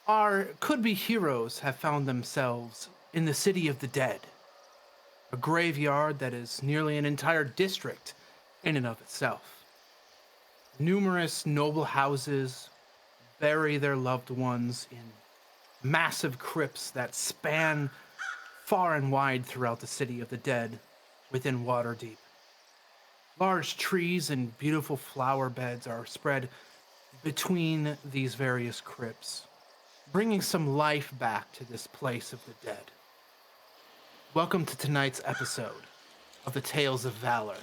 Our could-be heroes have found themselves in the city of the dead, a graveyard that is nearly an entire district in and of itself. Numerous noble houses bury their loved ones in massive crypts that span far and wide throughout the city of the dead within Waterdeep. Large trees and beautiful flower beds are spread between these various crypts, bringing some life back to this place of the dead. Welcome to tonight's episode of the Tales of Valor,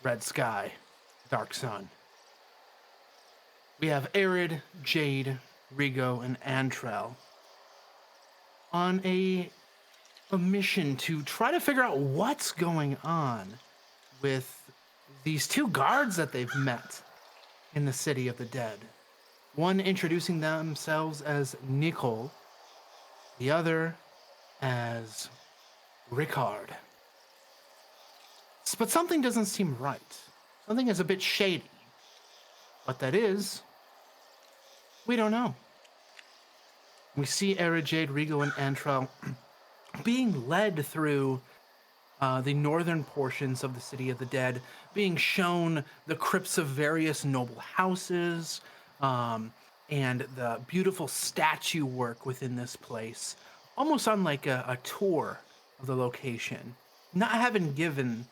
Red Sky, Dark Sun. We have Eredh, Jade, Rigo, and Antrell on a mission to try to figure out what's going on with these two guards that they've met in the city of the dead. One introducing themselves as Nicole, the other as Ricard. But something doesn't seem right. Something is a bit shady. What that is, we don't know. We see Eredh, Jade, Rigo, and Antrell being led through the northern portions of the City of the Dead, being shown the crypts of various noble houses, and the beautiful statue work within this place, almost on like a tour of the location. Not having given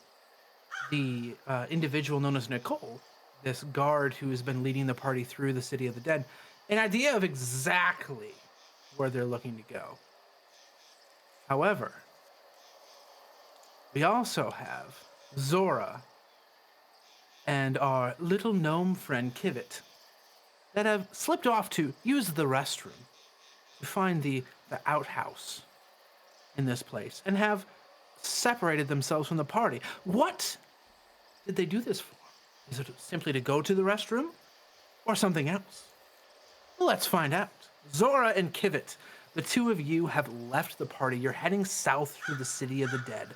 the individual known as Nicole, this guard who has been leading the party through the City of the Dead, an idea of exactly where they're looking to go. However, we also have Zhora and our little gnome friend Kivet that have slipped off to use the restroom to find the outhouse in this place and have separated themselves from the party. What did they do this for? Is it simply to go to the restroom or something else? Well, let's find out. Zhora and Kivet, the two of you have left the party. You're heading south through the City of the Dead.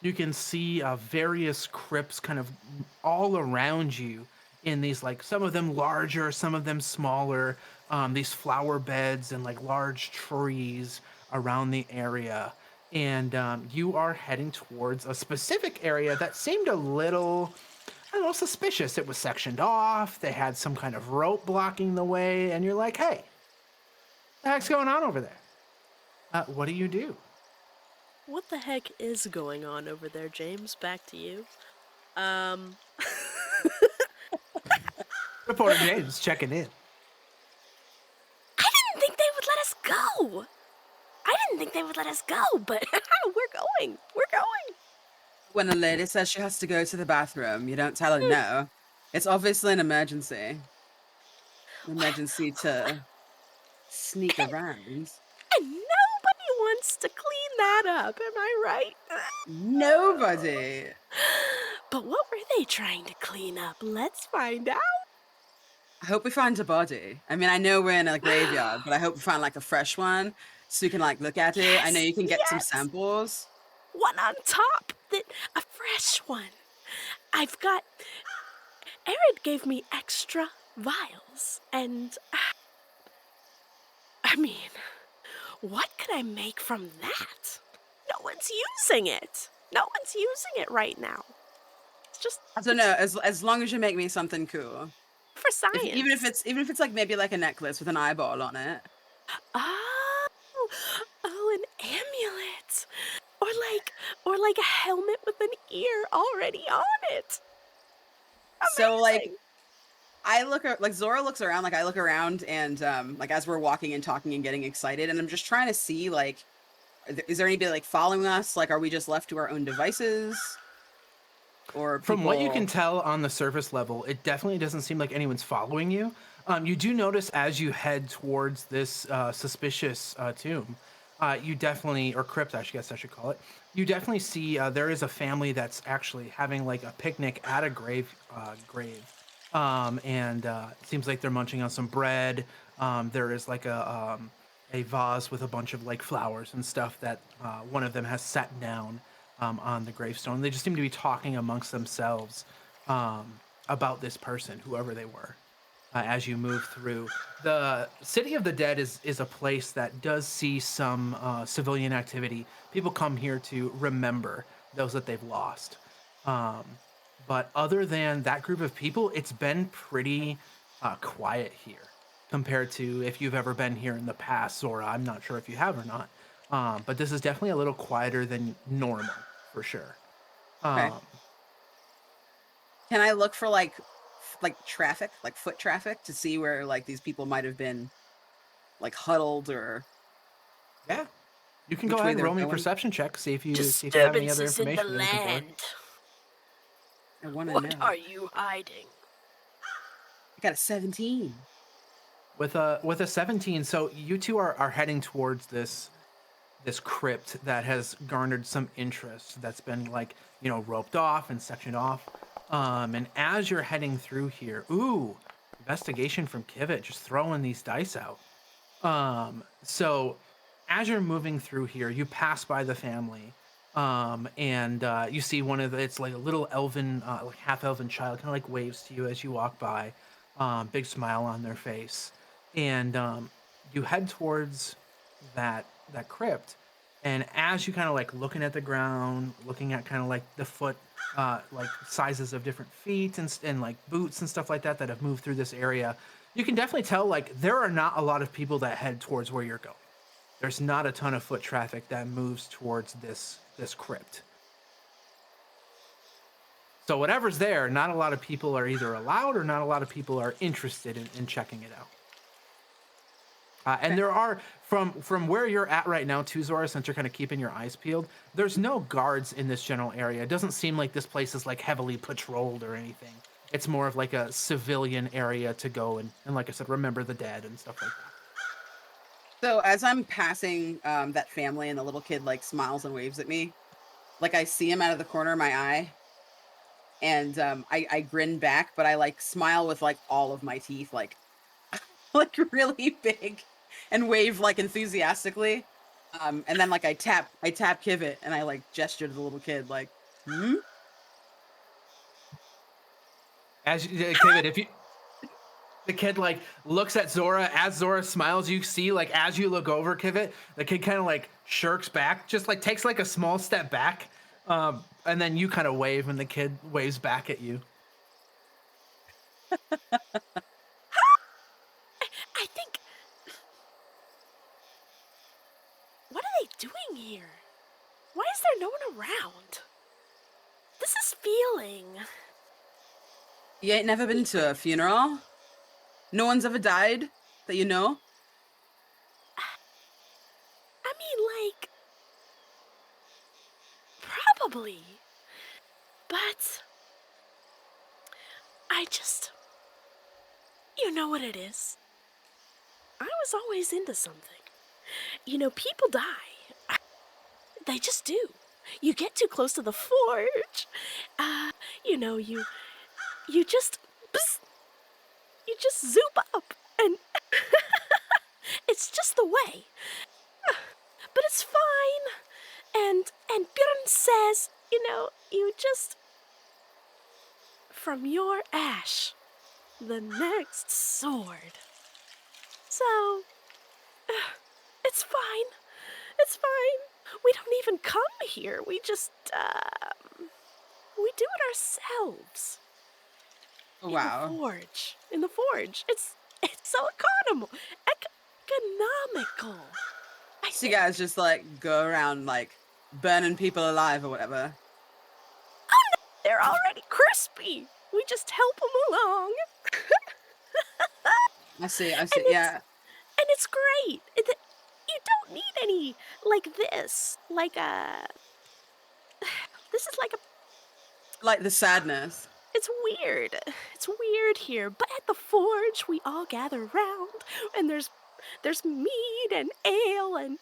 You can see various crypts kind of all around you in these, like, some of them larger, some of them smaller, these flower beds and like large trees around the area. And you are heading towards a specific area that seemed a little, I don't know, suspicious. It was sectioned off. They had some kind of rope blocking the way. And you're like, hey, what the heck's going on over there? What do you do? What the heck is going on over there, James? Back to you. Um, Reporter James checking in. I didn't think they would let us go. But we're going. When a lady says she has to go to the bathroom, you don't tell her no. It's obviously an emergency. An emergency to sneak around. And nobody wants to clean that up, am I right? Nobody. But what were they trying to clean up? Let's find out. I hope we find a body. I mean, I know we're in a graveyard, but I hope we find like a fresh one so you can like look at it. I know you can get some samples. One on top, a fresh one. I've got. Eredh gave me extra vials, and I mean, what could I make from that? No one's using it. Right now. It's just. I don't know. As long as you make me something cool. For science. Even if it's like maybe like a necklace with an eyeball on it. Oh, an amulet. Or like a helmet with an ear already on it. Amazing. So like I look at, like, Zhora looks around, like I look around, and like as we're walking and talking and getting excited, and I'm just trying to see, like, is there anybody like following us? Like, are we just left to our own devices? Or people... From what you can tell on the surface level, it definitely doesn't seem like anyone's following you. You do notice as you head towards this suspicious tomb, you definitely, or crypt, I guess I should call it, you definitely see there is a family that's actually having like a picnic at a grave. And it seems like they're munching on some bread. There is like a vase with a bunch of like flowers and stuff that one of them has set down on the gravestone. They just seem to be talking amongst themselves about this person, whoever they were. as you move through. The City of the Dead is a place that does see some civilian activity. People come here to remember those that they've lost. Um, but other than that group of people, it's been pretty quiet here compared to if you've ever been here in the past. Zora, I'm not sure if you have or not. But this is definitely a little quieter than normal for sure. Okay. Um, Can I look for like traffic, like foot traffic, to see where like these people might have been like huddled or yeah, you can go which ahead way and they're roll me a going? perception check. See if you have any other Disturbances in the information you're looking for. land. I want to What know. are you hiding? I got a 17. With a 17, so you two are heading towards this crypt that has garnered some interest. That's been like roped off and sectioned off. And as you're heading through here, ooh, investigation from Kivet, just throwing these dice out. So as you're moving through here, you pass by the family, and you see it's like a little elven, like half elven child, kind of like waves to you as you walk by, big smile on their face, and you head towards that crypt. And as you kind of like looking at the ground, looking at kind of like the foot, like sizes of different feet and like boots and stuff like that have moved through this area, you can definitely tell like there are not a lot of people that head towards where you're going. There's not a ton of foot traffic that moves towards this crypt. So whatever's there, not a lot of people are either allowed or not a lot of people are interested in checking it out. And there are from where you're at right now, too, Zora, since you're kind of keeping your eyes peeled, there's no guards in this general area. It doesn't seem like this place is like heavily patrolled or anything. It's more of like a civilian area to go and like I said, remember the dead and stuff like that. So as I'm passing that family and the little kid like smiles and waves at me, like I see him out of the corner of my eye, and I grin back, but I like smile with like all of my teeth, like like really big, and wave like enthusiastically. And then like I tap Kivet and I like gesture to the little kid like, hmm? As you, David, if you the kid like looks at Zora as Zora smiles, you see like as you look over Kivet, the kid kind of like shirks back, just like takes like a small step back, and then you kind of wave and the kid waves back at you. I think. What are they doing here? Why is there no one around? This is feeling. You ain't never been to a funeral? No one's ever died that you know? I mean, like. Probably. But. I just. You know what it is? I was always into something. People die. They just do. You get too close to the forge. You just. Psst, you just zoop up. And. It's just the way. But it's fine. And Bjorn says, you just. From your ash, the next sword. So, it's fine. It's fine. We don't even come here. We just, we do it ourselves. Wow. In the forge. It's so economical. So you guys just like go around like burning people alive or whatever. They're already crispy. We just help them along. I see, yeah. And it's great. You don't need any like this. This is Like the sadness. it's weird. It's weird here. But at the forge, we all gather around, and there's mead and ale, and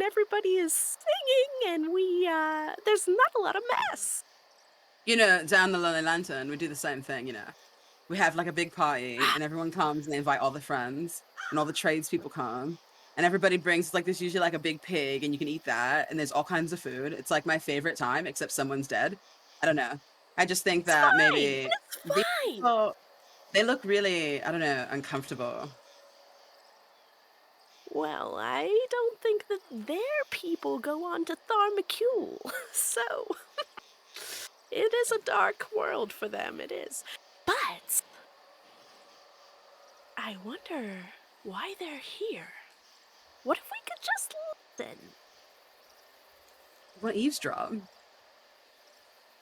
everybody is singing, and there's not a lot of mess. Down the Lonely Lantern, we do the same thing, We have like a big party and everyone comes and they invite all the friends and all the tradespeople come. And everybody brings like there's usually like a big pig and you can eat that and there's all kinds of food. It's like my favorite time, except someone's dead. I don't know. I just think that maybe It's fine. They look really, I don't know, uncomfortable. Well, I don't think that their people go on to Tharmacule, so it is a dark world for them, it is. But I wonder why they're here. What if we could just listen? What eavesdrop?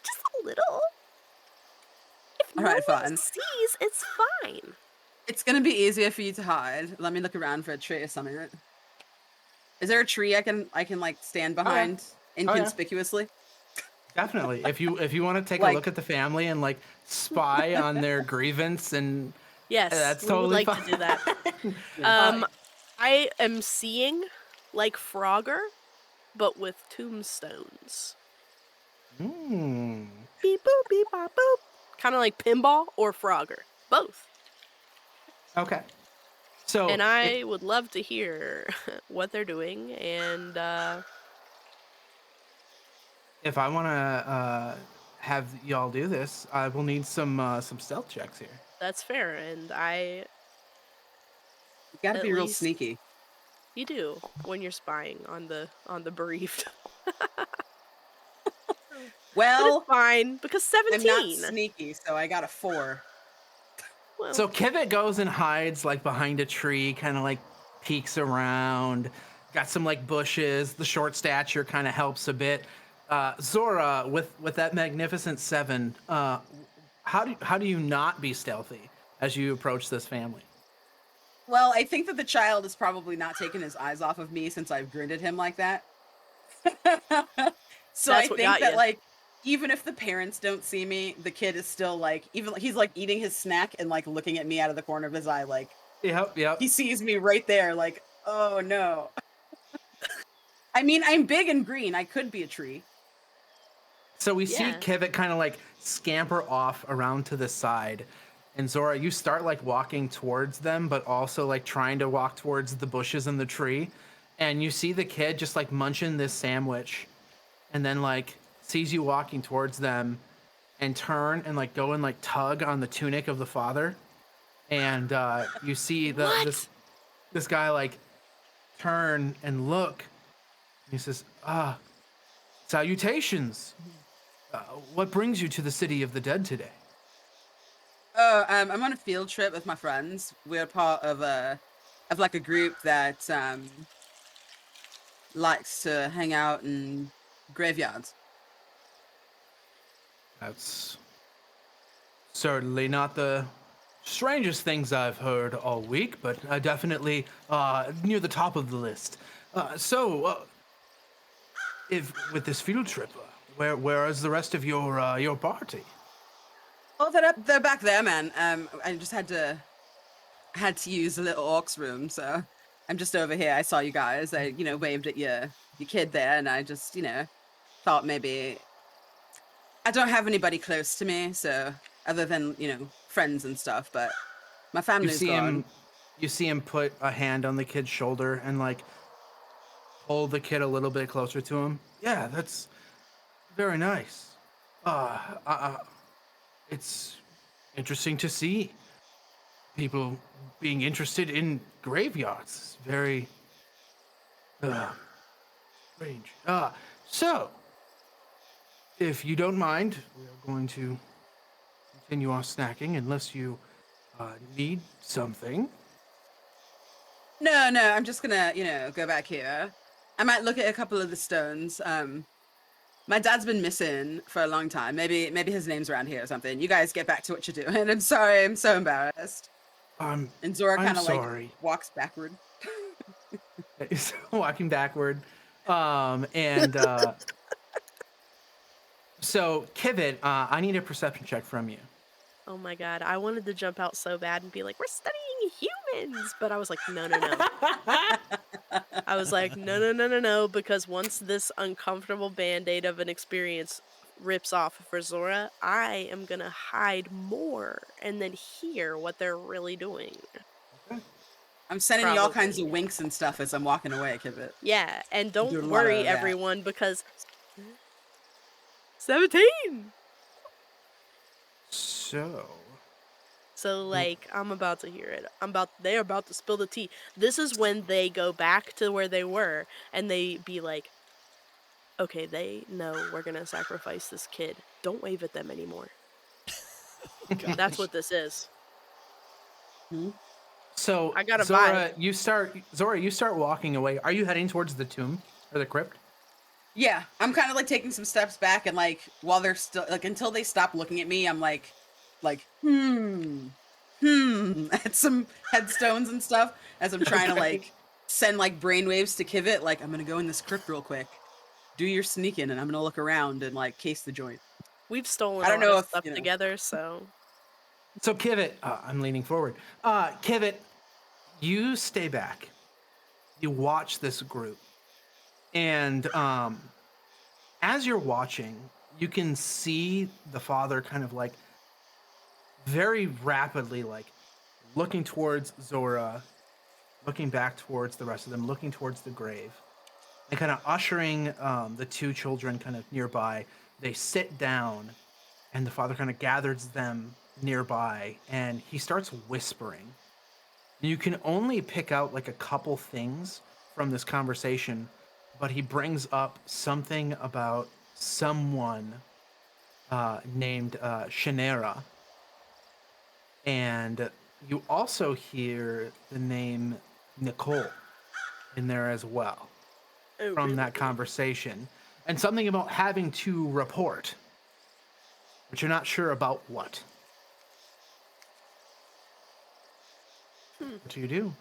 Just a little? If All no right, one fine. sees, it's fine. It's gonna be easier for you to hide. Let me look around for a tree or something. Is there a tree I can like stand behind yeah. inconspicuously? Definitely. If you want to take a Like, look at the family and like spy on their grievance, and Yes, that's we would totally like fine. to do that. yeah. I am seeing like Frogger, but with tombstones. Hmm. Beep boop, beep bop boop. Kind of like pinball or Frogger. Both. Okay. So And I would love to hear what they're doing, and if I want to have y'all do this, I will need some stealth checks here. that's fair. And I, You gotta at be real least, sneaky. you do when you're spying on the bereaved. But it's Well, fine because I'm not 17. sneaky, so I got a 4. Well, So Kivet goes and hides like behind a tree, kind of like peeks around. Got some like bushes. The short stature kind of helps a bit. Zhora, with that magnificent 7, how do you not be stealthy as you approach this family? Well, I think that the child is probably not taking his eyes off of me since I've grinned at him like that. So I that's what think got that you. like even if the parents don't see me, the kid is still like even he's like eating his snack and like looking at me out of the corner of his eye like Yep. he sees me right there like, "Oh no." I mean, I'm big and green. I could be a tree. So we see Yeah. Kivet kind of like scamper off around to the side. And Zora, you start like walking towards them, but also like trying to walk towards the bushes and the tree. And you see the kid just like munching this sandwich and then like sees you walking towards them and turn and like go and like tug on the tunic of the father. And you see What? this guy like turn and look. And he says, salutations. What brings you to the city of the dead today? Oh, I'm on a field trip with my friends. We're part of like a group that likes to hang out in graveyards. That's certainly not the strangest things I've heard all week, but definitely near the top of the list. If with this field trip, where is the rest of your party? Oh, they're back there, man. I just had to use the little orcs room, so I'm just over here. I saw you guys. I, waved at your kid there, and I just, thought maybe I don't have anybody close to me, so other than, friends and stuff, but my You family's see him, gone. you see him put a hand on the kid's shoulder and like pull the kid a little bit closer to him. Yeah, that's very nice. Uh, uh, uh, it's interesting to see people being interested in graveyards. Very strange. So, if you don't mind, we are going to continue our snacking unless you need something. No, I'm just gonna, go back here. I might look at a couple of the stones. My dad's been missing for a long time. Maybe his name's around here or something. You guys get back to what you're doing. I'm sorry. I'm so embarrassed. I'm And Zora I'm kind of like sorry. walks backward. He's walking backward. And so Kivet, I need a perception check from you. Oh my god, I wanted to jump out so bad and be like, we're studying humans! But I was like, no. I was like, no, because once this uncomfortable band-aid of an experience rips off for Zora, I am gonna hide more and then hear what they're really doing. I'm sending you all kinds Probably. of winks and stuff as I'm walking away, Kivet. Yeah, and Doing don't a lot worry, of that. everyone, because 17! So So like I'm about to hear it. They're about to spill the tea. This is when they go back to where they were and they be like, okay, they know we're gonna sacrifice this kid. Don't wave at them anymore. That's what this is. Hmm? So I got a vibe. Zora, you start walking away. Are you heading towards the tomb or the crypt? Yeah, I'm kind of like taking some steps back, and like while they're still like until they stop looking at me, I'm like at some headstones and stuff as I'm trying to Okay. like send like brainwaves to Kivet. Like I'm gonna go in this crypt real quick, do your sneaking, and I'm gonna look around and like case the joint. We've stolen I a don't lot know of if stuff together, so So Kivet, I'm leaning forward. Kivet, you stay back. You watch this group, and as you're watching, you can see the father kind of like very rapidly, like looking towards Zora, looking back towards the rest of them, looking towards the grave, and kind of ushering the two children kind of nearby. They sit down, and the father kind of gathers them nearby, and he starts whispering. You can only pick out like a couple things from this conversation, but he brings up something about someone named Shinera, and you also hear the name Nicole in there as well oh from really? that conversation, and something about having to report, but you're not sure about what. Hmm. What do you do?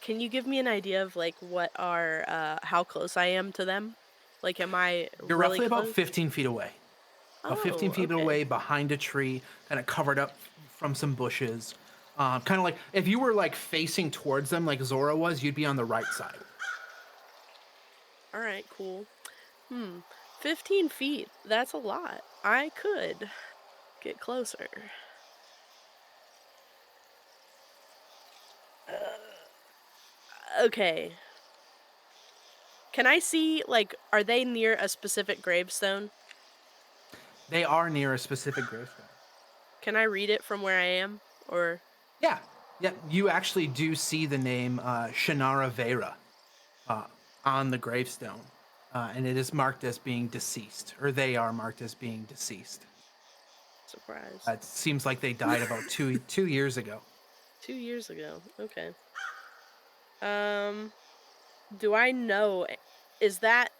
Can you give me an idea of like what are how close I am to them? Like am I You're really roughly about close? 15 feet away. About 15 Oh, feet okay. away behind a tree, kind of covered up from some bushes. Kind of like if you were like facing towards them like Zora was, you'd be on the right side. All right, cool. 15 feet. That's a lot. I could get closer. Okay. Can I see, like, are they near a specific gravestone? They are near a specific gravestone. Can I read it from where I am? Or, Yeah, yeah. You actually do see the name Shannara Vera uh, on the gravestone, and it is marked as being deceased, or they are marked as being deceased. surprise. It seems like they died about two years ago. 2 years ago. Okay. Um, do I know, is that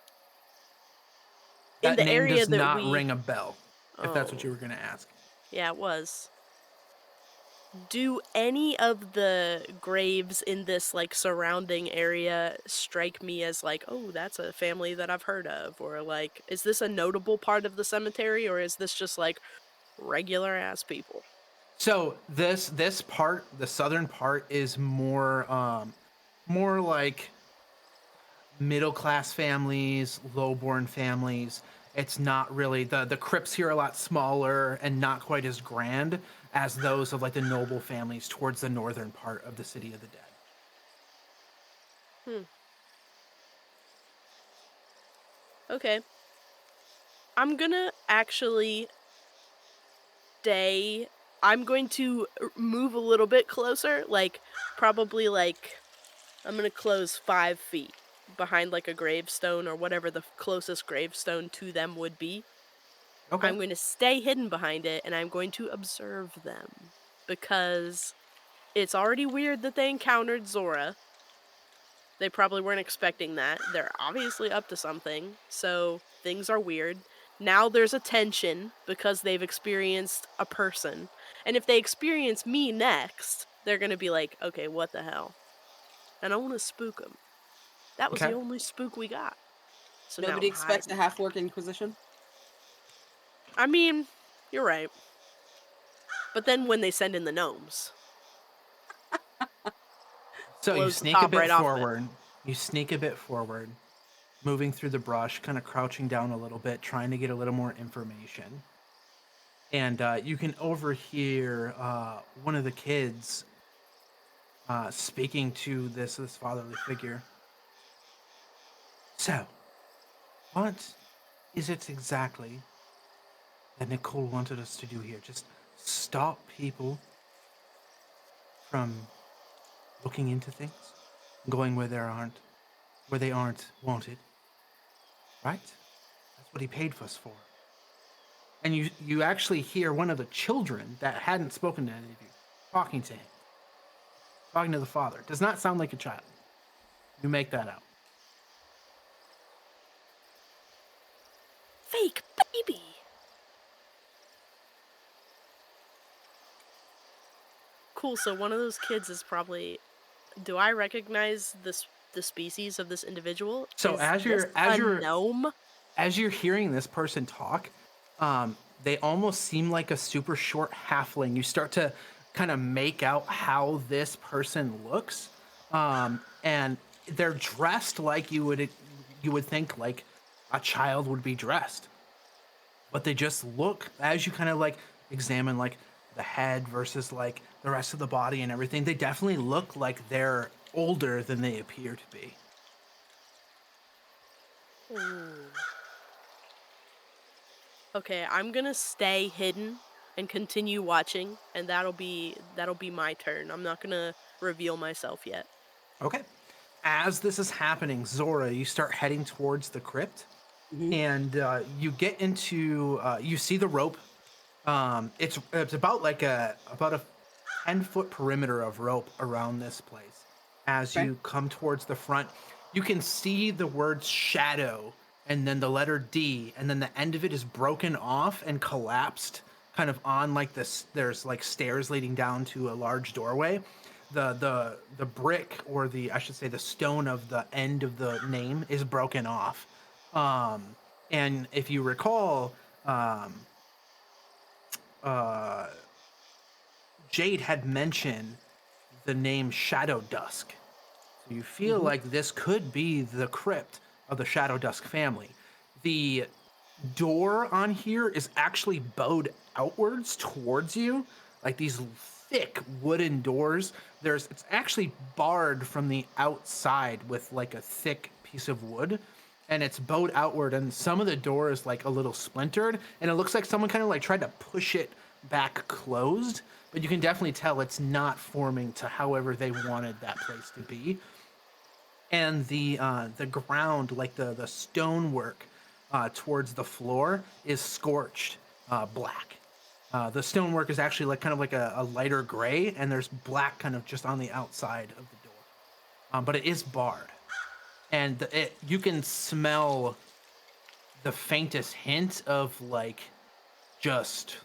in That the name area does that not we. ring a bell, if that's what you Oh, were going to ask. yeah, it was. Do any of the graves in this like surrounding area strike me as like, oh, that's a family that I've heard of? Or like, is this a notable part of the cemetery or is this just like regular ass people? So this part, the southern part, is more like middle class families, lowborn families. It's not really the crypts here are a lot smaller and not quite as grand as those of like the noble families towards the northern part of the city of the dead. Hmm. Okay. I'm gonna actually stay. I'm going to move a little bit closer, like probably like I'm gonna close 5 feet behind like a gravestone or whatever the closest gravestone to them would be. Okay. I'm going to stay hidden behind it and I'm going to observe them because it's already weird that they encountered Zhora. They probably weren't expecting that. They're obviously up to something, so things are weird. Now there's a tension because they've experienced a person. And if they experience me next, they're going to be like, okay, what the hell? And I want to spook them. That was the Okay. only spook we got. So now Nobody I'm expects a hiding. half-orc inquisition. I mean, you're right. But then when they send in the gnomes, So you blows the sneak a top bit right off of it. forward. You sneak a bit forward, moving through the brush, kind of crouching down a little bit, trying to get a little more information. And you can overhear one of the kids speaking to this fatherly figure. So, what is it exactly that Nicole wanted us to do here? Just stop people from looking into things, going where they aren't wanted, right? That's what he paid us for. And you actually hear one of the children that hadn't spoken to any of you talking to him, talking to the father. Does not sound like a child. You make that out. Fake baby. Cool. So one of those kids is probably. Do I recognize the species of this individual? So Is as this you're a gnome? as you're hearing this person talk, they almost seem like a super short halfling. You start to kind of make out how this person looks, and they're dressed like you would think like a child would be dressed, but they just look as you kind of like examine like the head versus like the rest of the body and everything. They definitely look like they're older than they appear to be. Okay, I'm gonna stay hidden and continue watching, and that'll be my turn. I'm not gonna reveal myself yet. Okay. As this is happening, Zhora, you start heading towards the crypt, Mhm. and you get into you see the rope. It's about like about a 10-foot perimeter of rope around this place. As Okay. you come towards the front, you can see the word shadow and then the letter D, and then the end of it is broken off and collapsed kind of on like this. There's like stairs leading down to a large doorway. The brick, or the, I should say, the stone of the end of the name is broken off. Um, and if you recall, uh, Jade had mentioned the name Shadow Dusk. So you feel Mhm. like this could be the crypt of the Shadow Dusk family. The door on here is actually bowed outwards towards you, like these thick wooden doors. It's actually barred from the outside with like a thick piece of wood, and it's bowed outward, and some of the door is like a little splintered, and it looks like someone kind of like tried to push it back closed, but you can definitely tell it's not forming to however they wanted that place to be. And the ground, like the stonework towards the floor, is scorched black. The stonework is actually like kind of like a lighter gray, and there's black kind of just on the outside of the door. But it is barred, and you can smell the faintest hint of like just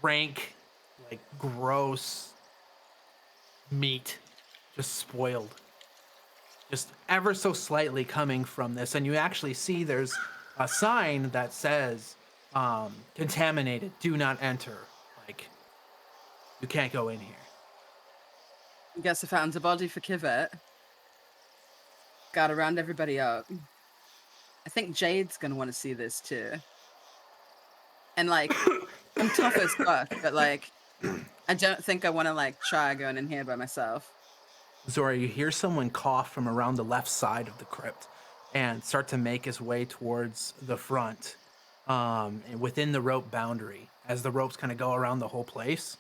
rank, like gross meat, just spoiled, just ever so slightly coming from this. And you actually see there's a sign that says contaminated, do not enter. Like, you can't go in here. I guess I found a body for Kivet. Gotta round everybody up. I think Jade's gonna want to see this too. And like, I'm tough as fuck, but like, I don't think I want to like try going in here by myself. Zora, you hear someone cough from around the left side of the crypt and start to make his way towards the front, and within the rope boundary, as the ropes kind of go around the whole place.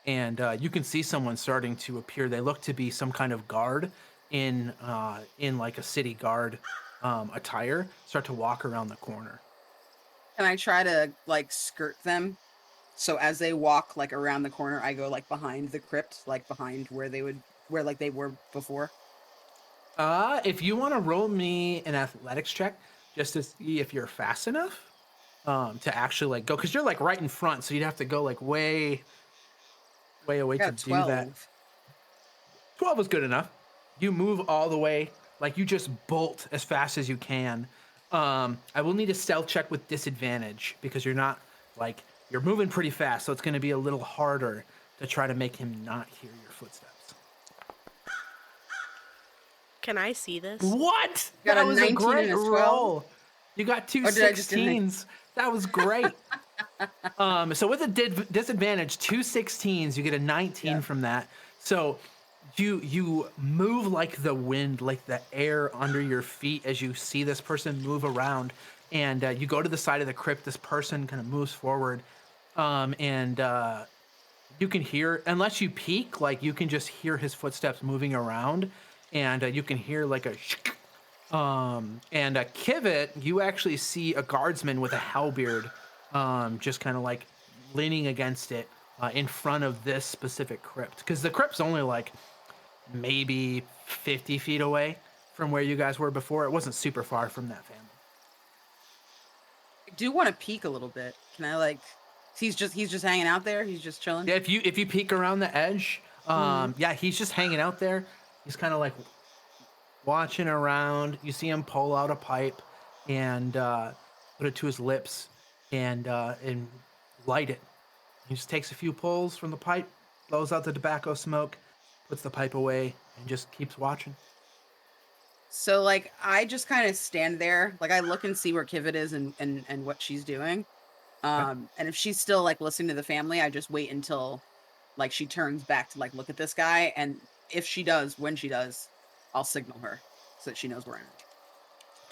And you can see someone starting to appear. They look to be some kind of guard in like a city guard attire, start to walk around the corner. Can I try to like skirt them? So as they walk like around the corner, I go like behind the crypt, like behind where like they were before. If you want to roll me an athletics check just to see if you're fast enough to actually like go, because you're like right in front, so you'd have to go like way I away to got do that. 12. 12 is good enough. You move all the way, like you just bolt as fast as you can. I will need a stealth check with disadvantage because you're not like, you're moving pretty fast, so it's going to be a little harder to try to make him not hear your footsteps. Can I see this? What? Got That a was a 19 great and a 12? roll. You got two Or did I just do 16s. That was great. So with a disadvantage, two 16s, you get a 19 Yeah. from that. So you move like the wind, like the air under your feet as you see this person move around, and you go to the side of the crypt. This person kind of moves forward, and you can hear, unless you peek, like you can just hear his footsteps moving around, and you can hear like a and Kivet, you actually see a guardsman with a halberd, just kind of like leaning against it in front of this specific crypt, because the crypt's only like maybe 50 feet away from where you guys were before. It wasn't super far from that family. I do want to peek a little bit. Can I like? He's just hanging out there. He's just chilling. Yeah, if you peek around the edge, yeah, he's just hanging out there. He's kind of like watching around. You see him pull out a pipe and put it to his lips and light it. He just takes a few pulls from the pipe, blows out the tobacco smoke, puts the pipe away, and just keeps watching. So like I just kind of stand there, like I look and see where Kivet is and what she's doing. Okay. And if she's still like listening to the family, I just wait until like she turns back to like look at this guy, and if she does, when she does, I'll signal her so that she knows where I am.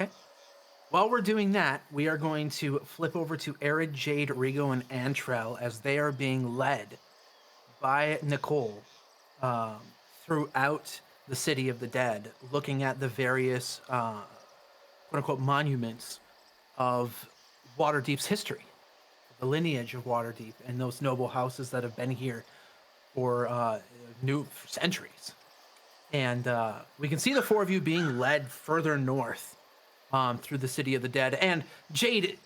Okay. While we're doing that, we are going to flip over to Eredh, Jade, Rigo, and Antrell as they are being led by Nicole um, throughout the city of the dead, looking at the various quote unquote monuments of Waterdeep's history, the lineage of Waterdeep, and those noble houses that have been here for for centuries. And we can see the four of you being led further north through the city of the dead. And Jade,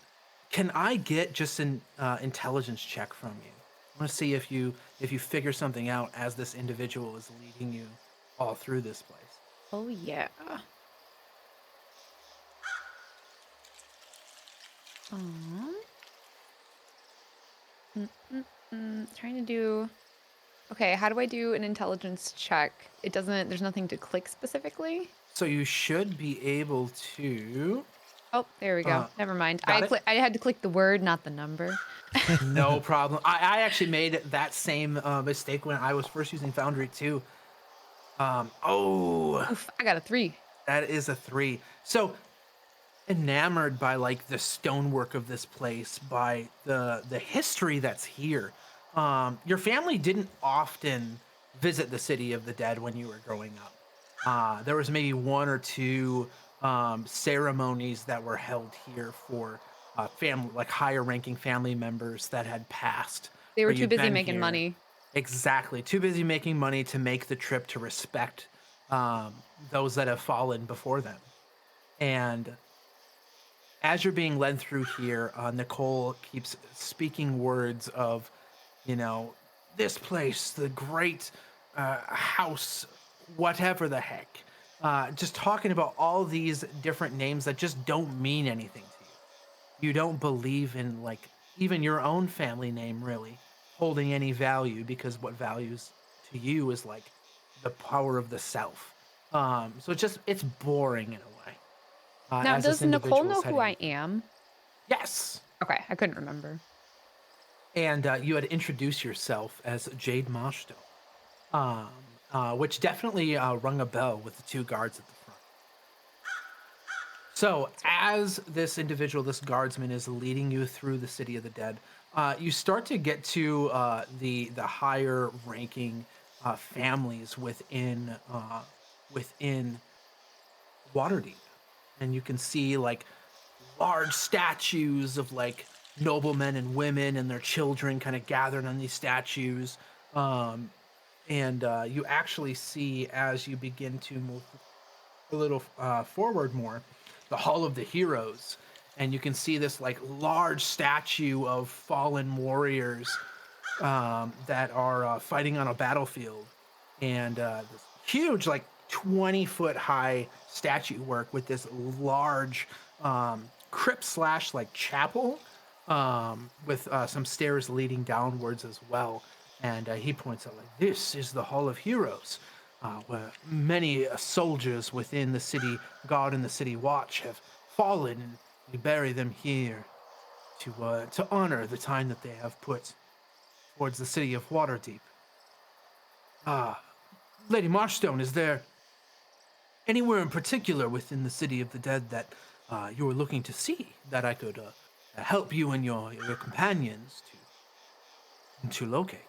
can I get just an intelligence check from you? I want to see if you figure something out as this individual is leading you all through this place. Oh, yeah. Trying to do... Okay, how do I do an intelligence check? It doesn't... There's nothing to click specifically? So you should be able to... Oh, there we go. Never mind. got it? I had to click the word, not the number. No problem. I actually made that same mistake when I was first using Foundry too. Oof, I got a 3. That is a 3. So enamored by like the stonework of this place, by the history that's here. Your family didn't often visit the city of the dead when you were growing up. There was maybe 1 or 2 ceremonies that were held here for family, like higher ranking family members that had passed. They were where too you'd busy been making here. money. Exactly. Too busy making money to make the trip to respect those that have fallen before them. And as you're being led through here, Nicole keeps speaking words of, this place, the great house, whatever the heck. Just talking about all these different names that just don't mean anything to you. You don't believe in, like, even your own family name really holding any value, because what values to you is like the power of the self. So it's boring in a way. Now, as this does Nicole individual know is who I heading- am? Yes. Okay, I couldn't remember. And you had introduced yourself as Jade Moshto, which definitely rung a bell with the 2 guards at the front. So as this individual, this guardsman, is leading you through the city of the dead, you start to get to the higher ranking families within Waterdeep, and you can see like large statues of like noblemen and women and their children kind of gathered on these statues. And you actually see, as you begin to move a little forward more, the Hall of the Heroes. And you can see this like large statue of fallen warriors that are fighting on a battlefield. And this huge, like 20-foot high statue work with this large crypt slash like chapel with some stairs leading downwards as well. And he points out, like, this is the Hall of Heroes, where many soldiers within the city guard and the city watch have fallen, and we bury them here to honor the time that they have put towards the city of Waterdeep. Lady Marshstone, is there anywhere in particular within the City of the Dead that you were looking to see that I could help you and your companions to locate?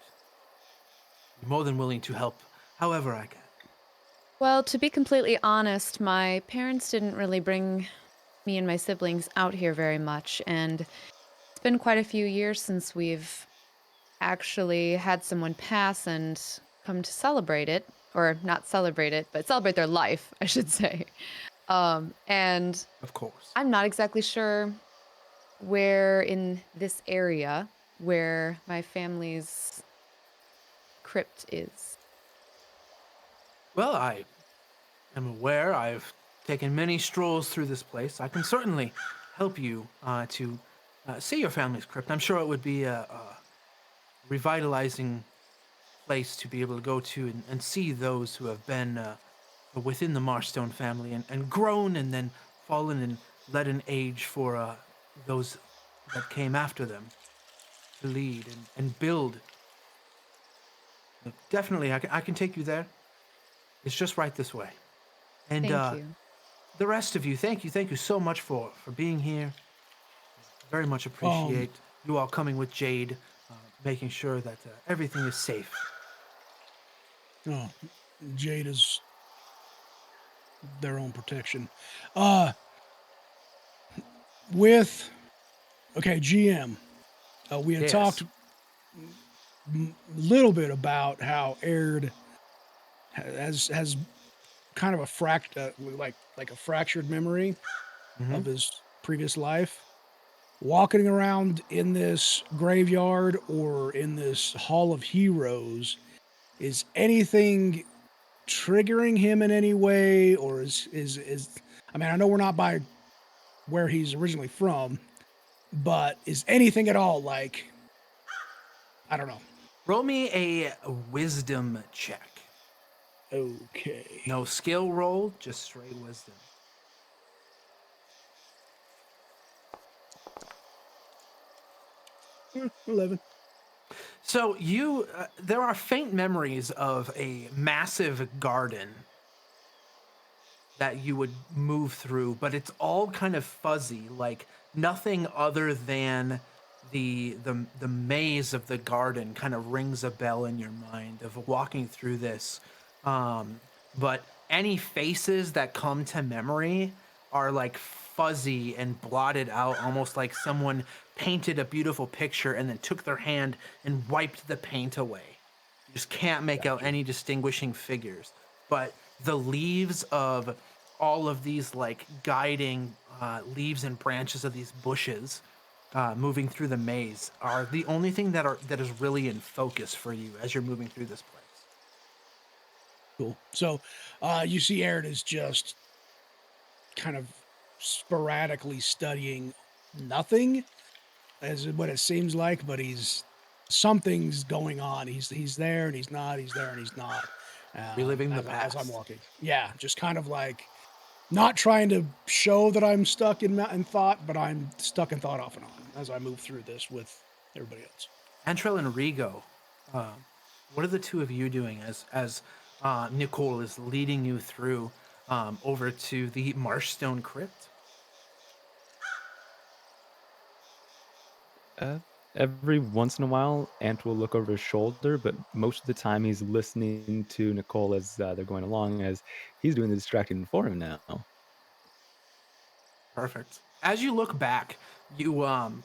I'm more than willing to help however I can. Well, to be completely honest, my parents didn't really bring me and my siblings out here very much, and it's been quite a few years since we've actually had someone pass and come to celebrate it, or not celebrate it, but celebrate their life, I should say. And Of course. I'm not exactly sure where in this area where my family's crypt is. Well, I am aware. I've taken many strolls through this place. I can certainly help you to see your family's crypt. I'm sure it would be a revitalizing place to be able to go to and see those who have been within the Marshstone family and grown and then fallen and led an age for those that came after them to lead and build. Definitely, I can take you there. It's just right this way. And Thank you. the rest of you, thank you so much for being here. Very much appreciate you all coming with Jade, making sure that everything is safe. Oh, Jade is their own protection. GM, we had Yes. talked a little bit about how Ered has kind of like a fractured memory of his previous life. Walking around in this graveyard or in this Hall of Heroes, is anything triggering him in any way, or is I mean, I know we're not by where he's originally from, but is anything at all like, I don't know. Roll me a wisdom check. Okay. No skill roll, just straight wisdom. 11. So there are faint memories of a massive garden that you would move through, but it's all kind of fuzzy, like nothing other than the maze of the garden kind of rings a bell in your mind of walking through this. But any faces that come to memory are like fuzzy and blotted out, almost like someone painted a beautiful picture and then took their hand and wiped the paint away. You just can't make out any distinguishing figures. But the leaves of all of these like guiding leaves and branches of these bushes moving through the maze are the only thing that is really in focus for you as you're moving through this place. Cool. So, you see Ered is just kind of sporadically studying nothing, as what it seems like, but something's going on. He's there and he's not. He's there and he's not. Reliving the as I'm past. walking. Yeah, just kind of like not trying to show that I'm stuck in thought, but I'm stuck in thought off and on as I move through this with everybody else. Antrell and Rigo, what are the two of you doing as Nicole is leading you through over to the Marshstone Crypt? Every once in a while, Ant will look over his shoulder, but most of the time he's listening to Nicole as they're going along, as he's doing the distracting for him now. Perfect. As you look back, you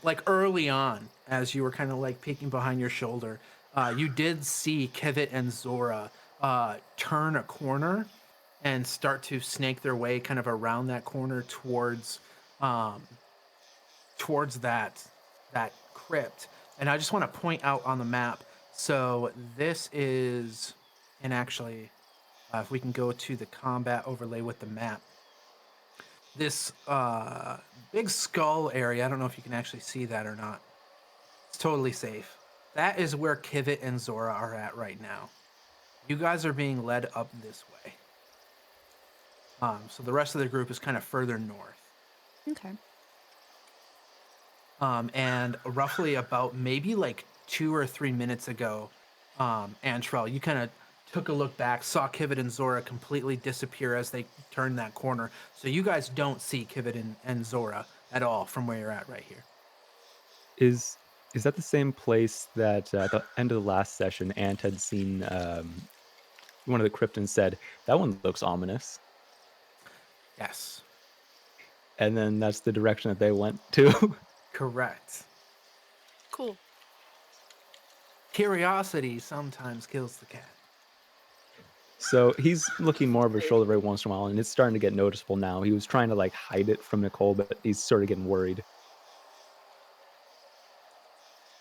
like early on, as you were kind of like peeking behind your shoulder, you did see Kivet and Zhora turn a corner and start to snake their way kind of around that corner towards that crypt. And I just want to point out on the map. So this is, and actually, if we can go to the combat overlay with the map, this big skull area, I don't know if you can actually see that or not. It's totally safe. That is where Kivet and Zhora are at right now. You guys are being led up this way. So the rest of the group is kind of further north. Okay. And roughly about maybe like 2 or 3 minutes ago, Antrell, you kind of took a look back, saw Kivet and Zhora completely disappear as they turned that corner. So you guys don't see Kivet and Zhora at all from where you're at right here. Is that the same place that at the end of the last session, Ant had seen one of the crypt and said, "That one looks ominous," Yes, and then that's the direction that they went to. correct. Cool. Curiosity sometimes kills the cat. So he's looking more over his shoulder every once in a while, and it's starting to get noticeable now. He was trying to like hide it from Nicole, but he's sort of getting worried.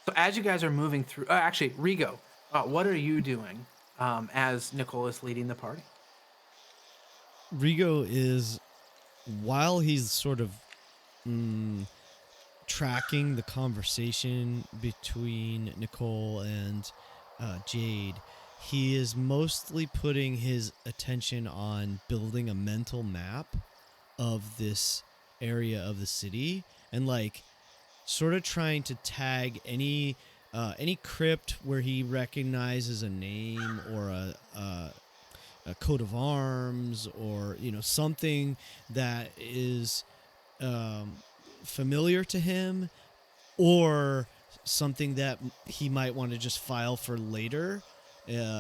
So as you guys are moving through, actually, Rigo, what are you doing as Nicole is leading the party? Rigo is, while he's sort of tracking the conversation between Nicole and Jade, he is mostly putting his attention on building a mental map of this area of the city and like sort of trying to tag any crypt where he recognizes a name or a coat of arms or something that is familiar to him, or something that he might want to just file for later.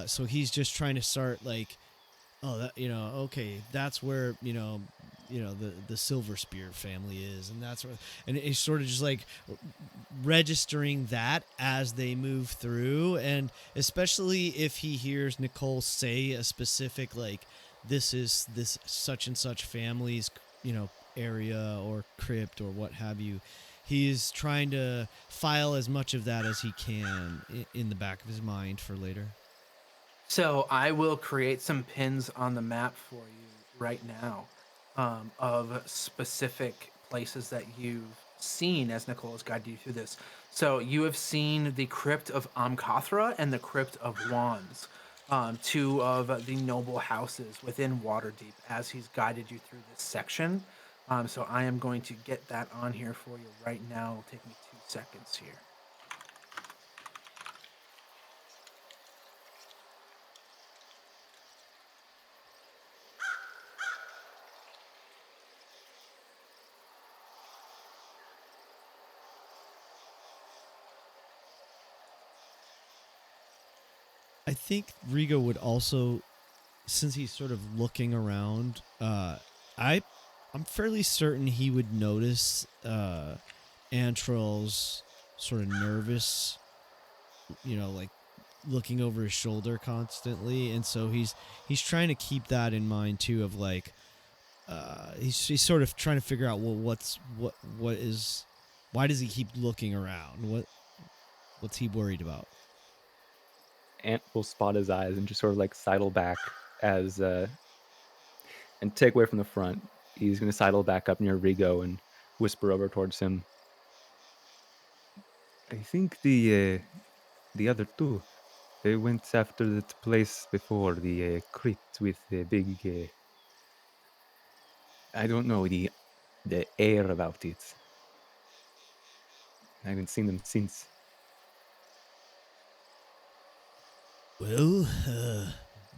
So he's just trying to start like, oh, that okay, that's where the Silver Spear family is, and that's where, and he's sort of just like registering that as they move through, and especially if he hears Nicole say a specific like, this is this such and such family's area or crypt or what have you, he's trying to file as much of that as he can in the back of his mind for later. So I will create some pins on the map for you right now of specific places that you've seen as Nicole has guided you through this. So you have seen the Crypt of Amkathra and the Crypt of Wands, two of the noble houses within Waterdeep as he's guided you through this section. So I am going to get that on here for you right now. It'll take me 2 seconds here. I think Rigo would also, since he's sort of looking around, I'm fairly certain he would notice Antrell's sort of nervous, like looking over his shoulder constantly, and so he's trying to keep that in mind too. Of like, he's sort of trying to figure out, well, what is, why does he keep looking around? What's he worried about? Ant will spot his eyes and just sort of like sidle back as and take away from the front. He's going to sidle back up near Rigo and whisper over towards him. I think the other two, they went after that place before, the crypt with the big I don't know, the air about it. I haven't seen them since. Well,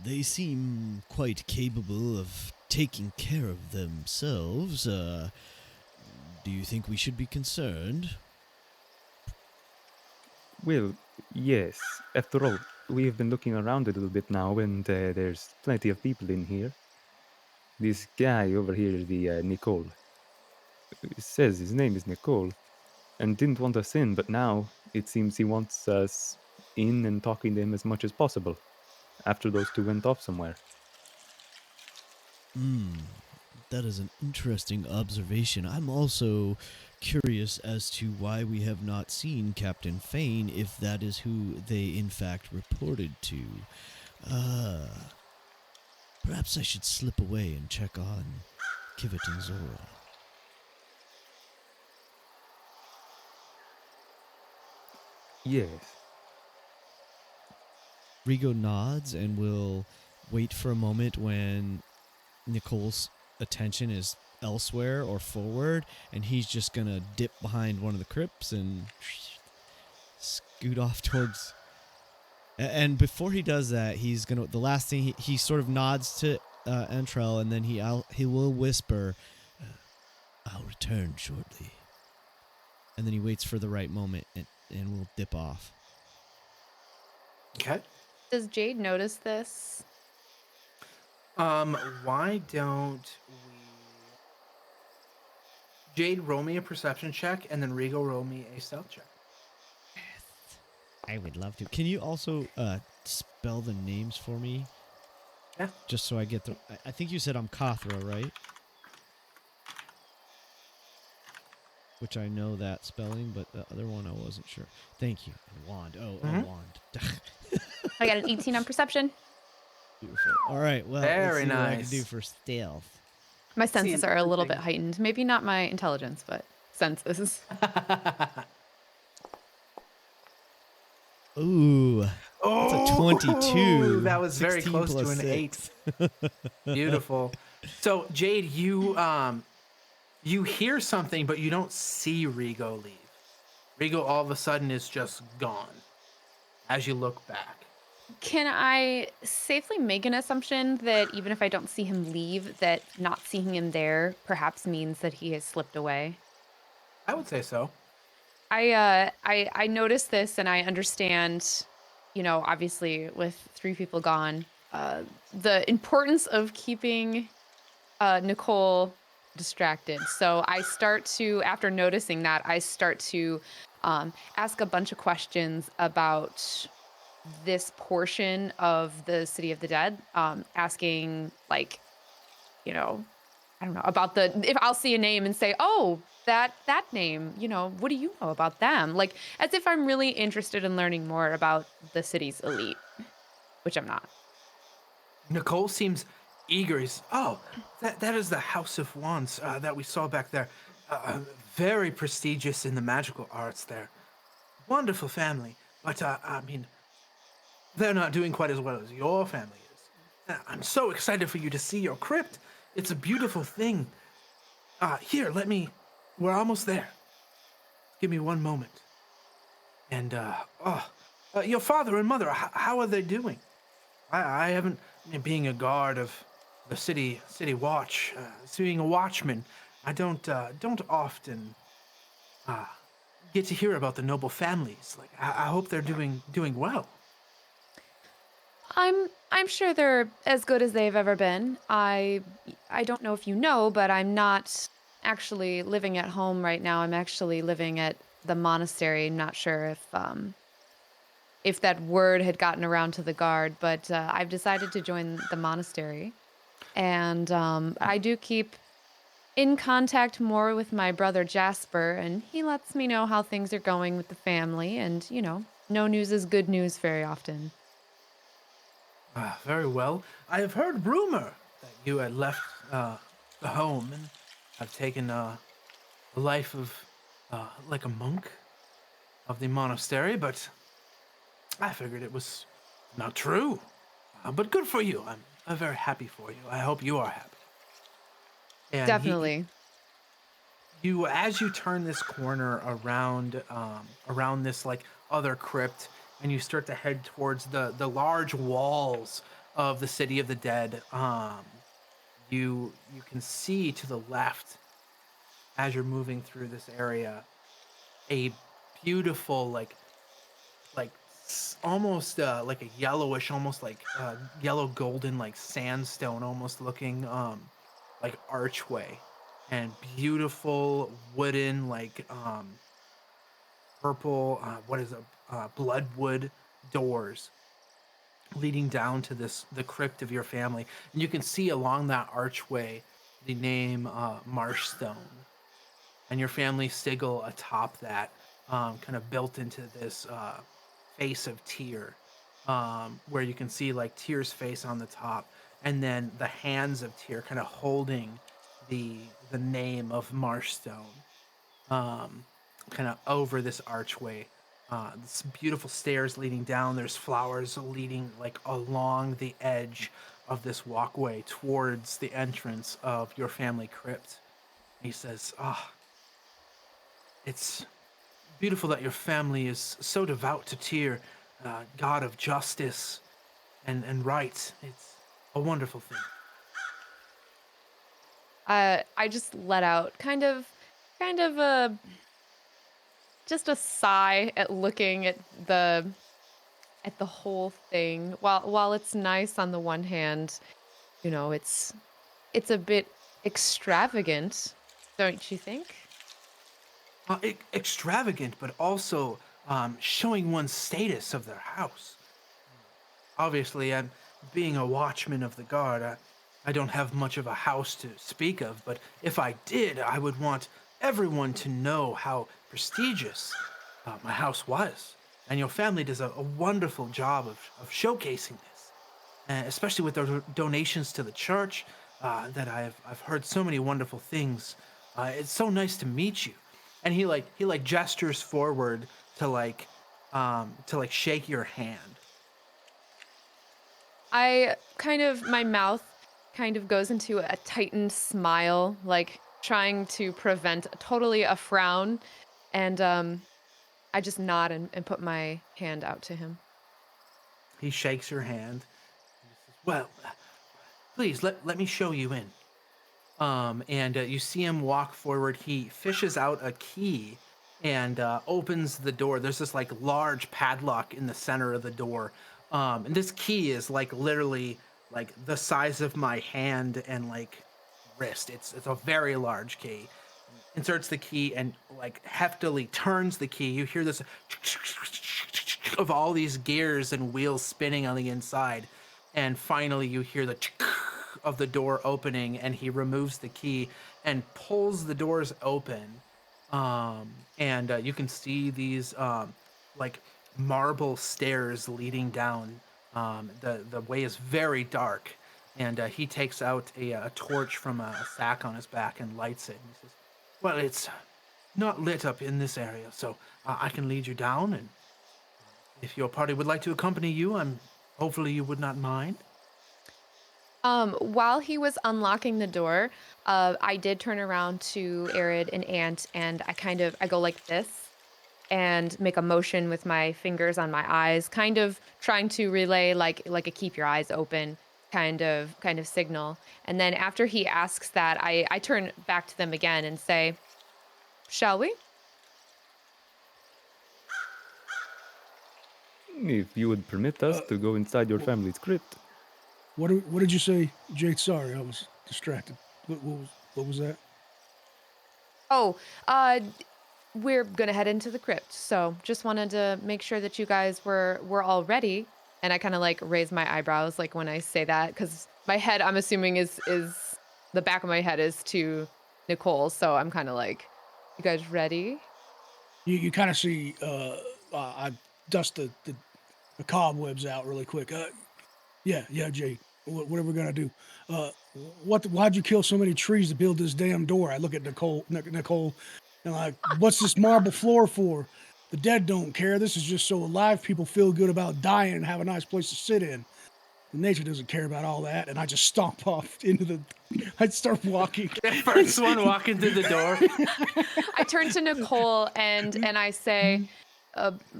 they seem quite capable of taking care of themselves. Do you think we should be concerned? Well, yes. After all, we have been looking around a little bit now, and there's plenty of people in here. This guy over here, the Nicole, says his name is Nicole, and didn't want us in, but now it seems he wants us in and talking to him as much as possible, after those two went off somewhere. That is an interesting observation. I'm also curious as to why we have not seen Captain Fane, if that is who they in fact reported to. Perhaps I should slip away and check on Kivet and Zhora. Yes. Rigo nods and will wait for a moment when Nicole's attention is elsewhere or forward, and he's just gonna dip behind one of the crypts and scoot off towards And before he does that, he's gonna. The last thing he sort of nods to Antrell, and then he will whisper, "I'll return shortly." And then he waits for the right moment, and we'll dip off. Okay. Does Jade notice this? Why don't we Jade roll me a perception check and then Rigo roll me a stealth check? I would love to. Can you also spell the names for me? Yeah. Just so I get the. I think you said I'm Kathra, right? Which I know that spelling, but the other one I wasn't sure. Thank you. And wand. Oh, Mhm. wand. I got an 18 on perception. Beautiful. All right. Well, let's Very see what I can nice. do for stealth. My senses are a little bit interesting. heightened. Maybe not my intelligence, but senses. Ooh, that's a 22. That was very 16 close to plus an 6. 8. Beautiful. So Jade, you hear something, but you don't see Rigo leave. Rigo all of a sudden is just gone as you look back. Can I safely make an assumption that even if I don't see him leave, that not seeing him there perhaps means that he has slipped away? I would say so. I noticed this and I understand, obviously with 3 people gone, the importance of keeping Nicole distracted. So I start to, after noticing that, I start to ask a bunch of questions about this portion of the City of the Dead, asking like, I don't know about if I'll see a name and say, oh, that name, what do you know about them? Like as if I'm really interested in learning more about the city's elite, which I'm not. Nicole seems eager. That is the House of Wands that we saw back there. Very prestigious in the magical arts there. Wonderful family. But, I mean, they're not doing quite as well as your family is. I'm so excited for you to see your crypt. It's a beautiful thing. Here, we're almost there. Give me one moment. And, your father and mother, how are they doing? I haven't, being a guard of the city watch, being a watchman, I don't often get to hear about the noble families. Like, I hope they're doing well. I'm sure they're as good as they've ever been. I don't know if you know, but I'm not actually living at home right now. I'm actually living at the monastery. I'm not sure if that word had gotten around to the guard, but I've decided to join the monastery. And I do keep in contact more with my brother Jasper, and he lets me know how things are going with the family. And, no news is good news very often. Very well. I have heard rumor that you had left the home and have taken a life of like a monk of the monastery, but I figured it was not true. But good for you. I'm very happy for you. I hope you are happy. And Definitely. you as you turn this corner around this like other crypt, and you start to head towards the large walls of the City of the Dead, you can see to the left as you're moving through this area a beautiful almost like a yellowish, almost like yellow golden, like sandstone almost looking like archway, and beautiful wooden purple what is it, bloodwood doors leading down to the crypt of your family. And you can see along that archway the name Marshstone, and your family sigil atop that, kind of built into this face of Tyr, where you can see like Tyr's face on the top, and then the hands of Tyr kind of holding the name of Marshstone, kind of over this archway. This beautiful stairs leading down. There's flowers leading like along the edge of this walkway towards the entrance of your family crypt. And he says, it's beautiful that your family is so devout to Tyr. god of justice and right. It's a wonderful thing. I just let out kind of a just a sigh at looking at the whole thing. While it's nice on the one hand, you know, it's a bit extravagant, don't you think? Extravagant, but also showing one's status of their house. Obviously, I'm being a watchman of the guard. I don't have much of a house to speak of, but if I did, I would want everyone to know how prestigious my house was. And your family does a wonderful job of showcasing this, especially with their donations to the church. That I've heard so many wonderful things. It's so nice to meet you. And he gestures forward to like shake your hand. My mouth kind of goes into a tightened smile, like trying to prevent totally a frown. And I just nod and put my hand out to him. He shakes your hand. And he says, well, please let me show you in. And you see him walk forward. He fishes out a key and opens the door. There's this like large padlock in the center of the door. And this key is like literally like the size of my hand and like wrist. It's a very large key. Inserts the key and like heftily turns the key. You hear this of all these gears and wheels spinning on the inside. And finally you hear the of the door opening, and he removes the key and pulls the doors open. And you can see these like marble stairs leading down. The way is very dark, and he takes out a torch from a sack on his back and lights it. And he says, well, it's not lit up in this area, so I can lead you down, and if your party would like to accompany you, hopefully you would not mind. While he was unlocking the door, I did turn around to Eredh and Ant, and I go like this and make a motion with my fingers on my eyes, kind of trying to relay like a keep your eyes open kind of signal. And then after he asks that, I turn back to them again and say, shall we? If you would permit us to go inside your family's crypt. What did you say, Jade? Sorry, I was distracted. What was that? Oh, we're gonna head into the crypt, so just wanted to make sure that you guys were all ready. And I kind of like raise my eyebrows like when I say that, because my head, I'm assuming, is the back of my head is to Nicole, so I'm kind of like, you guys ready? You kind of see. I dust the cobwebs out really quick. Yeah, Jade. What are we gonna do? Why'd you kill so many trees to build this damn door? I look at Nicole, and like, what's this marble floor for? The dead don't care. This is just so alive people feel good about dying and have a nice place to sit in. The nature doesn't care about all that, and I just stomp off into the. I start walking. First one walking through the door. I turn to Nicole and I say,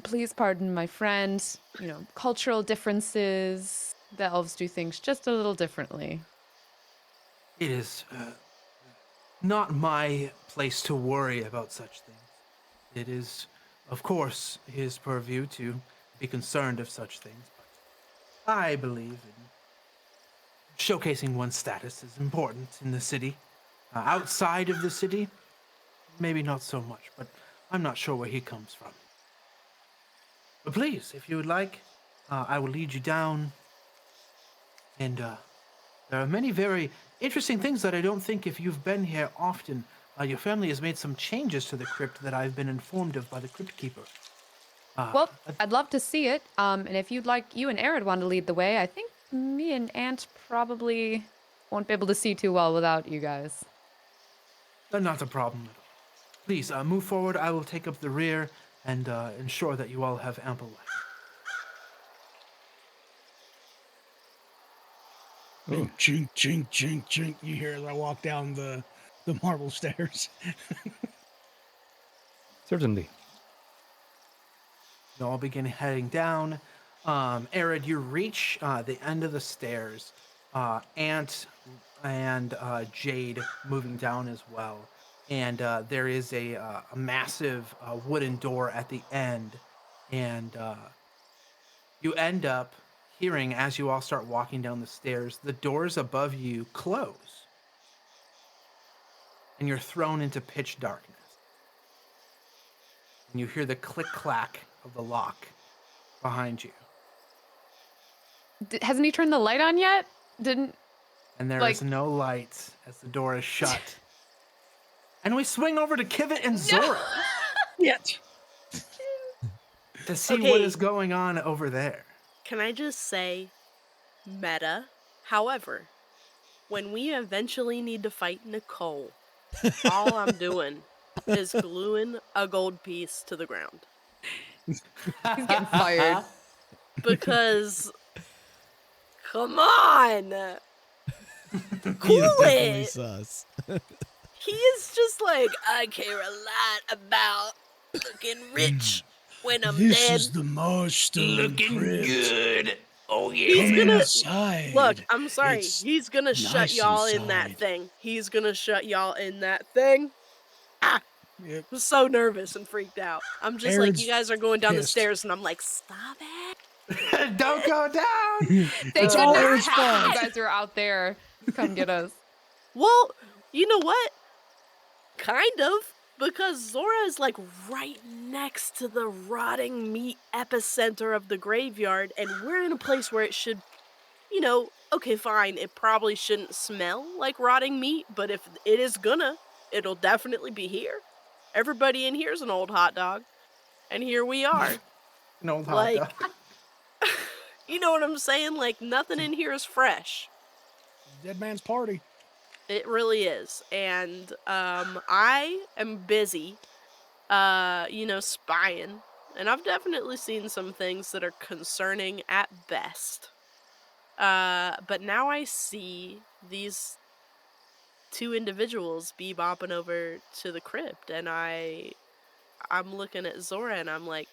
please pardon my friend. You know, cultural differences. The elves do things just a little differently. It is not my place to worry about such things. It is, of course, his purview to be concerned of such things, but I believe in showcasing one's status is important in the city. Outside of the city, maybe not so much, but I'm not sure where he comes from. But please, if you would like, I will lead you down. And there are many very interesting things that I don't think, if you've been here often, your family has made some changes to the crypt that I've been informed of by the crypt keeper. Well, I'd love to see it. And if you'd like, you and Eredh want to lead the way, I think me and Ant probably won't be able to see too well without you guys. Not a problem at all. Please, move forward. I will take up the rear and ensure that you all have ample light. Oh. Chink, chink, chink, chink. You hear as I walk down the marble stairs. Certainly. You all begin heading down. Ered, you reach the end of the stairs. Ant and Jade moving down as well. And there is a massive wooden door at the end. And you end up hearing, as you all start walking down the stairs, the doors above you close. And you're thrown into pitch darkness. And you hear the click-clack of the lock behind you. Hasn't he turned the light on yet? Didn't. And there is Like- no light as the door is shut. And we swing over to Kivet and Zhora Yet. to see what Okay. is going on over there. Can I just say, meta? However, when we eventually need to fight Nicole, all I'm doing is gluing a gold piece to the ground. He's getting fired. Because, come on! He's Cool definitely it! sus. He is just like, I care a lot about looking rich when I'm This dead. is the Marshstone Crypt. good. Oh, He's Come gonna- inside. Look, I'm sorry. It's He's gonna shut nice y'all in that inside. thing. He's gonna shut y'all in that thing. Yep. I'm so nervous and freaked out. I'm just like, Ered's you guys are going down the pissed. stairs, and I'm like, stop it. Don't go down. Thank It's all goodness his half fault. you guys are out there to come get us. Well, you know what? Kind of. Because Zhora is like right next to the rotting meat epicenter of the graveyard, and we're in a place where it should, you know, okay, fine, it probably shouldn't smell like rotting meat, but if it is gonna, it'll definitely be here. Everybody in here is an old hot dog. And here we are. An old hot Like- dog. You know what I'm saying? Like, nothing in here is fresh. Dead man's party. It really is. And I am busy, spying. And I've definitely seen some things that are concerning at best. But now I see these two individuals be bopping over to the crypt, and I'm looking at Zhora and I'm like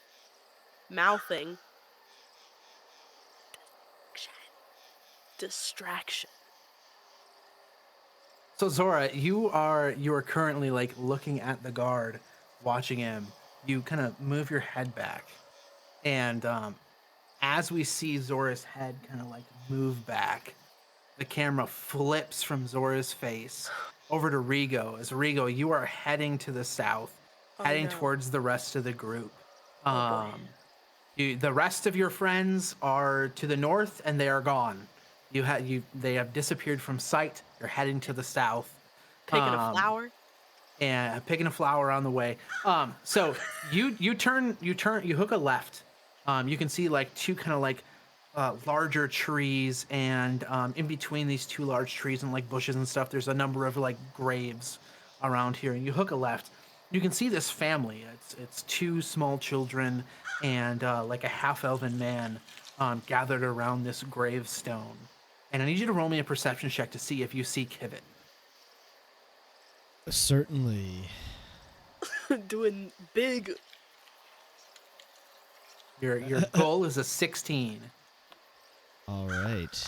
mouthing distraction. So Zhora, you are currently like looking at the guard, watching him. You kind of move your head back, and as we see Zora's head kind of like move back, the camera flips from Zora's face over to Rigo. As Rigo, you are heading to the south, Oh, heading no. towards the rest of the group. Oh, boy. The rest of your friends are to the north, and they are gone. They have disappeared from sight. You're heading to the south. Picking a flower. And picking a flower on the way. So you hook a left. You can see like two kind of like larger trees, and in between these two large trees and like bushes and stuff, there's a number of like graves around here. And you hook a left. You can see this family. It's two small children and like a half-elven man gathered around this gravestone. And I need you to roll me a perception check to see if you see Kivet. Certainly. Doing big. Your goal is a 16. All right.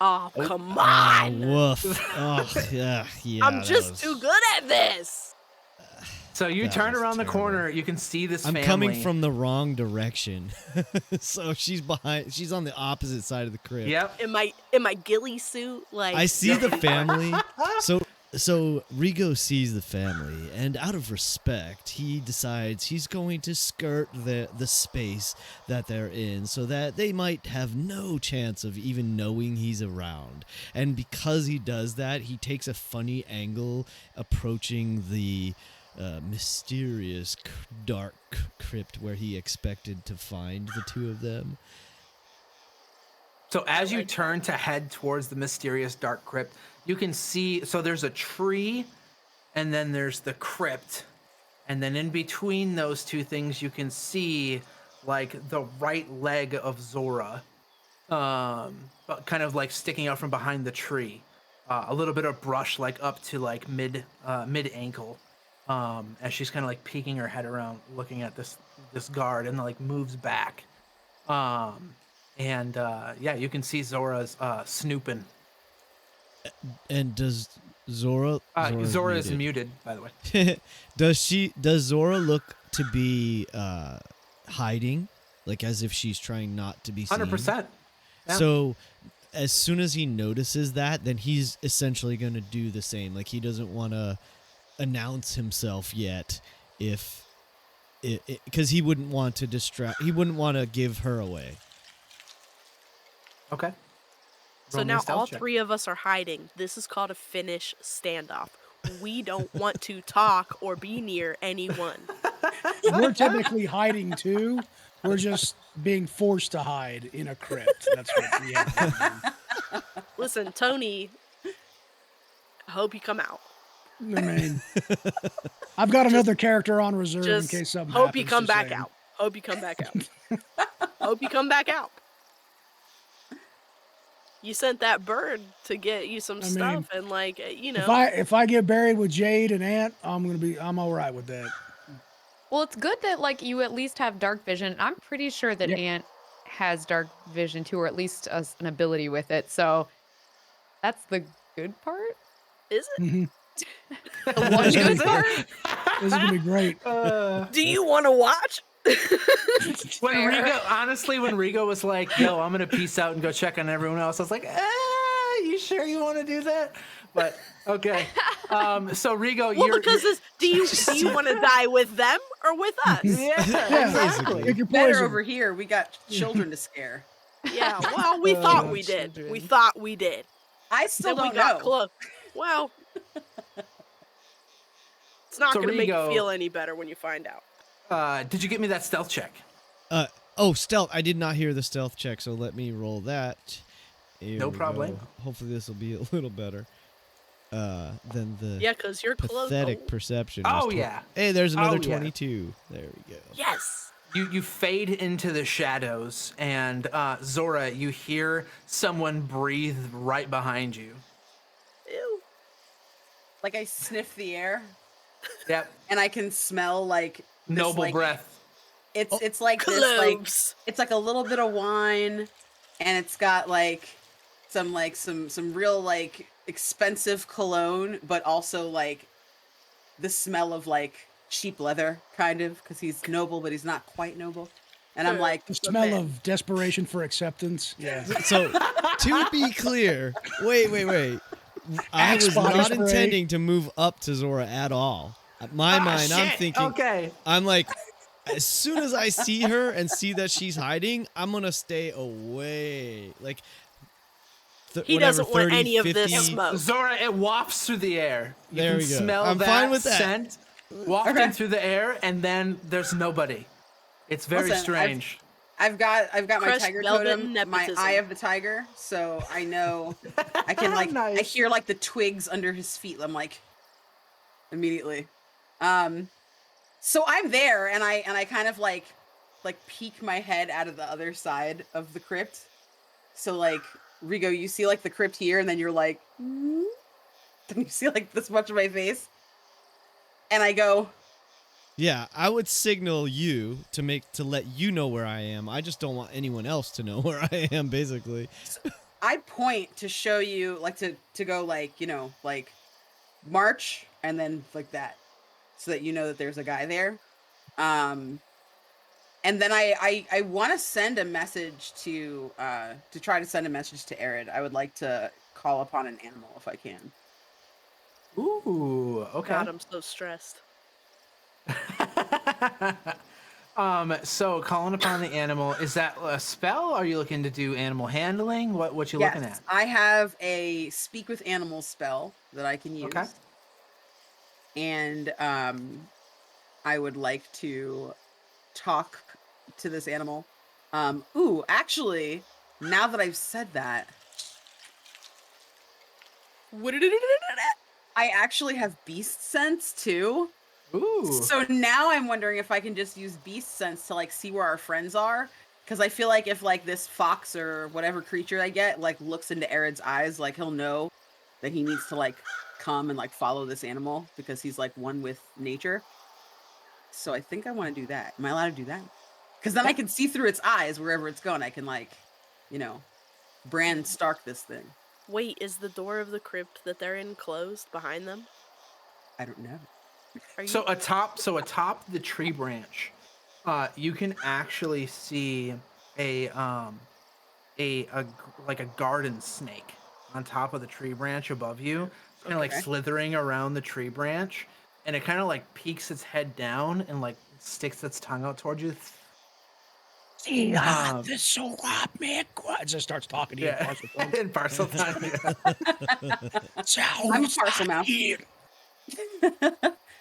Oh, come Ah, on. woof. Oh, yeah. I'm that just was- too good at this. So you That turn was around the terrible. corner, you can see this I'm family. coming from the wrong direction. So she's on the opposite side of the crypt. Yep. In my ghillie suit, like I see the family. So Rigo sees the family, and out of respect, he decides he's going to skirt the space that they're in so that they might have no chance of even knowing he's around. And because he does that, he takes a funny angle approaching the mysterious dark crypt where he expected to find the two of them. So as you turn to head towards the mysterious dark crypt, you can see, so there's a tree, and then there's the crypt, and then in between those two things, you can see like the right leg of Zhora, but kind of like sticking out from behind the tree. A little bit of brush like up to like mid ankle, as she's kind of like peeking her head around, looking at this this guard and like moves back. Yeah, you can see Zora's snooping. And does Zhora? Zora is muted, by the way. Does Zhora look to be hiding, like as if she's trying not to be seen? 100%. Yeah. So as soon as he notices that, then he's essentially going to do the same. Like he doesn't want to announce himself yet, because he wouldn't want to distract. He wouldn't want to give her away. Okay. So Roll me a now stealth all check. 3 of us are hiding. This is called a Finnish standoff. We don't want to talk or be near anyone. We're technically hiding too. We're just being forced to hide in a crypt. That's what we have going on. Listen, Tony, I hope you come out. I mean, I've got another character on reserve in Just case something hope happens. you come just back saying. out. Hope you come back out. Hope you come back out. You sent that bird to get you some stuff, and like you know. If I get buried with Jade and Ant, I'm all right with that. Well, it's good that like you at least have dark vision. I'm pretty sure that Yep. Ant has dark vision too, or at least an ability with it. So that's the good part. Is it? Mhm. The one good part. This is gonna be great. Do you want to watch? When Fair. Rigo was like, "Yo, I'm gonna peace out and go check on everyone else," I was like, "You sure you want to do that?" But okay. So Rigo, Well, because do you want to die with them or with us? yeah, exactly. Pick your Better poison. over here. We got children to scare. Yeah. Well, we thought we did. children. We thought we did. I still Then we don't got know. close. Well, it's not So going to make you Rigo- feel any better when you find out. Did you get me that stealth check? Stealth. I did not hear the stealth check, so let me roll that. Here No we problem. go. Hopefully this will be a little better than the Yeah, because you're close. pathetic perception. was Oh tw- yeah. Hey, there's another Oh, yeah. 22. There we go. Yes. You fade into the shadows, and Zora, you hear someone breathe right behind you. Ew. Like I sniff the air Yep. and I can smell like this, Noble like, breath. It's like this like Cloves. it's like a little bit of wine, and it's got like some real like expensive cologne, but also like the smell of like cheap leather, kind of, because he's noble, but he's not quite noble. And I'm like, The smell of desperation for acceptance. Yeah. So, to be clear, wait. I Axe was body not spray. intending to move up to Zora at all. My mind, I'm shit. thinking, Okay. I'm like, as soon as I see her and see that she's hiding, I'm gonna stay away. Like, He doesn't want any of this smoke. Zora, it wafts through the air. You There can we go. smell I'm that fine with that. scent wafting Okay. through the air, and then there's nobody. It's very Listen, strange. I've got my Crushed tiger velvet totem, my nepotism. eye of the tiger, so I know I can like I Nice. hear like the twigs under his feet. I'm like immediately. So I'm there, and I kind of like peek my head out of the other side of the crypt. So like Rigo, you see like the crypt here, and then you're like, then you see like this much of my face, and I go, Yeah, I would signal you to let you know where I am. I just don't want anyone else to know where I am, basically. I point to show you, like to go like, you know, like march and then like that, so that you know that there's a guy there. And then I want to send a message to try to send a message to Eredh. I would like to call upon an animal if I can. Ooh, okay. God, I'm so stressed. So calling upon the animal, is that a spell? Are you looking to do animal handling? What you looking at? I have a speak with animals spell that I can use. Okay. And I would like to talk to this animal. Actually, now that I've said that, I actually have beast sense too. Ooh. So now I'm wondering if I can just use beast sense to like see where our friends are, because I feel like if like this fox or whatever creature I get like looks into Ered's eyes, like he'll know that he needs to like come and like follow this animal because he's like one with nature. so I think I want to do that. Am I allowed to do that? Because then I can see through its eyes wherever it's going. I can, like, you know, Bran Stark this thing. Wait, is the door of the crypt that they're in closed behind them? I don't know. Are you? So atop the tree branch, you can actually see a like a garden snake on top of the tree branch above you, kind of like Okay. slithering around the tree branch, and it kind of like peeks its head down and like sticks its tongue out towards you. See, Um, this so hot, man. It just starts talking to you. Yeah, Parcel tongue. in parcel tongue. Yeah. So I'm a it's parcel hot mouth. here.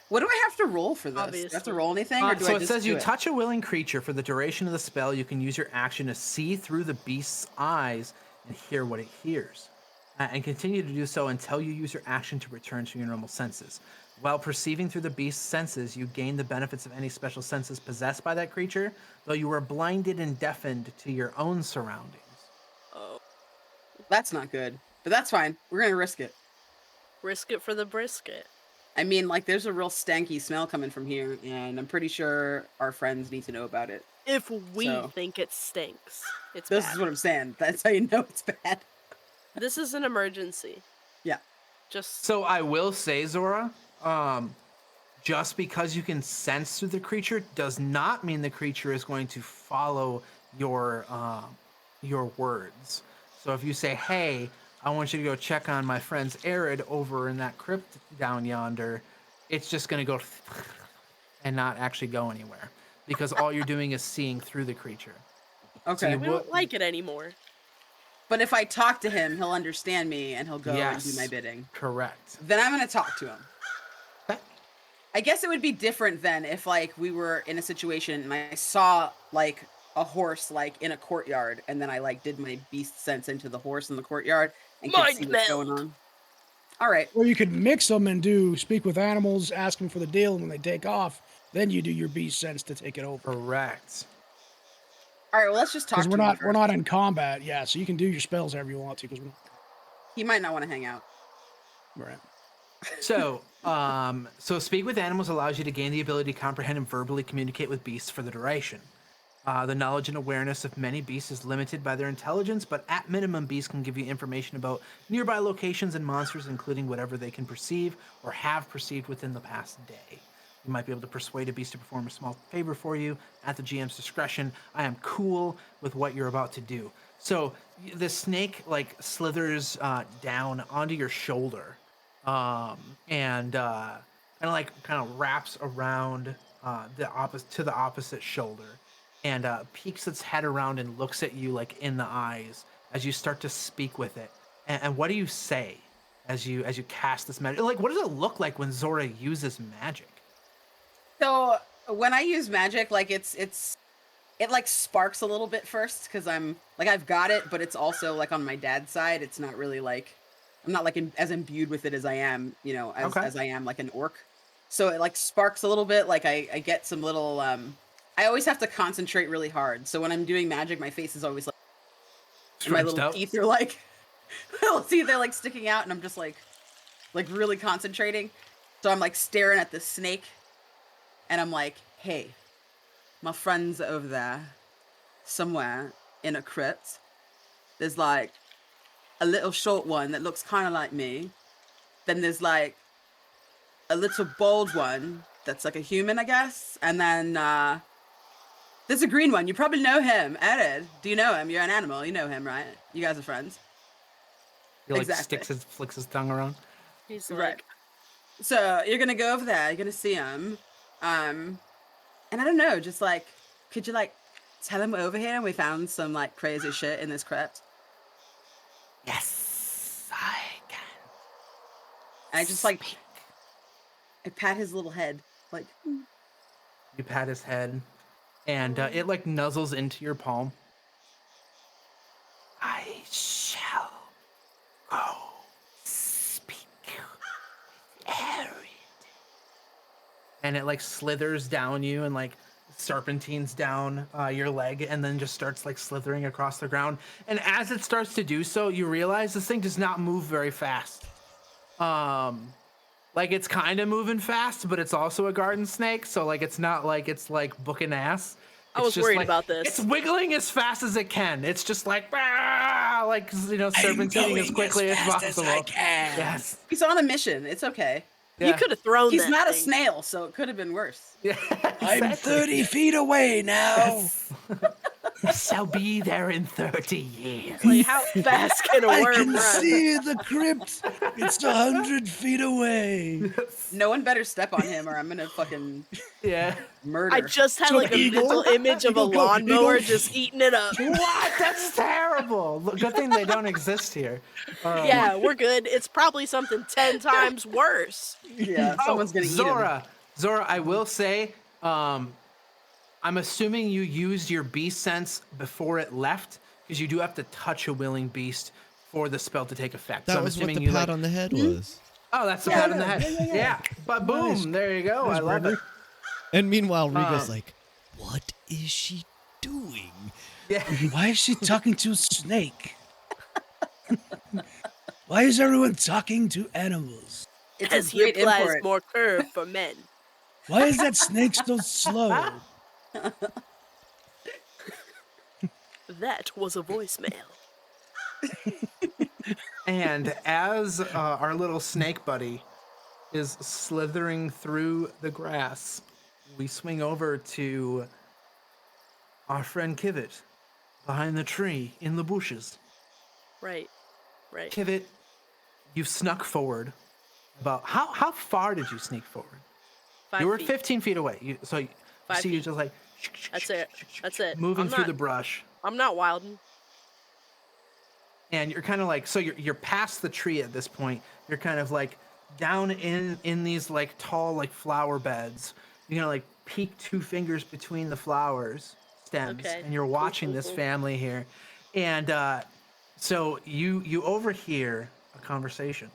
What do I have to roll for this? Do I have to Obviously. roll anything, or do So I it just says do you it? touch a willing creature for the duration of the spell. You can use your action to see through the beast's eyes and hear what it hears, and continue to do so until you use your action to return to your normal senses. While perceiving through the beast's senses, you gain the benefits of any special senses possessed by that creature, though you are blinded and deafened to your own surroundings. Oh, That's not good, but that's fine. We're gonna risk it. risk it for the brisket. I mean, like, there's a real stanky smell coming from here, and I'm pretty sure our friends need to know about it. If we So- think it stinks, it's This bad. is what I'm saying. That's how you know it's bad. This is an emergency. Yeah. Just So I will say, Zhora, just because you can sense through the creature does not mean the creature is going to follow your words. So if you say, "Hey, I want you to go check on my friend's Eredh over in that crypt down yonder," it's just going to go and not actually go anywhere because all you're doing is seeing through the creature. Okay. you we don't like it anymore. But if I talk to him, he'll understand me and he'll go and do Yes. my bidding. Correct. Then I'm gonna talk to him. Okay. I guess it would be different then if, like, we were in a situation and I saw, like, a horse, like, in a courtyard, and then I, like, did my beast sense into the horse in the courtyard and could see Mind what's going meld. on. All right. Or you could mix them and do speak with animals, ask them for the deal, and when they take off, then you do your beast sense to take it over. Correct. All right. Well, let's just talk Because to him we're not first. in combat, yeah. So you can do your spells however you want to. Because He might not want to hang out. right. So, so speak with animals allows you to gain the ability to comprehend and verbally communicate with beasts for the duration. The knowledge and awareness of many beasts is limited by their intelligence, but at minimum, beasts can give you information about nearby locations and monsters, including whatever they can perceive or have perceived within the past day. You might be able to persuade a beast to perform a small favor for you at the GM's discretion. I am cool with what you're about to do. So the snake like slithers down onto your shoulder, and kind of wraps around the opposite shoulder, and peeks its head around and looks at you like in the eyes as you start to speak with it. And what do you say as you cast this magic? Like, what does it look like when Zhora uses magic? So when I use magic, like, it like sparks a little bit first because I'm like, I've got it, but it's also like on my dad's side. It's not really like, I'm not like as imbued with it as I am, you know, as I am like an orc. So it like sparks a little bit. Like I get some little, I always have to concentrate really hard. So when I'm doing magic, my face is always like, and my Stretched little out? teeth are like, little teeth are like sticking out, and I'm just like really concentrating. So I'm like staring at the snake, and I'm like, hey, my friends over there, somewhere in a crypt. There's like a little short one that looks kind of like me. Then there's like a little bald one that's like a human, I guess. And then there's a green one. You probably know him, Eredh. Do you know him? You're an animal. You know him, right? You guys are friends. He like Exactly. flicks his tongue around. he's Right. like, So you're gonna go over there. You're gonna see him. And I don't know, just like, could you like tell him we're over here and we found some like crazy shit in this crypt? Yes, I can. And I just like, I pat his little head, like, You pat his head, and it like nuzzles into your palm. I shall go speak with Eredh. And it like slithers down you and like serpentines down your leg, and then just starts like slithering across the ground. And as it starts to do so, you realize this thing does not move very fast. Like it's kind of moving fast, but it's also a garden snake. So like it's not like it's like booking ass. I It's was just worried like, about this. It's wiggling as fast as it can. It's just like, "Ah," like serpentining as quickly as possible. Yes. He's on a mission. It's okay. You could have thrown He's that not a thing. snail, so it could have been worse. Yeah. I'm Exactly. 30 feet away now. Yes. Shall be there in 30 years. Like, how fast can a I worm can run? see the crypt. It's 100 feet away. No one better step on him, or I'm gonna fucking Yeah. murder. I just had So like a Eagle- mental image of a Eagle, go, lawnmower Eagle. just eating it up. What? That's terrible. Look, good thing they don't exist here. Yeah, we're good. It's probably something 10 times worse. Yeah, someone's gonna eat him. Zhora, I will say, I'm assuming you used your beast sense before it left, because you do have to touch a willing beast for the spell to take effect. That so I'm was what assuming the you pat like. on the head was. Oh, that's the Yeah, pat on the yeah, head. yeah. But boom, Nice. there you go. Nice, I love it. Gregory. And meanwhile, Rigo's like, "What is she doing?" Yeah. Why is she talking to a snake? Why is everyone talking to animals? It's As a he great applies import. more curve for men. Why is that snake so slow? That was a voicemail. And as our little snake buddy is slithering through the grass, we swing over to our friend Kivet behind the tree in the bushes. Right. Kivet, you've snuck forward. About how far did you sneak forward? 5 You were feet. 15 feet away. You 5 see you feet. just like That's it. That's it. moving I'm through not, the brush. I'm not wilding. And you're kind of like, so you're past the tree at this point. You're kind of like down in these like tall like flower beds. You're gonna like peek 2 fingers between the flowers stems, Okay. and you're watching this family here. And so you overhear a conversation.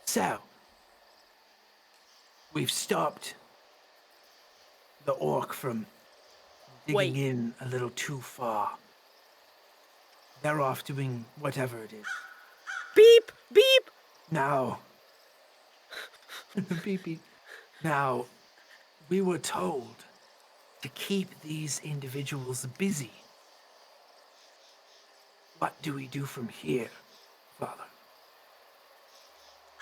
So we've stopped the orc from digging Wait. in a little too far. They're off doing whatever it is. Beep! Beep! Now, beep, beep. Now, we were told to keep these individuals busy. What do we do from here, Father?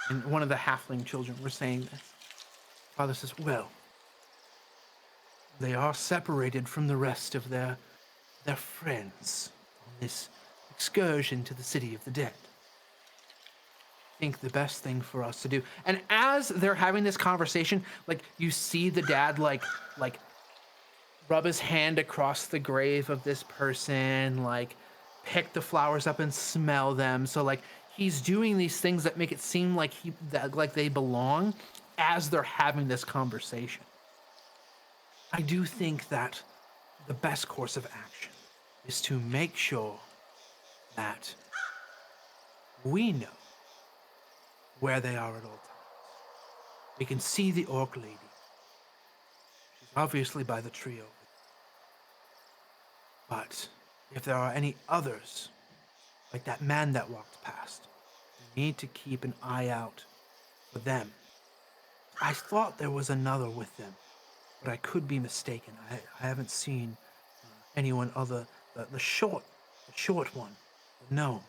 And one of the halfling children were saying this. Father says, well, they are separated from the rest of their friends on this excursion to the city of the dead. I think the best thing for us to do. And as they're having this conversation, like you see the dad like rub his hand across the grave of this person, like pick the flowers up and smell them. So like he's doing these things that make it seem like like they belong as they're having this conversation. I do think that the best course of action is to make sure that we know where they are at all times. We can see the orc lady. She's obviously by the tree over there. But if there are any others, like that man that walked past, we need to keep an eye out for them. I thought there was another with them, but I could be mistaken. I haven't seen anyone other the short one. No,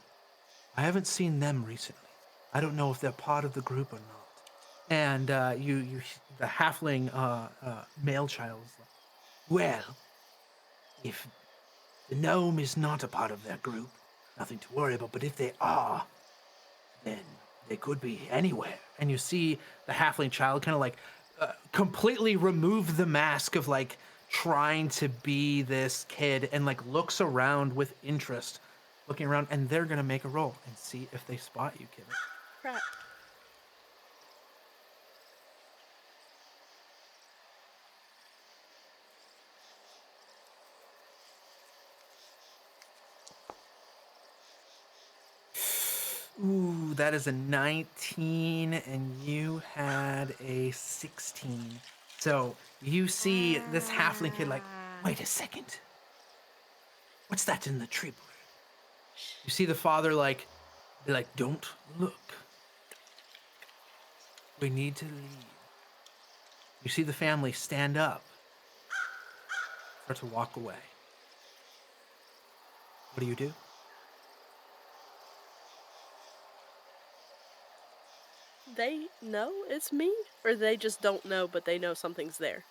I haven't seen them recently. I don't know if they're part of the group or not. And the halfling male child is like, well, if the gnome is not a part of their group, nothing to worry about. But if they are, then they could be anywhere. And you see the halfling child kind of like completely remove the mask of like trying to be this kid and like looks around with interest, looking around, and they're gonna make a roll and see if they spot you, kid. Crap. Ooh, that is a 19, and you had a 16. So you see this halfling kid like, wait a second. What's that in the tree bush? You see the father like, be like, don't look. We need to leave. You see the family stand up, start to walk away. What do you do? They know it's me, or they just don't know, but they know something's there.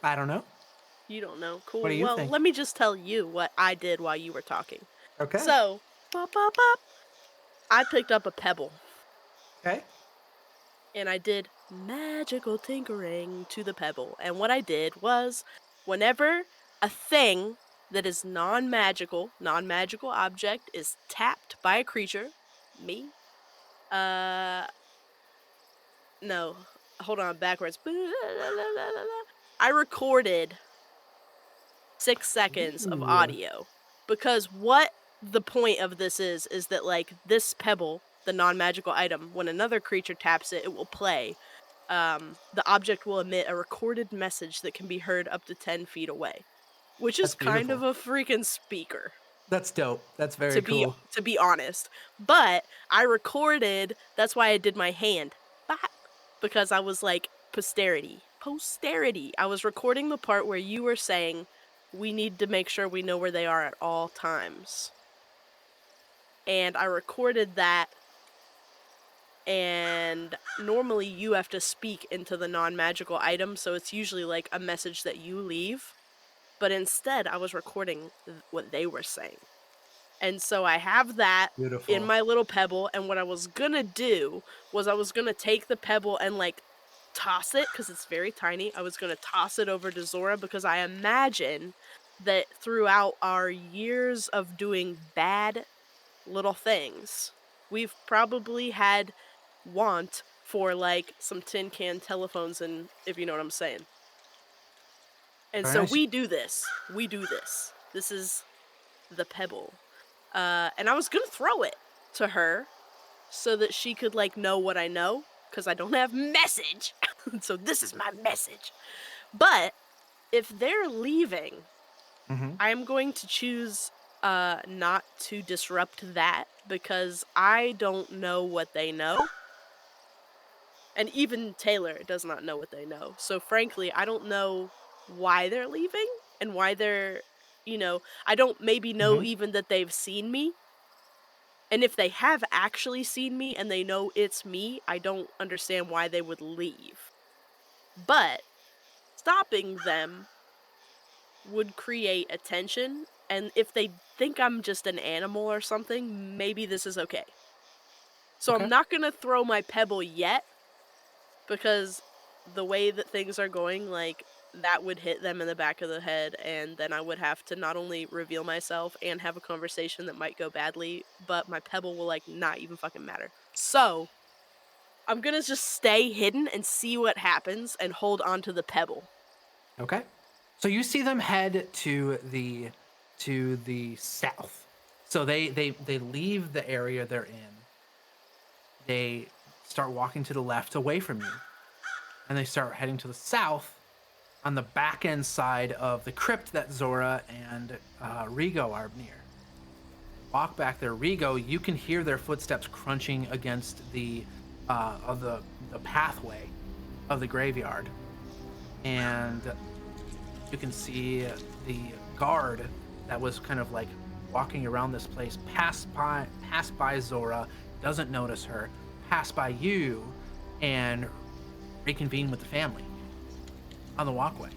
I don't know. You don't know. Cool. What do you Well, think? let me just tell you what I did while you were talking. Okay. So, bop, bop, bop, I picked up a pebble. Okay. And I did magical tinkering to the pebble. And what I did was, whenever a thing that is non-magical object is tapped by a creature, me, no, hold on, backwards. I recorded 6 seconds of Ooh. audio, because what the point of this is that, like, this pebble, the non-magical item, when another creature taps it, it will play. The object will emit a recorded message that can be heard up to 10 feet away, which is That's kind of beautiful. a freaking speaker, That's dope. That's very to be cool. to be honest. But I recorded, that's why I did my hand, bop, because I was like, posterity. I was recording the part where you were saying we need to make sure we know where they are at all times. And I recorded that, and normally you have to speak into the non-magical item, so it's usually like a message that you leave. But instead, I was recording what they were saying. And so I have that Beautiful. in my little pebble, and what I was gonna do was I was gonna take the pebble and, like, toss it, because it's very tiny. I was gonna toss it over to Zhora, because I imagine that throughout our years of doing bad little things, we've probably had want for, like, some tin can telephones, and if you know what I'm saying. And Very so nice. we do this. This is the pebble. And I was gonna throw it to her so that she could, like, know what I know, because I don't have message. So this is my message. But if they're leaving, Mm-hmm. I'm going to choose not to disrupt that, because I don't know what they know. And even Taylor does not know what they know. So frankly, I don't know why they're leaving and why they're, I don't maybe know Mhm. even that they've seen me. And if they have actually seen me and they know it's me, I don't understand why they would leave. But stopping them would create a tension, and if they think I'm just an animal or something, maybe this is okay. So Okay. I'm not gonna throw my pebble yet, because the way that things are going, like, that would hit them in the back of the head, and then I would have to not only reveal myself and have a conversation that might go badly, but my pebble will, like, not even fucking matter. So I'm gonna just stay hidden and see what happens and hold on to the pebble. Okay. So you see them head to the south. So they leave the area they're in. They start walking to the left away from you. And they start heading to the south on the back end side of the crypt that Zhora and Rigo are near. Walk back there, Rigo, you can hear their footsteps crunching against the of the pathway of the graveyard. And you can see the guard that was kind of like walking around this place pass by Zhora, doesn't notice her, pass by you, and reconvene with the family on the walkway.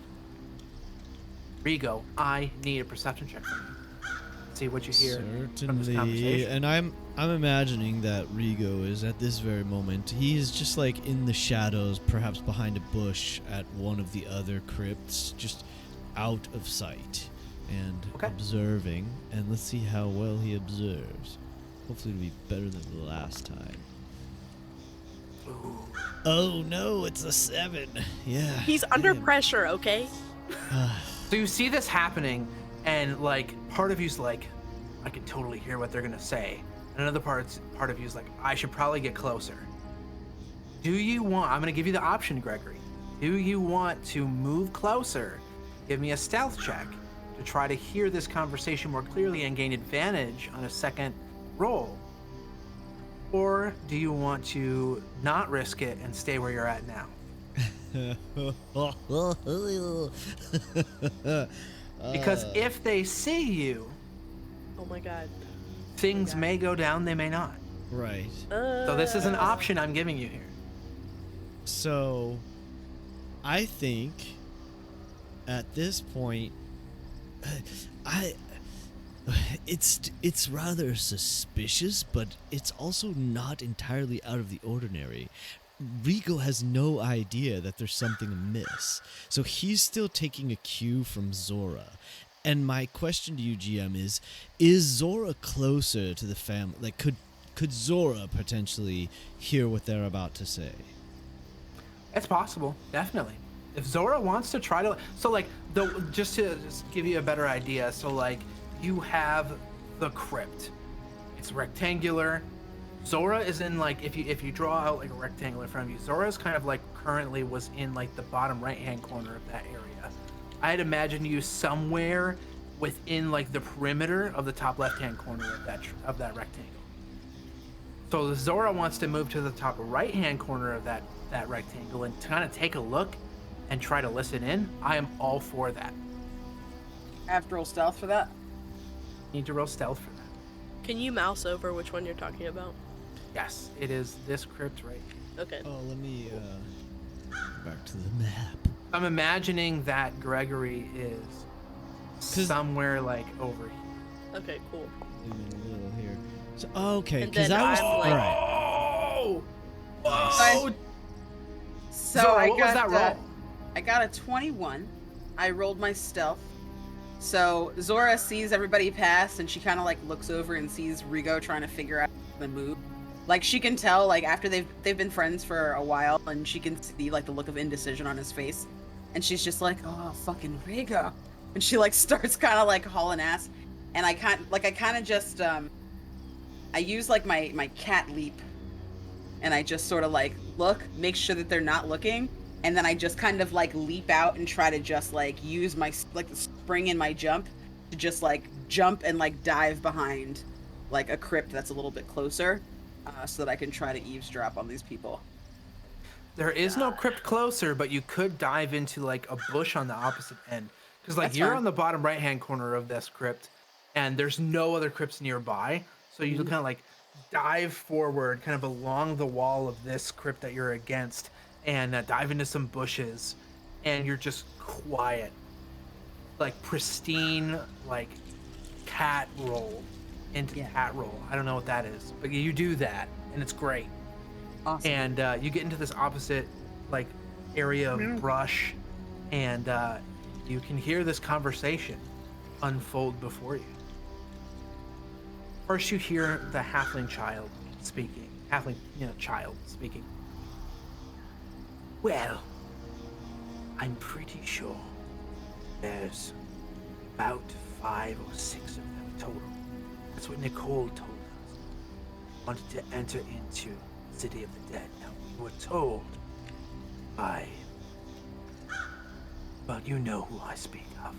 Rigo, I need a perception check from you. See what you hear from this Certainly, conversation. and I'm imagining that Rigo is at this very moment. He is just like in the shadows, perhaps behind a bush at one of the other crypts, just out of sight and Okay. observing. And let's see how well he observes. Hopefully, it'll be better than the last time. Ooh. Oh no, it's a 7. Yeah, He's under damn. pressure, okay? So you see this happening, and like part of you's like, I can totally hear what they're gonna say. And another part of you's like, I should probably get closer. Do you want? I'm gonna give you the option, Gregory. Do you want to move closer? Give me a stealth check to try to hear this conversation more clearly and gain advantage on a second roll. Or do you want to not risk it and stay where you're at now? Because if they see you, Oh my god. things God. may go down, they may not. Right. So this is an option I'm giving you here. So, I think at this point, it's rather suspicious, but it's also not entirely out of the ordinary. Rigo has no idea that there's something amiss, so he's still taking a cue from Zhora. And my question to you, GM, is Zhora closer to the family? Like, could Zhora potentially hear what they're about to say? It's possible, definitely. If Zhora wants to try to, so like, just to give you a better idea, so like, you have the crypt. It's rectangular. Zhora is in like, if you draw out like a rectangle in front of you, Zora's kind of like currently was in like the bottom right hand corner of that area. I'd imagine you somewhere within like the perimeter of the top left hand corner of that rectangle. So Zhora wants to move to the top right hand corner of that rectangle and kind of take a look and try to listen in. I am all for that. I have to roll stealth for that. You need to roll stealth for that. Can you mouse over which one you're talking about? Yes, it is this crypt right here. Okay. Oh, let me go back to the map. I'm imagining that Gregory is somewhere like over here. Okay, cool. Zoom in a little here. So, okay, And because then I was I'm like- Oh! Whoa! So Zhora, I what got was that roll? I got a 21. I rolled my stealth. So Zhora sees everybody pass, and she kind of like looks over and sees Rigo trying to figure out the move. Like she can tell, like after they've been friends for a while, and she can see like the look of indecision on his face, and she's just like, "Oh, fucking Rigo," and she like starts kind of like hauling ass, and I kind of just I use like my cat leap, and I just sort of like look, make sure that they're not looking, and then I just kind of like leap out and try to just like use my like the spring in my jump to just like jump and like dive behind like a crypt that's a little bit closer, so that I can try to eavesdrop on these people. There is no crypt closer, but you could dive into like a bush on the opposite end. Because like That's you're fine. on the bottom right hand corner of this crypt, and there's no other crypts nearby. So you kind of like dive forward, kind of along the wall of this crypt that you're against, and dive into some bushes, and you're just quiet, like pristine, like cat roll into cat roll. I don't know what that is, but you do that, and it's great. Awesome. And you get into this opposite like area of brush, and you can hear this conversation unfold before you. First, you hear the halfling child speaking. Child speaking. Well, I'm pretty sure there's about 5 or 6 of them total. That's what Nicole told us. Wanted to enter into the City of the Dead. Now, we were told by... well, you know who I speak of.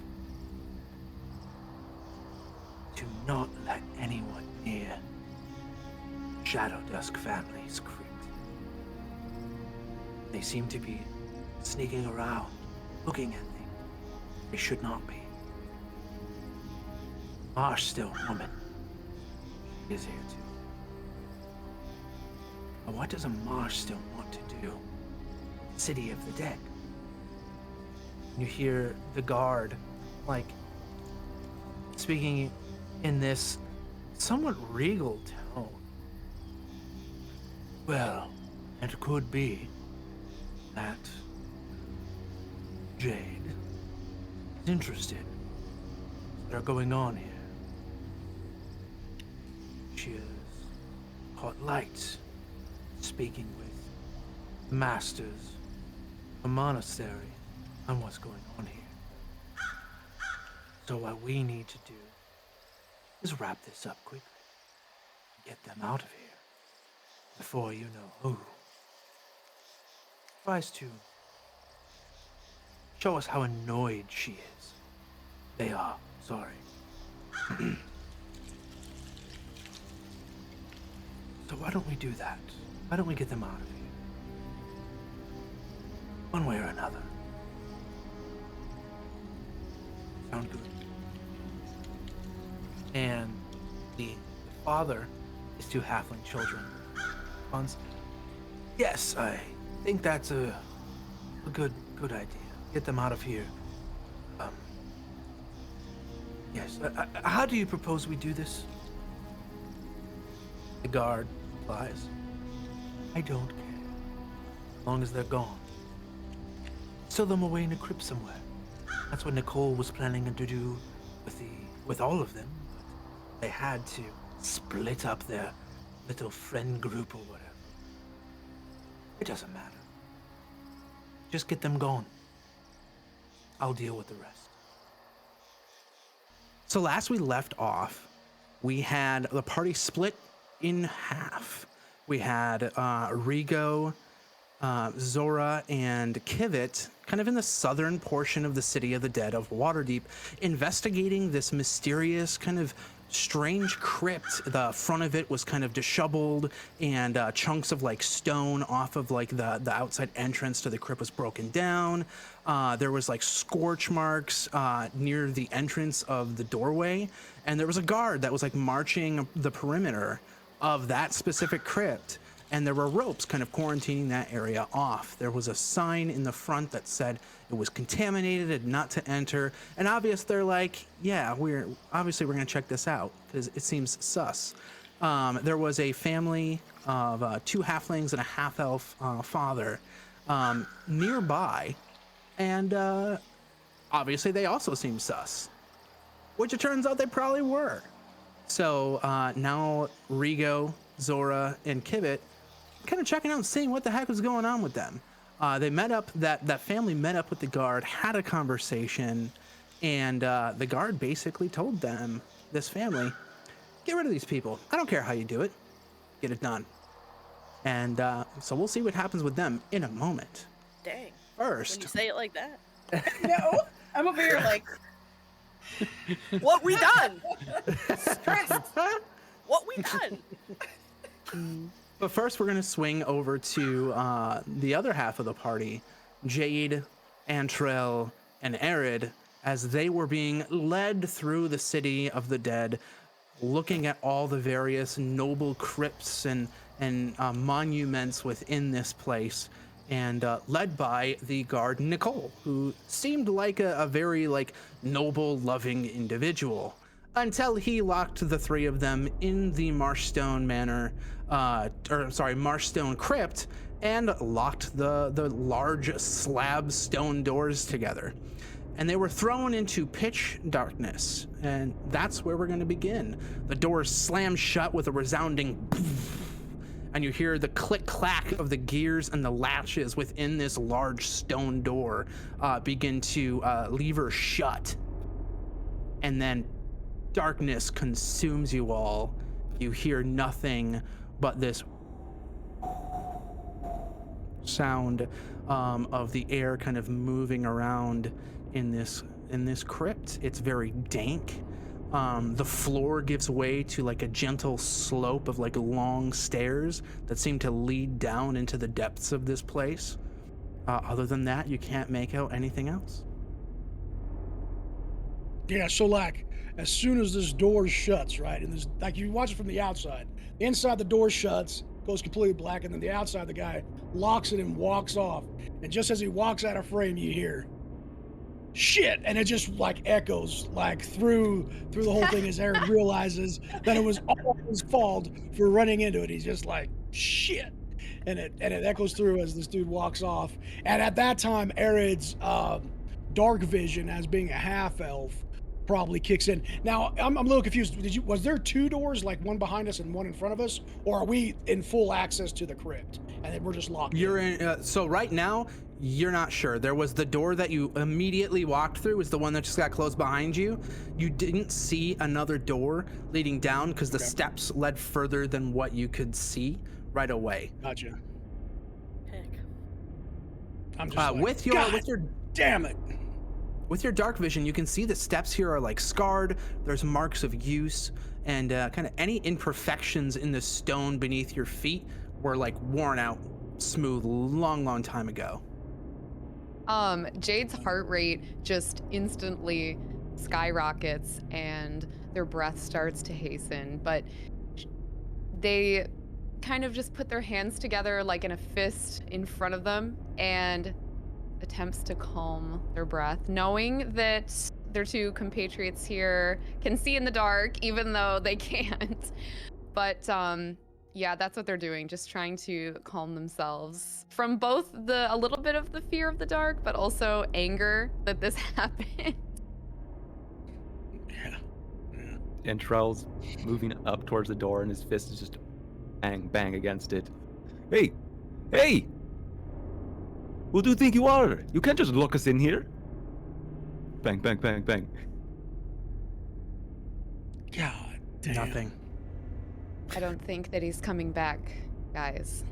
To not let anyone near Shadow Dusk family's crypt. They seem to be sneaking around, looking at things they should not be. Marsh still woman. She is here too. But what does a Marsh still want to do? City of the Dead. You hear the guard, like, speaking in this somewhat regal tone. Well, it could be that Jade is interested in what's going on here. She has caught light speaking with the masters of a monastery on what's going on here. So what we need to do is wrap this up quickly. Get them out of here before you know who tries to show us how annoyed she is. They are, sorry. So why don't we do that? Why don't we get them out of here? One way or another. Sound good? And the father, his two halfling children, responds, yes, I think that's a good idea. Get them out of here. Yes. How do you propose we do this? The guard replies, I don't care. As long as they're gone. Stow them away in a crypt somewhere. That's what Nicole was planning to do with all of them. But they had to split up their little friend group or whatever. It doesn't matter. Just get them gone. I'll deal with the rest. So last we left off, we had the party split in half. We had Rigo, Zhora, and Kivet kind of in the southern portion of the City of the Dead of Waterdeep, investigating this mysterious kind of strange crypt. The front of it was kind of disheveled, and chunks of like stone off of like the outside entrance to the crypt was broken down. There was like scorch marks near the entrance of the doorway, and there was a guard that was like marching the perimeter of that specific crypt, and there were ropes kind of quarantining that area off. There was a sign in the front that said it was contaminated and not to enter. And obvious, they're like, yeah, we're gonna check this out because it seems sus. There was a family of 2 halflings and a half-elf father nearby, and obviously they also seem sus, which it turns out they probably were. So now Rigo, Zhora, and Kivet kind of checking out and seeing what the heck was going on with them. They met up, that family met up with the guard, had a conversation, and the guard basically told them, this family, get rid of these people. I don't care how you do it. Get it done. And so we'll see what happens with them in a moment. Dang. First. When you say it like that. No, I'm over here like, What we done? stressed. What we done? But first, we're going to swing over to the other half of the party, Jade, Antrell, and Eredh, as they were being led through the City of the Dead, looking at all the various noble crypts and monuments within this place, and led by the guard Nicole, who seemed like a very like noble, loving individual, until he locked the 3 of them in the Marshstone Marshstone Crypt, and locked the large slab stone doors together. And they were thrown into pitch darkness, and that's where we're going to begin. The doors slam shut with a resounding poof, and you hear the click-clack of the gears and the latches within this large stone door begin to lever shut. And then darkness consumes you all. You hear nothing but this sound of the air kind of moving around in this crypt. It's very dank. The floor gives way to like a gentle slope of like long stairs that seem to lead down into the depths of this place. Other than that, you can't make out anything else. Yeah, so like as soon as this door shuts, right, and this, like you watch it from the outside, the inside the door shuts, goes completely black, and then the outside the guy locks it and walks off. And just as he walks out of frame, you hear shit, and it just like echoes like through the whole thing as Eredh realizes that it was all his fault for running into it. He's just like shit, and it echoes through as this dude walks off. And at that time, Ered's dark vision, as being a half elf, probably kicks in. Now I'm a little confused. Was there 2 doors, like one behind us and one in front of us, or are we in full access to the crypt and then we're just locked? You're in. So right now, you're not sure. There was the door that you immediately walked through, was the one that just got closed behind you. You didn't see another door leading down because the steps led further than what you could see right away. Gotcha. Heck. I'm just like, with your damn it. With your dark vision, you can see the steps here are like scarred. There's marks of use, and kind of any imperfections in the stone beneath your feet were like worn out smooth long time ago. Jade's heart rate just instantly skyrockets and their breath starts to hasten, but they kind of just put their hands together like in a fist in front of them and attempts to calm their breath, knowing that their two compatriots here can see in the dark, even though they can't. But yeah, that's what they're doing, just trying to calm themselves from both a little bit of the fear of the dark, but also anger that this happened. Yeah. Antrell's moving up towards the door, and his fist is just bang against it. Hey! Who do you think you are? You can't just lock us in here. Bang. God damn. Nothing. I don't think that he's coming back, guys.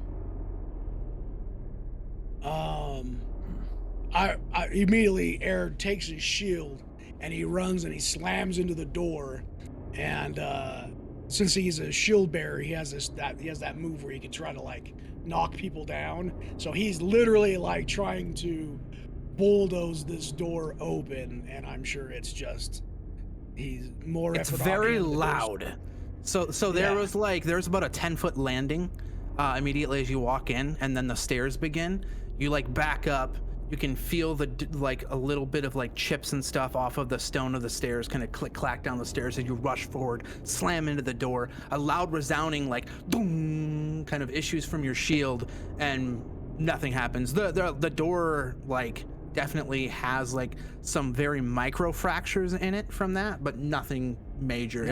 I immediately, Eredh takes his shield and he runs and he slams into the door, and since he's a shield bearer, he has that move where he can try to like knock people down. So he's literally like trying to bulldoze this door open, and I'm sure it's just he's more. It's effort very on him. loud. So there's about a 10-foot landing immediately as you walk in, and then the stairs begin. You like back up. You can feel like a little bit of like chips and stuff off of the stone of the stairs, kind of click clack down the stairs as you rush forward, slam into the door. A loud resounding like boom kind of issues from your shield, and nothing happens. The door like definitely has like some very micro fractures in it from that, but nothing major.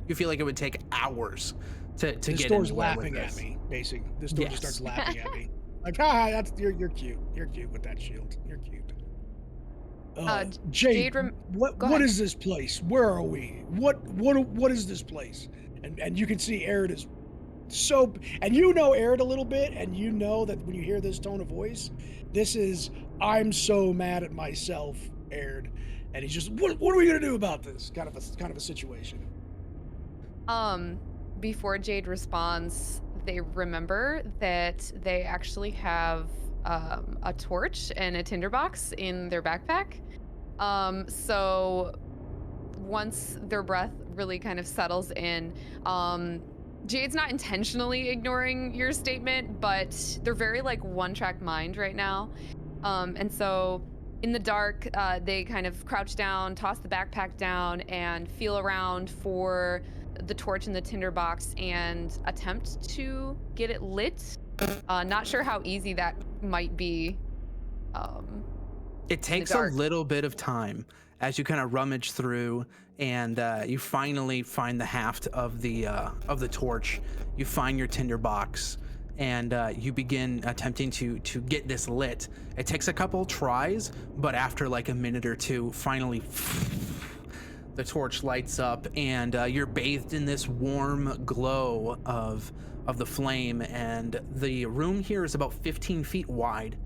You feel like it would take hours to This get door's anywhere laughing with at this. me, basically. This door just Yes. starts laughing at me. Like, that's you're cute. You're cute with that shield. You're cute. Jade, Go what ahead. is this place? Where are we? What is this place? And you can see Eredh is so, and you know Eredh a little bit, and you know that when you hear this tone of voice, this is I'm so mad at myself, Eredh, and he's just what are we gonna do about this? Kind of a situation. Before Jade responds, they remember that they actually have a torch and a tinderbox in their backpack. So once their breath really kind of settles in, Jade's not intentionally ignoring your statement, but they're very like one-track mind right now. And so in the dark, they kind of crouch down, toss the backpack down, and feel around for the torch in the tinderbox and attempt to get it lit. Not sure how easy that might be. It takes a little bit of time as you kind of rummage through, and you finally find the haft of the torch. You find your tinderbox, and you begin attempting to get this lit. It takes a couple tries, but after like a minute or two, finally the torch lights up, and you're bathed in this warm glow of the flame. And the room here is about 15 feet wide.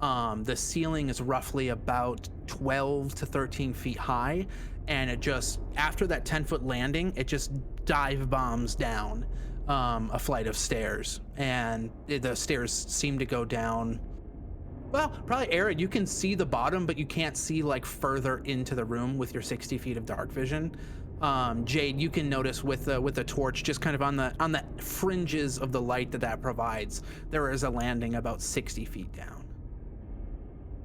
The ceiling is roughly about 12 to 13 feet high, and it just, after that 10-foot landing, it just dive bombs down a flight of stairs, and the stairs seem to go down. Well, probably Eredh, you can see the bottom, but you can't see like further into the room with your 60 feet of dark vision. Jade, you can notice with the torch, just kind of on the fringes of the light that provides, there is a landing about 60 feet down.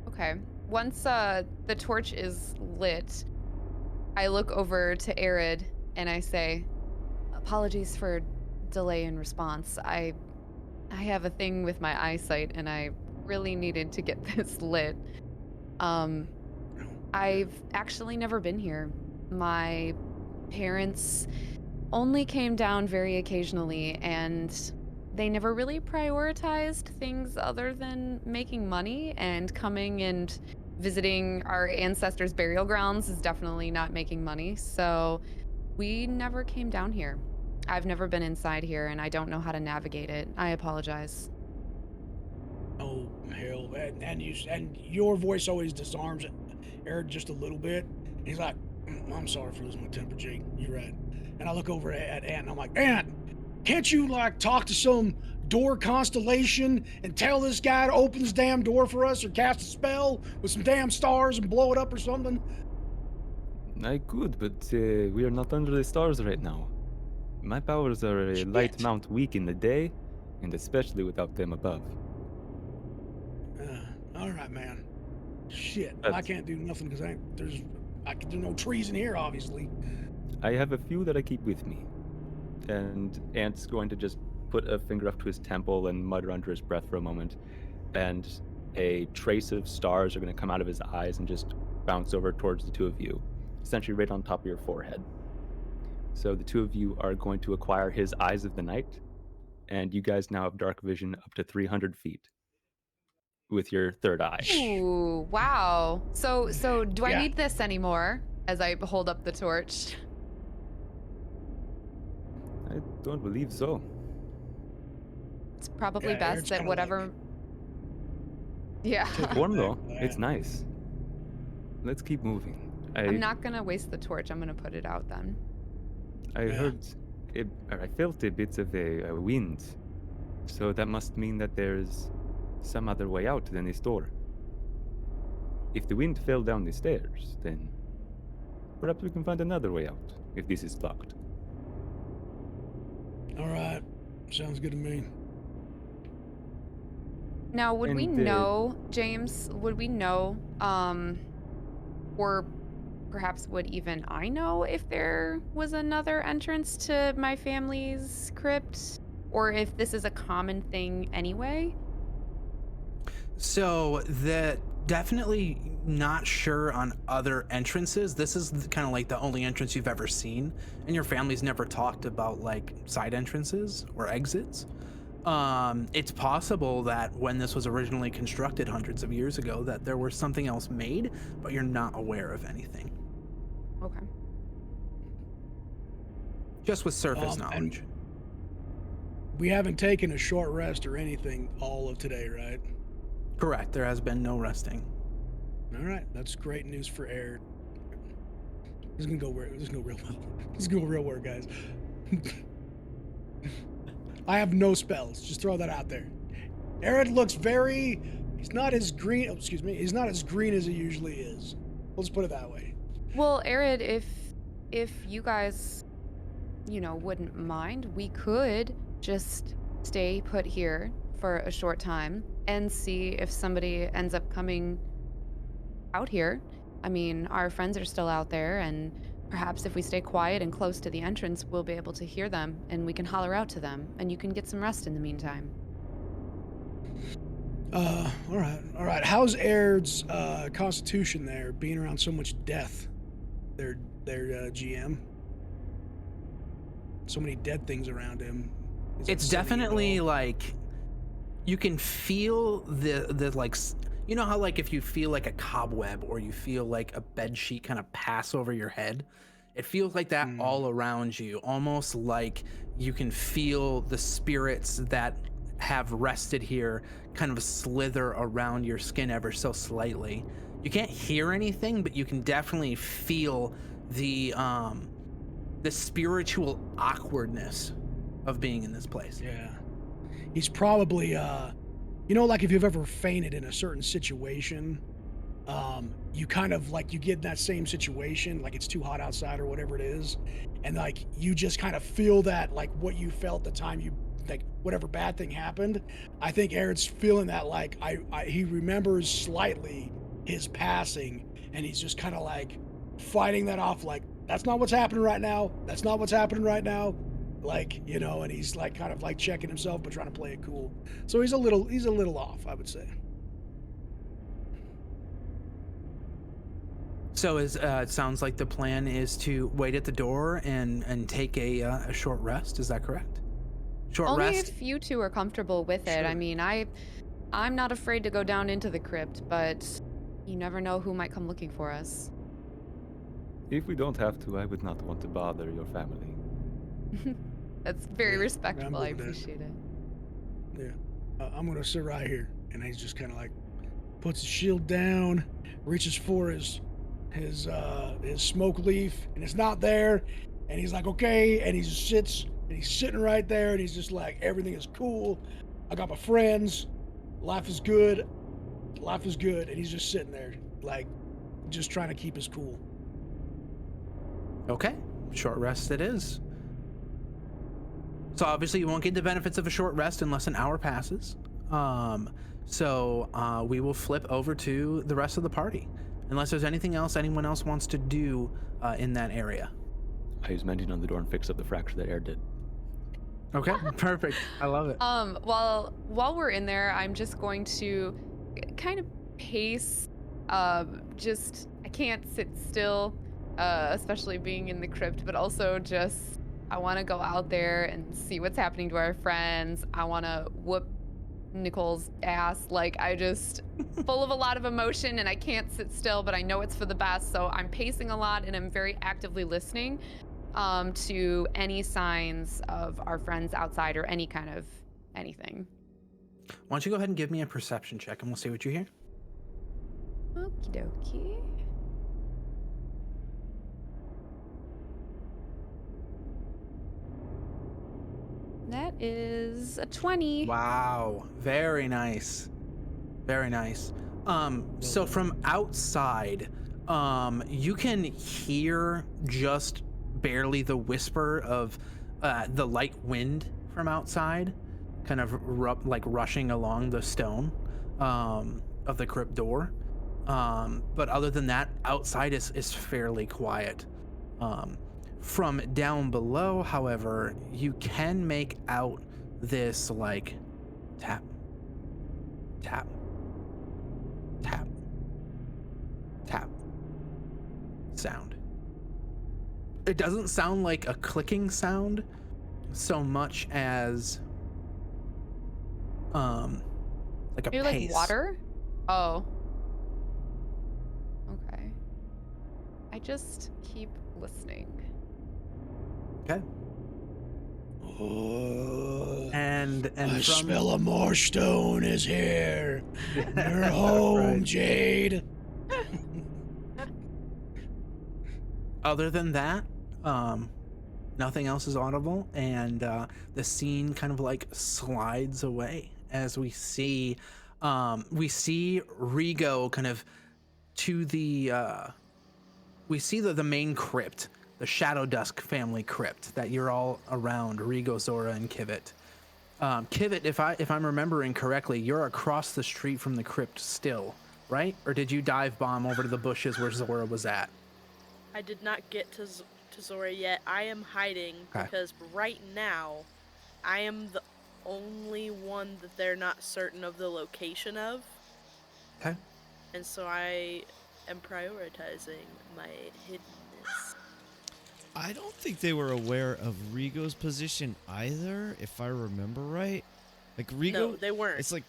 Okay. Once the torch is lit, I look over to Eredh and I say, "Apologies for delay in response. I have a thing with my eyesight, and I really needed to get this lit. I've actually never been here. My parents only came down very occasionally, and they never really prioritized things other than making money, and coming and visiting our ancestors' burial grounds is definitely not making money. So we never came down here. I've never been inside here, and I don't know how to navigate it. I apologize." Oh hell! And your voice always disarms Eredh just a little bit. He's like, "I'm sorry for losing my temper, Jake. You're right." And I look over at Ant, and I'm like, Ant, can't you like talk to some door constellation and tell this guy to open this damn door for us, or cast a spell with some damn stars and blow it up or something? I could, but we are not under the stars right now. My powers are a light Shit. mount weak in the day, and especially without them above. All right, man. Shit. Well, I That's- can't do nothing because there's no trees in here, obviously. I have a few that I keep with me. And Ant's going to just put a finger up to his temple and mutter under his breath for a moment. And a trace of stars are going to come out of his eyes and just bounce over towards the two of you, essentially right on top of your forehead. So the two of you are going to acquire his Eyes of the Night, and you guys now have dark vision up to 300 feet with your third eye. Ooh, wow. So do I Yeah. need this anymore? As I hold up the torch. I don't believe so. It's probably Yeah, best Eric's that kinda whatever. Yeah. Take Warm back though. that. It's nice. Let's keep moving. I'm not gonna waste the torch. I'm gonna put it out then. I Yeah. heard, I felt a bit of a wind, so that must mean that there's some other way out than this door. If the wind fell down the stairs, then perhaps we can find another way out, if this is locked. All right. Sounds good to me. Now, would we And, know, James? Would we know, or perhaps would even I know if there was another entrance to my family's crypt, or if this is a common thing anyway? So that definitely not sure on other entrances. This is kind of like the only entrance you've ever seen, and your family's never talked about like side entrances or exits. It's possible that when this was originally constructed hundreds of years ago, that there was something else made, but you're not aware of anything. Okay. Just with surface And knowledge. we haven't taken a short rest or anything all of today, right? Correct. There has been no resting. All right, that's great news for Ered. This is gonna go real. This is gonna go real well. This is gonna go real work, guys. I have no spells. Just throw that out there. Ered looks very. He's not as green. Oh, excuse me. He's not as green as he usually is. Let's put it that way. Well, Ered, if you guys, wouldn't mind, we could just stay put here for a short time and see if somebody ends up coming out here. I mean, our friends are still out there, and perhaps if we stay quiet and close to the entrance, we'll be able to hear them, and we can holler out to them, and you can get some rest in the meantime. All right. How's Ered's constitution there, being around so much death? Their GM. So many dead things around him. Is it It's upsetting you at definitely all? like you can feel the like you know how like if you feel like a cobweb or you feel like a bed sheet kind of pass over your head, it feels like that all around you, almost like you can feel the spirits that have rested here kind of slither around your skin ever so slightly. You can't hear anything, but you can definitely feel the spiritual awkwardness of being in this place. Yeah. He's probably, like if you've ever fainted in a certain situation, you kind of like, you get in that same situation, like it's too hot outside or whatever it is. And like, you just kind of feel that, like what you felt the time you, like whatever bad thing happened. I think Aaron's feeling that, like, he remembers slightly his passing, and he's just kind of like fighting that off. Like, that's not what's happening right now. That's not what's happening right now. Like, and he's like kind of like checking himself, but trying to play it cool. So he's a little off, I would say. So it sounds like the plan is to wait at the door and take a short rest. Is that correct? Short Only rest. if you two are comfortable with it. I Sure. mean, I'm not afraid to go down into the crypt, but you never know who might come looking for us. If we don't have to, I would not want to bother your family. That's very Yeah, respectful. I I'm good. appreciate it. Yeah. I'm gonna sit right here, and he's just kind of like puts his shield down, reaches for his smoke leaf, and it's not there, And he's like, okay. And he just sits, and he's sitting right there, and he's just like, everything is cool. I got my friends. Life is good. Life is good. And he's just sitting there, like, just trying to keep his cool. Okay, short rest it is. So obviously you won't get the benefits of a short rest unless an hour passes. So we will flip over to the rest of the party, unless there's anything else anyone else wants to do in that area. I use mending on the door and fix up the fracture that Eredh did. Okay, perfect. I love it. While we're in there, I'm just going to kind of pace. I can't sit still, especially being in the crypt, but also just I want to go out there and see what's happening to our friends. I want to whoop Nicole's ass. Like, I just full of a lot of emotion and I can't sit still, but I know it's for the best. So I'm pacing a lot and I'm very actively listening to any signs of our friends outside or any kind of anything. Why don't you go ahead and give me a perception check and we'll see what you hear. Okie dokie. That is a 20. Wow, very nice. Very nice. So from outside, you can hear just barely the whisper of the light wind from outside, kind of rushing along the stone of the crypt door. But other than that, outside is fairly quiet. From down below, however, you can make out this like tap, tap, tap, tap sound. It doesn't sound like a clicking sound so much as like a Maybe pace. like water? Oh. Okay. I just keep listening. Okay. And I from smell a Marshstone is here. You're home, Right. Jade. other than that, nothing else is audible, and the scene kind of like slides away as we see Rigo kind of to the we see the main crypt, the Shadow Dusk family crypt that you're all around, Rigo, Zhora, and Kivet. Kivet, if I'm remembering correctly, you're across the street from the crypt still, right? Or did you dive bomb over to the bushes where Zhora was at? I did not get to Zhora yet. I am hiding Okay. because right now I am the only one that they're not certain of the location of. Okay. And so I am prioritizing my hiddenness. I don't think they were aware of Rigo's position either, if I remember right. Like Rigo, No, they weren't. It's like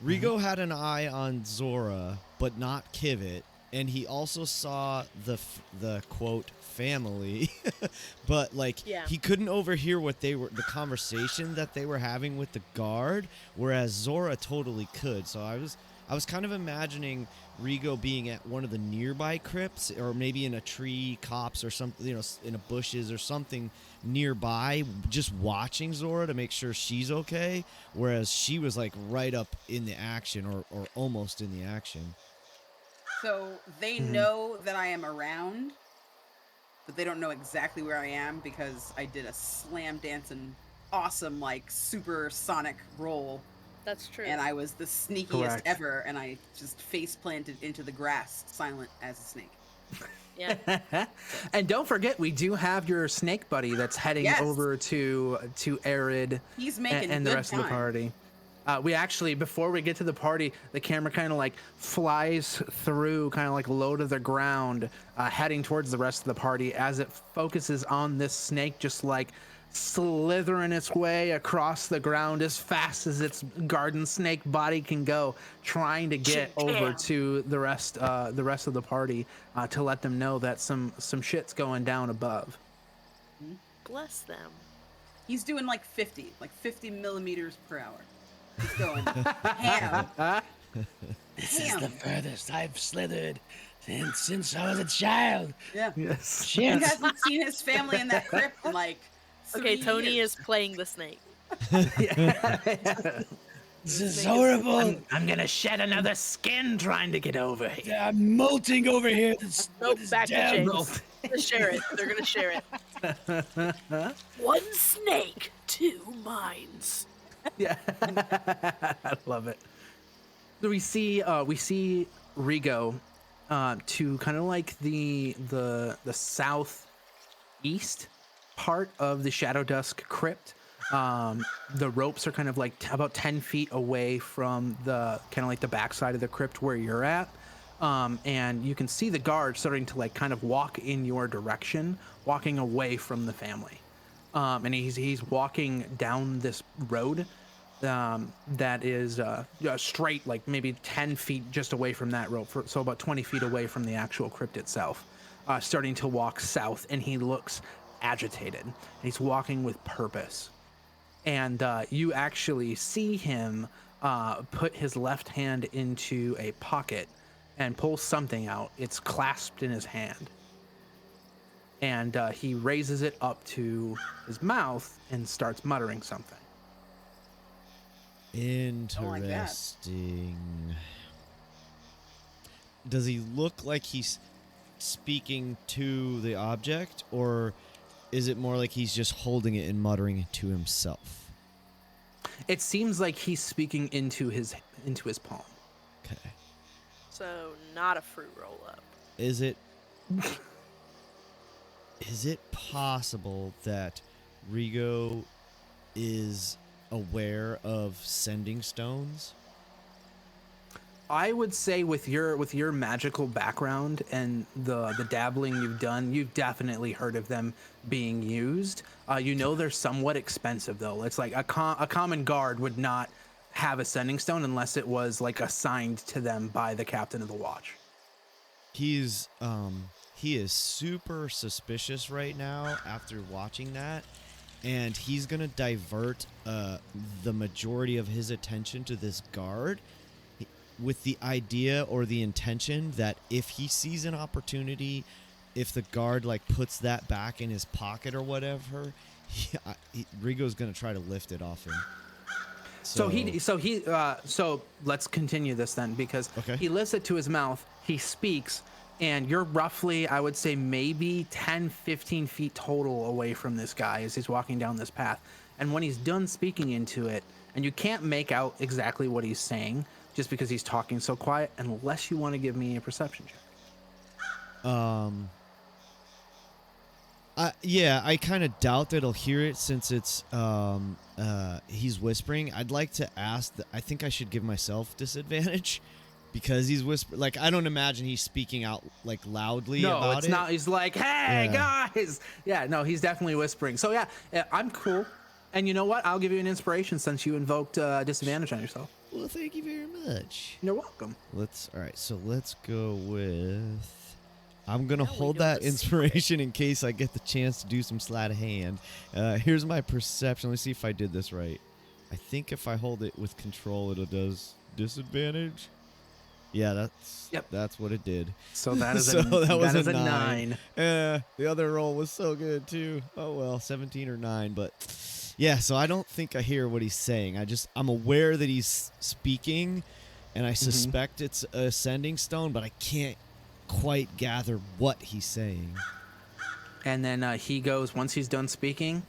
Rigo had an eye on Zhora, but not Kivet, and he also saw the quote family, but like Yeah. he couldn't overhear what the conversation that they were having with the guard, whereas Zhora totally could. So I was kind of imagining Rigo being at one of the nearby crypts, or maybe in a tree copse or something, you know, in a bushes or something nearby, just watching Zhora to make sure she's okay, whereas she was like right up in the action, or almost in the action. So they know that I am around, but they don't know exactly where I am because I did a slam dancing awesome, like, super sonic roll. That's true. And I was the sneakiest Correct. ever, and I just face planted into the grass, silent as a snake. Yeah. And don't forget, we do have your snake buddy that's heading Yes. over to Eredh He's making and the good rest time. of the party. We actually, before we get to the party, the camera kind of like flies through, kind of like low to the ground, heading towards the rest of the party as it focuses on this snake just like slithering its way across the ground as fast as its garden snake body can go, trying to get over to the rest of the party to let them know that some shit's going down above. Bless them. He's doing like 50 millimeters per hour. He's going ham. This is the furthest I've slithered Since I was a child. Yeah. Yes. He Shit. hasn't seen his family in that crypt in like 3 Okay, Tony years. is playing the snake. This is snake is- horrible. I'm gonna shed another skin trying to get over here. I'm molting over here. Nope, back to down. James. Gonna share it. They're gonna share it. One snake, two minds. Yeah, I love it. So we see Rigo to kind of like the southeast part of the Shadow Dusk crypt. The ropes are kind of like about 10 feet away from the kind of like the backside of the crypt where you're at. And you can see the guard starting to like kind of walk in your direction, walking away from the family. And he's walking down this road that is straight, like maybe 10 feet just away from that rope, so about 20 feet away from the actual crypt itself, starting to walk south, and he looks agitated. He's walking with purpose. And you actually see him put his left hand into a pocket and pull something out. It's clasped in his hand. And he raises it up to his mouth and starts muttering something. Interesting. Does he look like he's speaking to the object, or is it more like he's just holding it and muttering it to himself? It seems like he's speaking into his palm. Okay. So not a fruit roll up. Is it possible that Rigo is aware of sending stones? I would say with your magical background and the dabbling you've done, you've definitely heard of them being used. You know they're somewhat expensive though. It's like a common guard would not have a sending stone unless it was like assigned to them by the captain of the watch. He is super suspicious right now after watching that, and he's gonna divert the majority of his attention to this guard, with the idea or the intention that if he sees an opportunity, if the guard like puts that back in his pocket or whatever, Rigo's gonna try to lift it off him. So let's continue this then, because Okay. he lifts it to his mouth, he speaks, and you're roughly, I would say maybe 10, 15 feet total away from this guy as he's walking down this path. And when he's done speaking into it, and you can't make out exactly what he's saying just because he's talking so quiet, unless you want to give me a perception check. Yeah, I kind of doubt that he'll hear it since it's he's whispering. I'd like to ask I think I should give myself disadvantage because he's whispering. Like, I don't imagine he's speaking out like loudly No, about it's it. not. He's like, hey, guys. Yeah, no, he's definitely whispering. So, yeah, I'm cool. And you know what? I'll give you an inspiration since you invoked disadvantage on yourself. Well, thank you very much. You're welcome. All right, so let's go with... I'm going to Now we hold go that with inspiration in case I get the chance to do some sleight of hand. Here's my perception. Let's see if I did this right. I think if I hold it with control, it does disadvantage. Yeah, that's what it did. So that is So that was a 9. The other roll was so good too. Oh well, 17 or 9, but yeah, so I don't think I hear what he's saying. I'm aware that he's speaking, and I suspect it's a sending stone, but I can't quite gather what he's saying. And then he goes, once he's done speaking,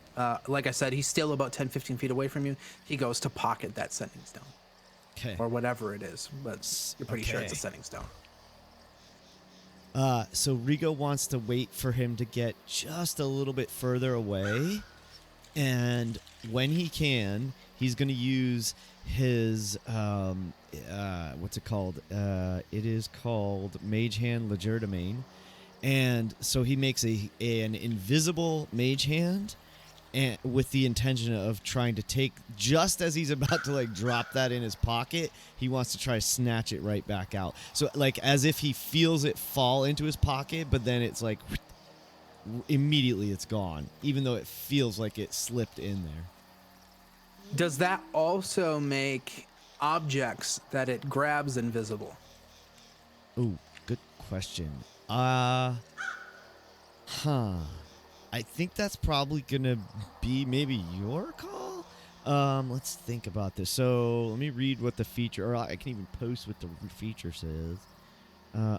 like I said, he's still about 10, 15 feet away from you. He goes to pocket that sending stone. Okay. Or whatever it is, but you're pretty sure it's a Okay. sending stone. So Rigo wants to wait for him to get just a little bit further away, and when he can, he's going to use his what's it called? It is called Mage Hand Legerdemain, and so he makes an invisible Mage Hand, and with the intention of trying to take, just as he's about to like drop that in his pocket, he wants to try to snatch it right back out. So like as if he feels it fall into his pocket, but then it's like immediately it's gone, even though it feels like it slipped in there. Does that also make objects that it grabs invisible? Ooh, good question. I think that's probably gonna be maybe your call. Let's think about this. So let me read what the feature, or I can even post what the feature says.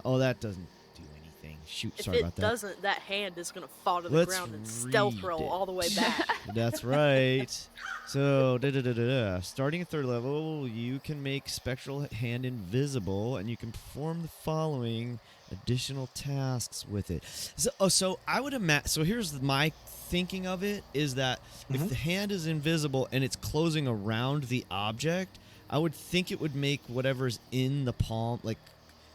Oh, that doesn't do anything. Shoot, If sorry it about that. doesn't, that hand is gonna fall to the Let's ground and stealth read roll it. all the way back. That's right. So, starting at 3rd level, you can make Spectral Hand invisible, and you can perform the following additional tasks with it. So I would imagine. So here's my thinking of it: is that if the hand is invisible and it's closing around the object, I would think it would make whatever's in the palm, like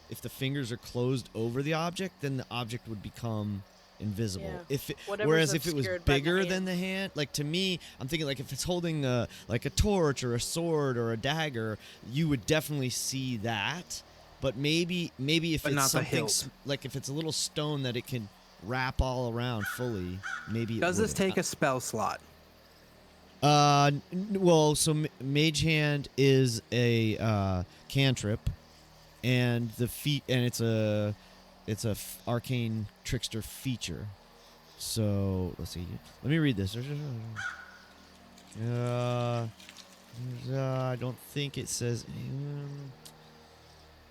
if the fingers are closed over the object, then the object would become invisible. Yeah. Whereas if it was obscured by the bigger hand. than the hand, like to me, I'm thinking like if it's holding like a torch or a sword or a dagger, you would definitely see that. But maybe if But it's not the something hilt. like if it's a little stone that it can wrap all around fully, maybe. Does this take a spell slot? Well, so Mage Hand is a cantrip, and it's a arcane trickster feature. So let's see. Let me read this. I don't think it says.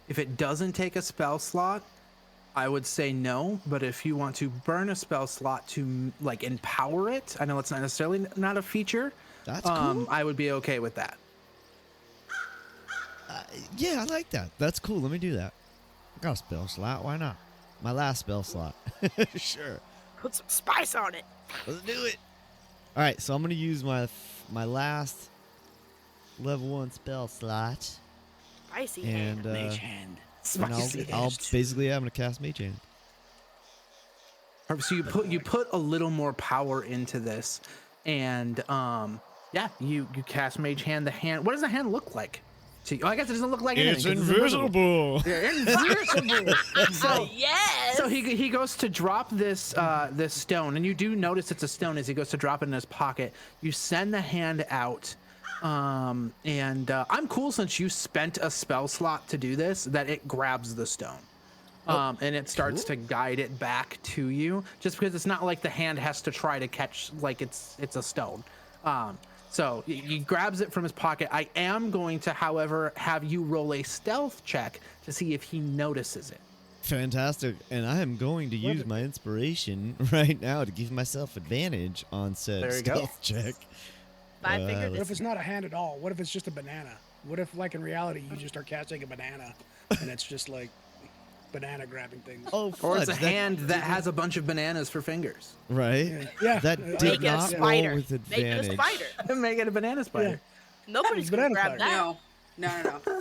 If it doesn't take a spell slot, I would say no. But if you want to burn a spell slot to like empower it, I know it's not necessarily not a feature. That's cool. I would be okay with that. Yeah, I like that. That's cool. Let me do that. I got a spell slot. Why not? My last spell slot. Sure. Put some spice on it. Let's do it. All right, so I'm gonna use my last level 1 spell slot, Spicy and hand. Mage hand. I'll basically I'm gonna cast Mage Hand. So you put a little more power into this, and yeah, you cast Mage Hand. The hand. What does the hand look like? So, I guess it doesn't look like anything. It's 'cause invisible. Yeah, invisible. Oh, yes! So he goes to drop this this stone, and you do notice it's a stone as he goes to drop it in his pocket. You send the hand out, and I'm cool since you spent a spell slot to do this that it grabs the stone, and it starts to guide it back to you. Just because it's not like the hand has to try to catch like it's a stone. So he grabs it from his pocket. I am going to, however, have you roll a stealth check to see if he notices it. Fantastic. And I am going to use my inspiration right now to give myself advantage on said There you go. stealth check. I figured What if it's not a hand at all? What if it's just a banana? What if, like in reality, you just are casting a banana, and it's just like banana grabbing things? Oh, Or it's a fudge, hand that has a bunch of bananas for fingers. right? Yeah. That Make did Make it a not roll spider. with Make it a advantage. spider. Make it a banana spider. Nobody's gonna Banana grab spider. that. No.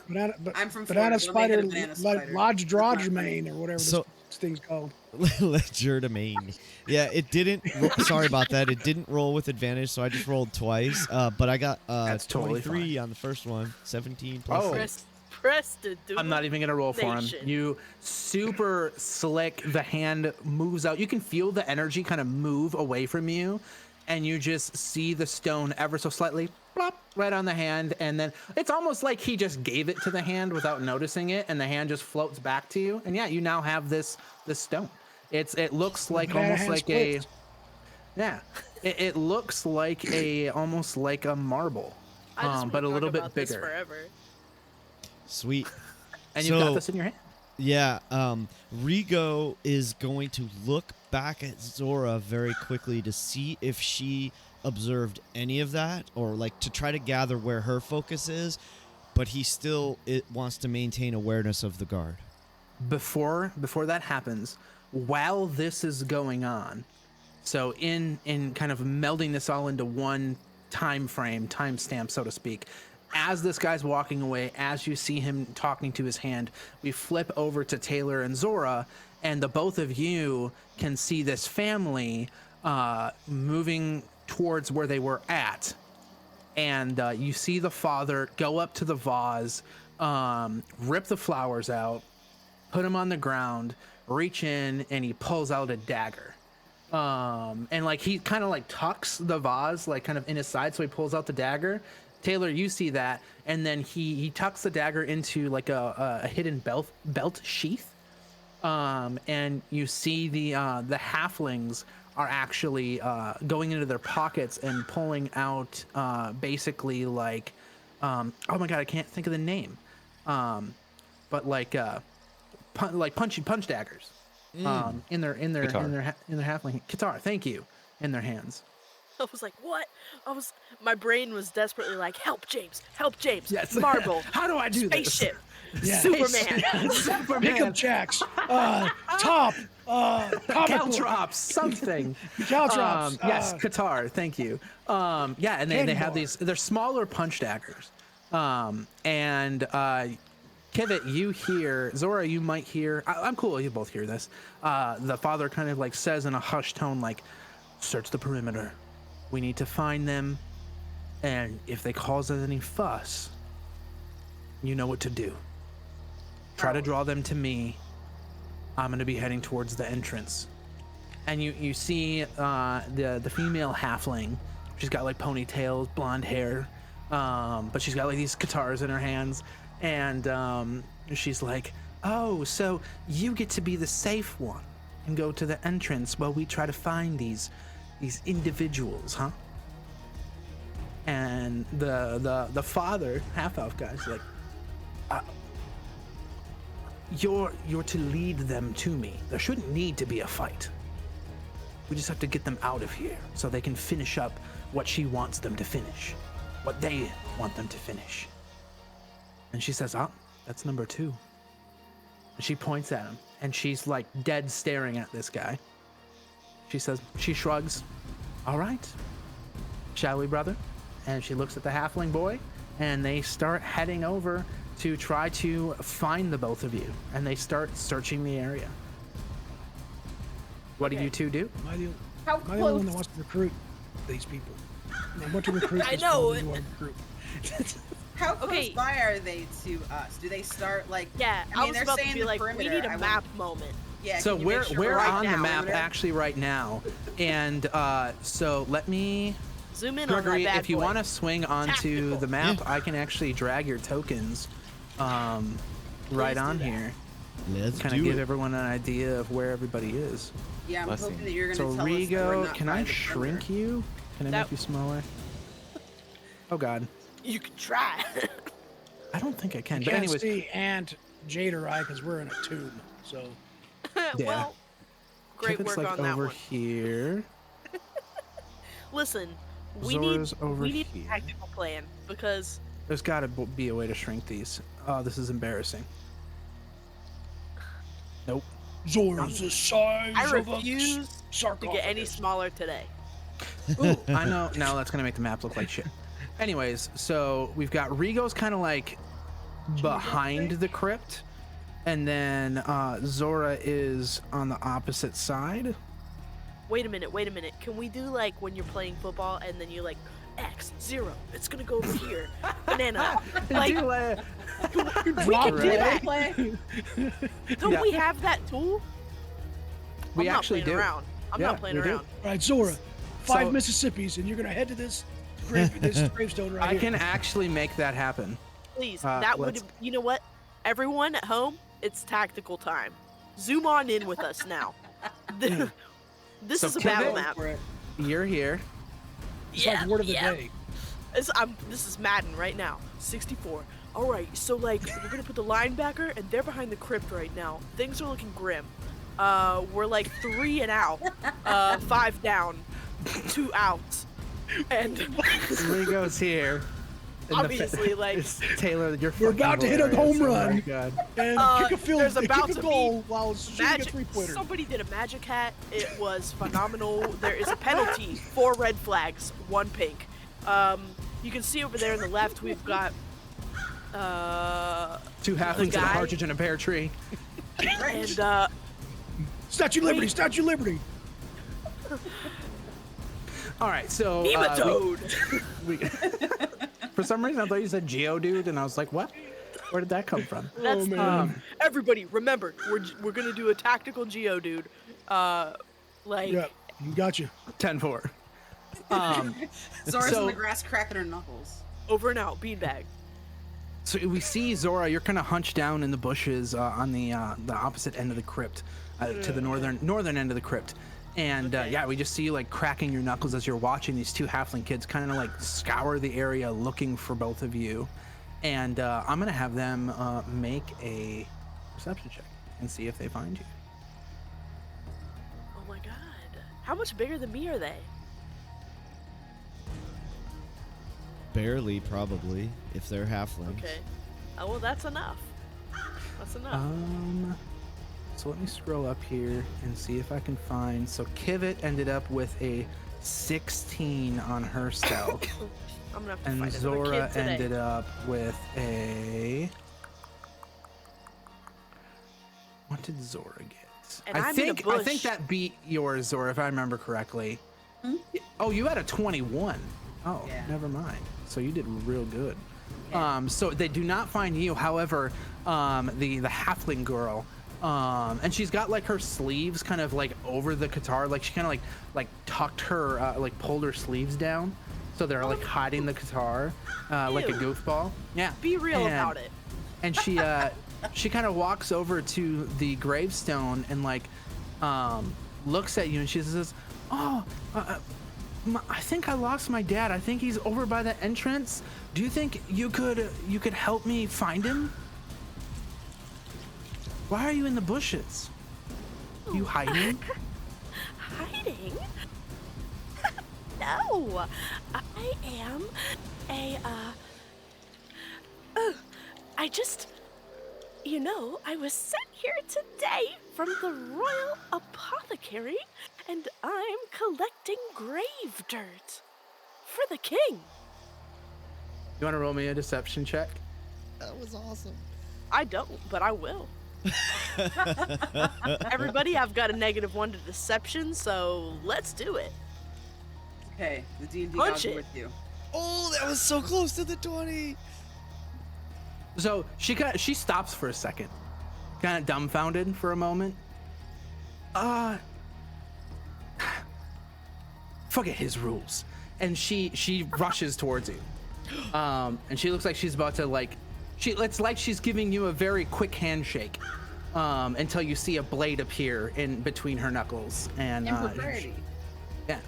Banana, I'm from banana Florida. Don't make it spider, a banana like spider. Lodge Drodgermain or whatever So- this thing's called. Legerdemain. Yeah, it didn't. Sorry about that. It didn't roll with advantage, so I just rolled twice. But I got That's totally 23 on the first one. 17 plus Oh. 6. Press to do I'm not even gonna roll for him. Nation. You super slick. The hand moves out. You can feel the energy kind of move away from you, and you just see the stone ever so slightly plop right on the hand, and then it's almost like he just gave it to the hand without noticing it, and the hand just floats back to you. And yeah, you now have this stone. It looks like banana almost hand like splits. it looks like almost like a marble, I just but a wanna little talk bit about this bigger. Forever. Sweet. And you've got So- this in your hand. Yeah, Rigo is going to look back at Zhora very quickly to see if she observed any of that, or like to try to gather where her focus is, but he still wants to maintain awareness of the guard. Before that happens, while this is going on, so in kind of melding this all into one time stamp, so to speak, as this guy's walking away, as you see him talking to his hand, we flip over to Taylor and Zhora, and the both of you can see this family moving towards where they were at. And you see the father go up to the vase, rip the flowers out, put them on the ground, reach in, and he pulls out a dagger. And like he kind of like tucks the vase like kind of in his side, so he pulls out the dagger. Taylor, you see that, and then he tucks the dagger into like a hidden belt sheath. And you see the halflings are actually going into their pockets and pulling out basically like oh my god, I can't think of the name, but like punch daggers in their halfling Qatar, thank you, in their hands. I was like, what? My brain was desperately like, help James, Yes. marble, How do I do this? spaceship, Yeah. Superman. Superman, Pickup jacks, top, comic book. caltrops, something. Caltrops. Yes, Qatar, thank you. Yeah, and they Candy have bar. these, they're smaller punch daggers. And Kivet, you hear, Zhora, you might hear, I'm cool, you both hear this. The father kind of like says in a hushed tone, like, search the perimeter. We need to find them, and if they cause us any fuss, you know what to do. Try to draw them to me. I'm gonna be heading towards the entrance. And you see the female halfling. She's got like ponytails, blonde hair, but she's got like these guitars in her hands, and she's like, "Oh, so you get to be the safe one and go to the entrance while we try to find these individuals, huh?" And the father, half-elf guy's like, You're to lead them to me. There shouldn't need to be a fight. We just have to get them out of here so they can finish up what she wants them to finish, what they want them to finish." And she says, "Oh, that's number 2." And she points at him, and she's like dead staring at this guy. She shrugs. "All right, shall we, brother?" And she looks at the halfling boy, and they start heading over to try to find the both of you, and they start searching the area. What do you two do? Am I the How only one that close? wants to recruit these people? I want to recruit I this know. people who want to recruit. How close Okay. by are they to us? Do they start like? Yeah, I mean, was they're about to saying be the like, perimeter. we need I a want- map moment. Yeah. So can you make we're sure we're right on the now, map perimeter? actually right now, and so let me, Zoom in Gregory, on that bad if you boy. want to swing onto Tactical. the map, I can actually drag your tokens right do on that. here. Let's Kind of do give it. everyone an idea of where everybody is. Yeah, I'm Blessing. hoping that you're gonna So tell us that we're Rigo, not can by I the shrink perimeter. you? Can I That- make you smaller? Oh God, You can try. I don't think I can. You But can't anyways, see Ant, Jade, or I because we're in a tomb. So Well, great Kivet's work like on that over one. here. Listen, Zora's over we need here. a tactical plan because There's got to be a way to shrink these. Oh, this is embarrassing. Nope. Zora's the size I of a refuse to sarcophagus. get any smaller today. Ooh, I know. Now that's gonna make the map look like shit. Anyways, so we've got Rigo's kind of like behind the crypt, and then Zhora is on the opposite side. Wait a minute. Can we do like when you're playing football and then you're like X 0? It's gonna go over here. Banana. Like we Drop can do it. that. Play? Don't Yeah. we have that tool? We I'm actually not playing do. around. I'm Yeah, not playing we do. around. All right, Zora, 5 So- Mississippis, and you're gonna head to this gravestone right I here. can actually make that happen. Please, let's- that would. You know what? Everyone at home, it's tactical time. Zoom on in with us now. This So is a battle Kivet- map. For it. You're here. It's like word of the day. This is Madden right now. 64. All right, so like we're gonna put the linebacker, and they're behind the crypt right now. Things are looking grim. We're like 3 and out, 5 down, 2 outs, and Rigo's here. And the obviously like It's Taylor, you're We're about to hit a home run. Oh my God. And kick a field, there's kick about a to goal be while shooting a magic. three-pointer. Somebody did a magic hat. It was phenomenal. There is a penalty. 4 red flags, 1 pink. You can see over there on the left we've got 2 halflings and a guy- partridge in a pear tree. and Statue of Liberty, Wait. Statue of Liberty. All right, so Nematode. we, for some reason I thought you said Geodude, and I was like, what? Where did that come from? That's Oh, man. everybody. Remember, we're gonna do a tactical Geodude. Like Yeah, you got you. 10-4. Zora's So- in the grass cracking her knuckles. over and out, beanbag. So we see Zhora. You're kind of hunched down in the bushes on the opposite end of the crypt, to the northern end of the crypt. And yeah, we just see you like cracking your knuckles as you're watching these two halfling kids kind of like scour the area looking for both of you. And I'm gonna have them make a perception check and see if they find you. Oh my god. How much bigger than me are they? Barely, probably, if they're halflings. Okay. Oh, well, that's enough. That's enough. So let me scroll up here and see if I can find. So Kivet ended up with a 16 on her stealth. I'm gonna have to And fight another Zhora kid today. ended up with a. What did Zhora get? And I I'm in a think bush. that beat yours, Zhora, if I remember correctly. Oh, you had a 21. Oh, Yeah. never mind. So you did real good. So they do not find you. However, the halfling girl, and she's got like her sleeves kind of like over the guitar, like she kind of like tucked her like pulled her sleeves down, so they're like hiding the guitar, like a Ew. goofball. Yeah. Be real And- about it. And she kind of walks over to the gravestone and like looks at you and she says, "Oh, I think I lost my dad. I think he's over by the entrance. Do you think you could help me find him? Why are you in the bushes? You hiding?" Hiding? No. I am a, I just, I was sent here today from the Royal Apothecary, and I'm collecting grave dirt for the king. You want to roll me a deception check? That was awesome. I don't, but I will. Everybody, I've got a -1 to deception, so let's do it. Okay, the D&D Punch gods are it. with you. Oh, that was so close to the 20. So she stops for a second, kind of dumbfounded for a moment. Forget his rules. And she rushes towards you. And she looks like she's about to it's like she's giving you a very quick handshake. Until you see a blade appear in between her knuckles. And Impropriety. yeah.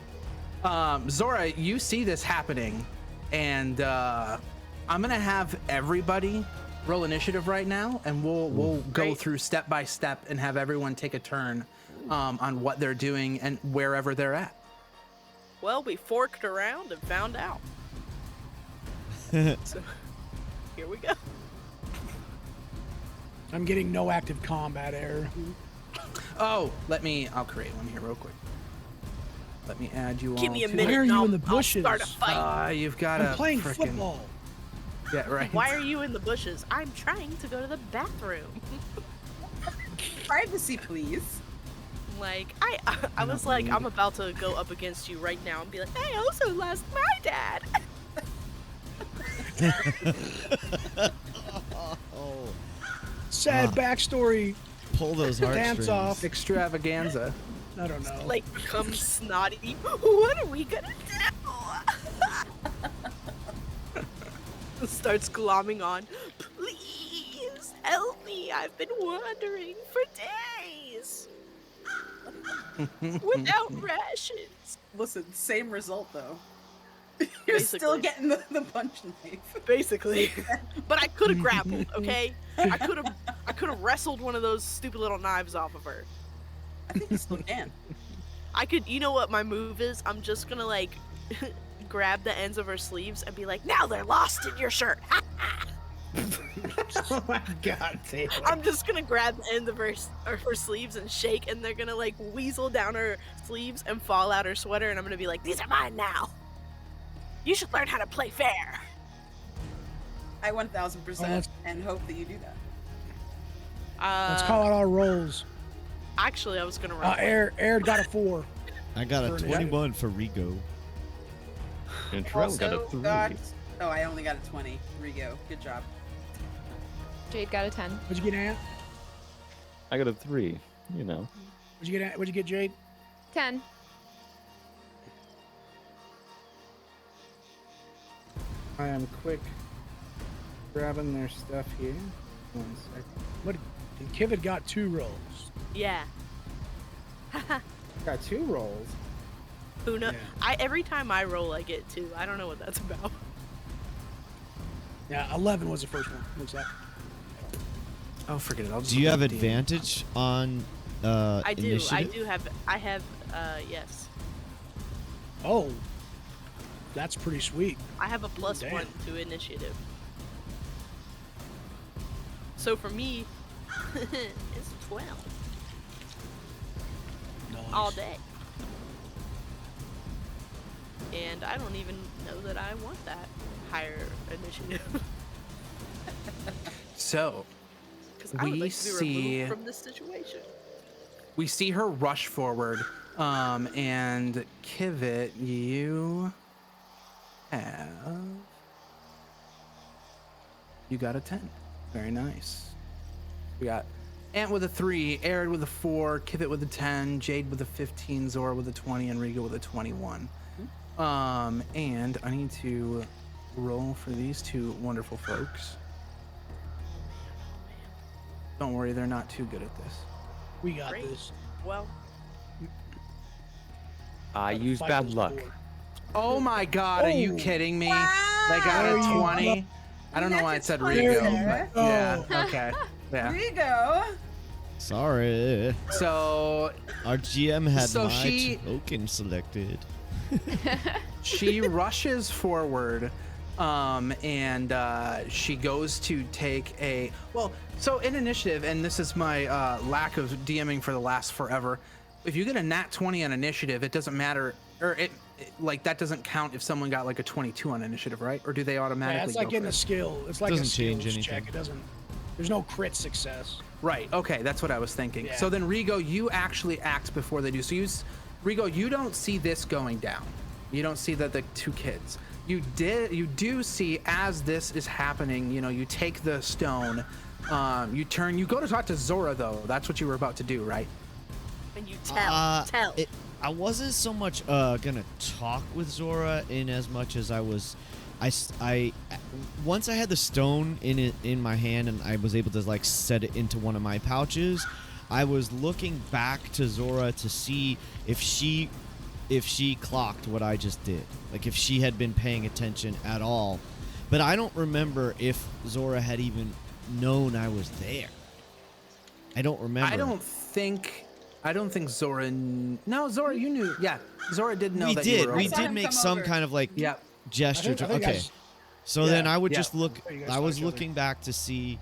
Zhora, you see this happening, and I'm gonna have everybody roll initiative right now, and we'll go Great. through step by step and have everyone take a turn on what they're doing and wherever they're at. Well, we forked around and found out. So, here we go. I'm getting no active combat error. Oh, I'll create one here real quick. Let me add you all. Give me a to- minute. Why are and you I'll- in the I'll bushes? start a fight. You've got I'm a playing frickin' football. Yeah, right. Why are you in the bushes? I'm trying to go to the bathroom. Privacy, please. I was like, I'm about to go up against you right now and be like, I also lost my dad. Oh, Sad backstory. pull those heartstrings. Dance off. Extravaganza. I don't know. Like, become snotty. What are we gonna do? Starts glomming on. Please help me. I've been wandering for days without rations. Listen, same result though. You're still Basically. getting the punch knife. Basically. But I could have grappled, okay? I could have wrestled one of those stupid little knives off of her. I think you still can. I could, you know what my move is? I'm just gonna like grab the ends of her sleeves and be like, now they're lost in your shirt. Oh my god, Taylor. I'm just gonna grab the end of her sleeves and shake, and they're gonna like weasel down her sleeves and fall out her sweater, and I'm gonna be like, these are mine now. You should learn how to play fair. I 1000% and hope that you do that. Let's call out our rolls. Actually, I was gonna roll. Air got a 4. I got a Burn it. 21 for Rigo. Antrell got a Also 3. Oh, I only got a 20. Rigo, good job. Jade got a 10. What'd you get, Ant? I got a 3. You know. What'd you get, Jade? 10. I am quick grabbing their stuff here. 1 second. What? And Kivet got 2 rolls. Yeah. Got 2 rolls. Who knows? Yeah. Every time I roll, I get 2. I don't know what that's about. Yeah, 11 was the first one. What's that? Oh, forget it. I'll just Do you look have at the DM. advantage on I do. initiative? I have. Yes. Oh, that's pretty sweet. I have a plus Damn. 1 to initiative. So for me, it's 12 Nice. all day. And I don't even know that I want that higher initiative. So, Because I would We like to be see- removed from this situation. we see her rush forward. And Kivet, you got a 10. Very nice. We got Ant with a 3, Eredh with a 4, Kivet with a 10, Jade with a 15, Zhora with a 20, and Rigo with a 21. And I need to roll for these 2 wonderful folks. Don't worry, they're not too good at this. We got Great. this. Well, I Gotta use fight bad those luck. 4. Oh my god, are you Oh. kidding me? Wow. They got There a you 20. I don't know why I said That's a Rigo. 20 but there. yeah, okay. Yeah. Rigo. Sorry. So Our GM had So my she- token selected. she rushes forward and she goes to take a so in initiative, and this is my lack of DMing for the last forever. If you get a nat 20 on initiative, it doesn't matter, or it like that doesn't count if someone got like a 22 on initiative, right? Or do they Yeah, automatically it's like go getting for a it? skill. It's like Doesn't a change skills anything. check. It doesn't. There's no crit success. Right. Okay, that's what I was thinking. Yeah. So then, Rigo, you actually act before they do. So Rigo, you don't see this going down. You don't see the 2 kids. You do see as this is happening. You know, you take the stone. You turn. You go to talk to Zhora though. That's what you were about to do, right? and you tell. I wasn't so much gonna talk with Zhora in as much as I was. I once I had the stone in my hand and I was able to like set it into one of my pouches. I was looking back to Zhora to see if she clocked what I just did, like if she had been paying attention at all. But I don't remember if Zhora had even known I was there. I don't remember. I don't think Zhora. No, Zhora, you knew. Yeah, Zhora did know We that did. you were. We over saw there. did him make come some over. kind of like Yeah. gesture. I think Okay. So then yeah, I would yeah. just look. You guys I saw was each other. looking back to see.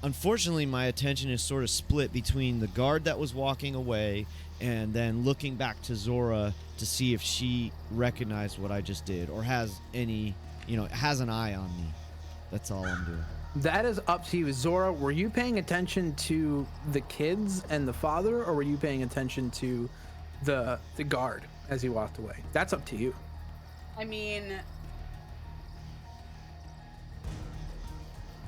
Unfortunately, my attention is sort of split between the guard that was walking away and then looking back to Zhora to see if she recognized what I just did or has any, has an eye on me. That's all I'm doing. That is up to you. Zhora, were you paying attention to the kids and the father, or were you paying attention to the guard as he walked away? That's up to you. I mean,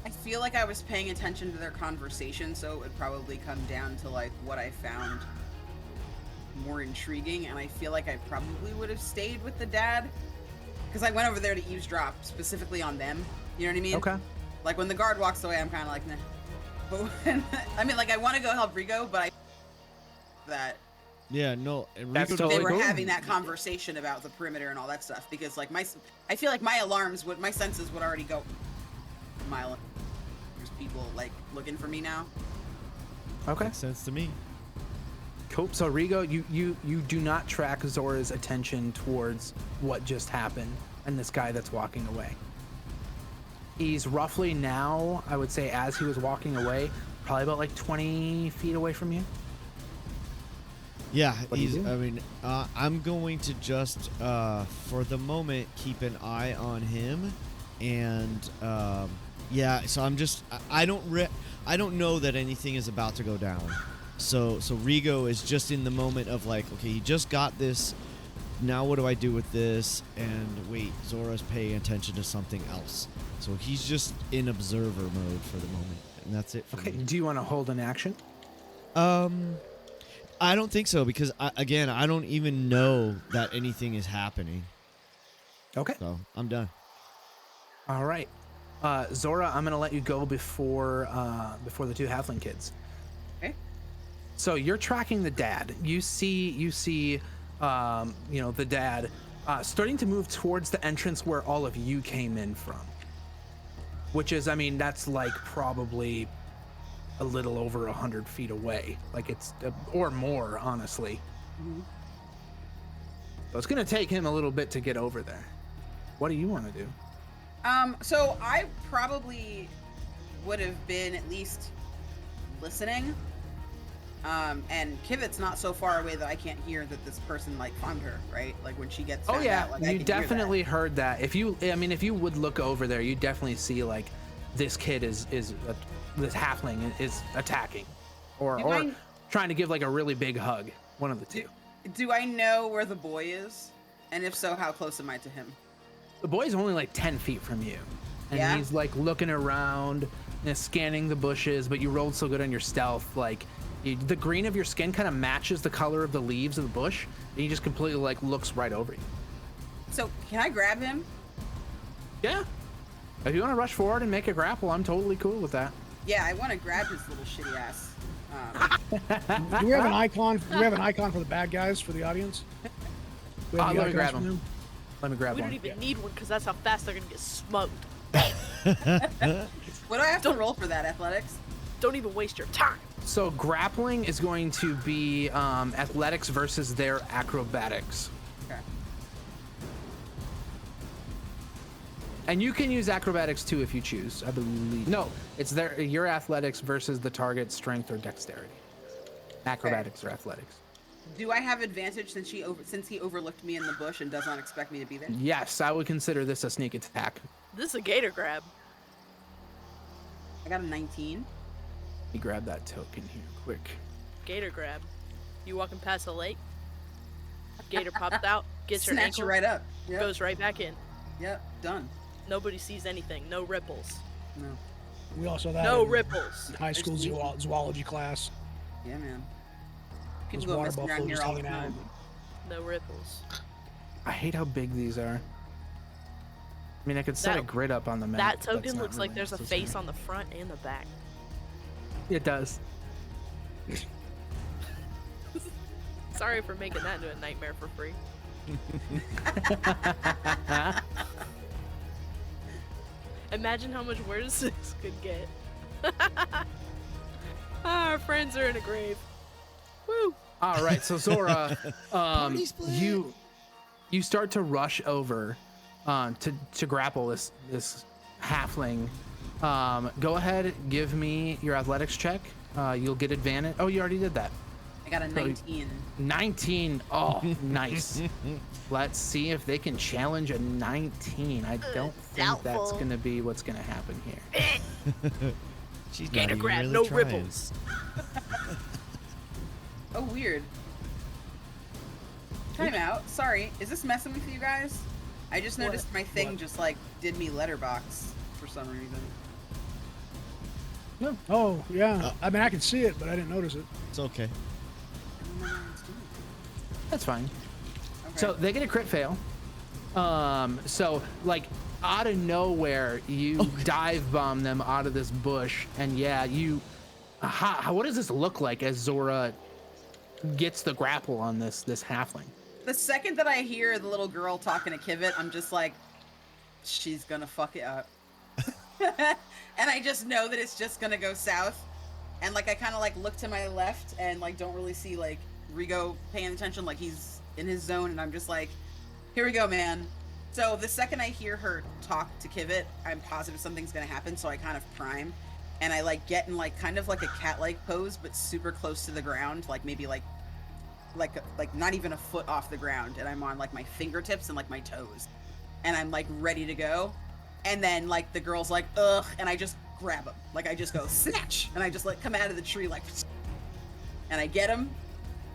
I feel like I was paying attention to their conversation, so it would probably come down to like what I found more intriguing, and I feel like I probably would have stayed with the dad because I went over there to eavesdrop specifically on them. You know what I mean? Okay. Like when the guard walks away, I'm kind of like, nah. But when, I mean, like I want to go help Rigo, but I that Yeah, no. And That's Rigo totally they were cool. having that conversation about the perimeter and all that stuff because like I feel like my my senses would already go a mile. There's people like looking for me now. Okay. makes sense to me. Cool. So Rigo, you do not track Zora's attention towards what just happened and this guy that's walking away. He's roughly now, I would say, as he was walking away, probably about like 20 feet away from you. Yeah, What do you do? I mean, I'm going to just, for the moment, keep an eye on him, and yeah. So I'm just, I don't know that anything is about to go down. So Rigo is just in the moment of like, okay, he just got this. Now what do I do with this? And wait, Zora's paying attention to something else. So he's just in observer mode for the moment, and that's it for Okay. me. Do you want to hold an action? I don't think so because I don't even know that anything is happening. Okay. So I'm done. All right. Zhora, I'm gonna let you go before the two halfling kids. Okay. So you're tracking the dad. You see, the dad starting to move towards the entrance where all of you came in from. Which is, I mean, that's like probably a little over 100 feet away. Like it's, or more, honestly. Mhm. So it's gonna take him a little bit to get over there. What do you want to do? So I probably would have been at least listening. And Kivet's not so far away that I can't hear that this person like found her, right? Like when she gets found out, like, I you can definitely hear that. heard that. If you would look over there, you definitely see like this kid this halfling is attacking, or trying to give like a really big hug. One of the two. Do I know where the boy is? And if so, how close am I to him? The boy's only like 10 feet from you, and he's like looking around and scanning the bushes. But you rolled so good on your stealth, like the green of your skin kind of matches the color of the leaves of the bush, and he just completely like looks right over you. So can I grab him? Yeah. If you want to rush forward and make a grapple, I'm totally cool with that. Yeah, I want to grab his little shitty ass. Do we have an icon? Do we have an icon for the bad guys for the audience? Do we have any Let me grab icons for him. them? Let me grab We one. don't even need one because that's how fast they're gonna get smoked. What do I have to roll for that? Athletics? Don't even waste your time. So grappling is going to be athletics versus their acrobatics. Okay. And you can use acrobatics too if you choose, I believe. No, it's your athletics versus the target's strength or dexterity. Acrobatics or athletics. Do I have advantage since he overlooked me in the bush and does not expect me to be there? Yes, I would consider this a sneak attack. This is a gator grab. I got a 19. Let me grab that token here quick. Gator grab. You walking past the lake? Gator pops out, gets your Snatch ankle, it right up. Yep. goes right back in. Yep. Done. Nobody sees anything. No ripples. No. We also that No in ripples. high school zoology class. Yeah, man. Those People go water messing around buffalo here just all the hanging out. time. No ripples. I hate how big these are. I mean, I could set a That- grid up on the map. That but token that's not looks like really there's a necessary. face on the front and the back. It does. Sorry for making that into a nightmare for free. Imagine how much worse this could get. Our friends are in a grave. Woo! All right, so Zhora, Party split. you start to rush over to grapple this halfling. Go ahead, give me your athletics check. You'll get advantage. Oh, you already did that. I got a 19. 19. Oh, nice. Let's see if they can challenge a 19. I don't think that's doubtful. going to be what's going to happen here. She's not Gator even grab, really no trying. ripples. Oh, weird. Time out. Sorry. Is this messing with you guys? I just noticed my thing just like did me letterbox for some reason. No. Oh, yeah. I mean, I can see it, but I didn't notice it. It's okay. I don't know what it's doing. That's fine. Okay. So they get a crit fail. So like out of nowhere, you dive bomb them out of this bush, and yeah, you. What does this look like as Zhora gets the grapple on this halfling? The second that I hear the little girl talking to Kivet, I'm just like, she's gonna fuck it up. And I just know that it's just gonna go south. And like I kind of like look to my left and like don't really see like Rigo paying attention, like he's in his zone, and I'm just like, here we go, man. So the second I hear her talk to Kivet, I'm positive something's gonna happen, so I kind of prime. And I like get in like kind of like a cat-like pose, but super close to the ground, like maybe like not even a foot off the ground, and I'm on like my fingertips and like my toes, and I'm like ready to go. And then like the girl's like, ugh, and I just grab him, like I just go snatch, and I just like come out of the tree like, and I get him,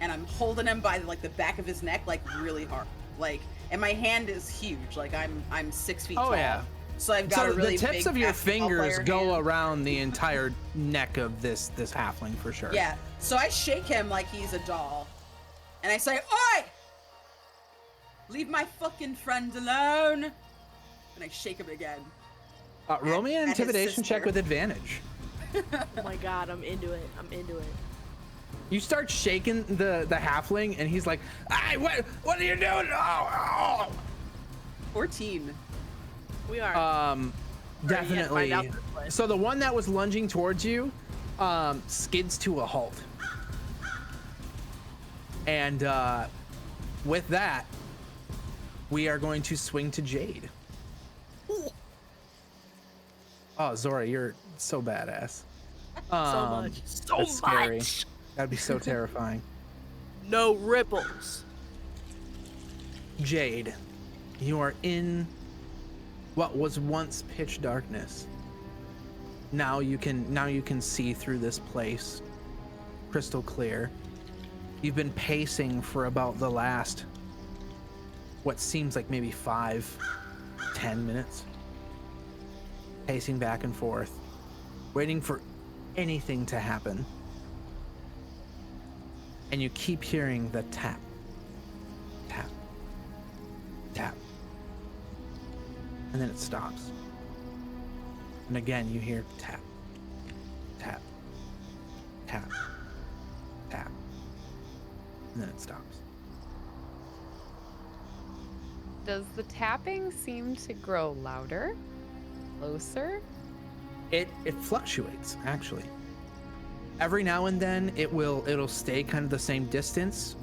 and I'm holding him by like the back of his neck like really hard, like, and my hand is huge, like I'm 6 feet tall. Oh, yeah. So I've got a really the tips big of your basketball fingers player go hand. around the entire neck of this halfling for sure. Yeah. So I shake him like he's a doll, and I say, "Oi! Leave my fucking friend alone!" And I shake him again, Roll me an at his intimidation check sister. with advantage. Oh my god, I'm into it. I'm into it. You start shaking the halfling, and he's like, "Hey, what are you doing?" Oh, 14. We are. definitely. find out this way. So the one that was lunging towards you, skids to a halt, and with that, we are going to swing to Jade. Oh, Zhora, you're so badass. So much. So that's scary. much. That'd be so terrifying. No ripples. Jade, you are in what was once pitch darkness. Now you can see through this place crystal clear. You've been pacing for about the last what seems like maybe 5-10 minutes. Pacing back and forth, waiting for anything to happen. And you keep hearing the tap, tap, tap. And then it stops. And again, you hear tap, tap, tap, tap. And then it stops. Does the tapping seem to grow louder? Closer? It fluctuates, actually. Every now and then it'll stay kind of the same distance,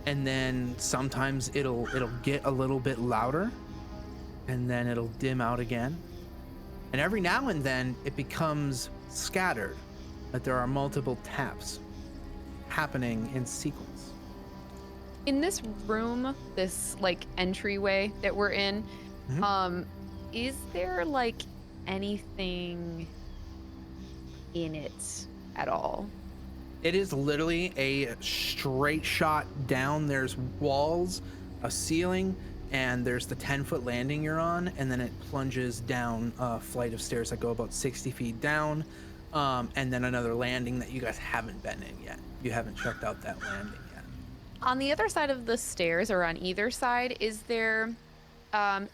and then sometimes it'll get a little bit louder, and then it'll dim out again. And every now and then it becomes scattered, that there are multiple taps happening in sequence. In this room, this like entryway that we're in, is there like anything in it at all? It is literally a straight shot down. There's walls, a ceiling, and there's the 10-foot landing you're on, and then it plunges down a flight of stairs that go about 60 feet down, and then another landing that you guys haven't been in yet. You haven't checked out that landing yet. On the other side of the stairs, or on either side, is there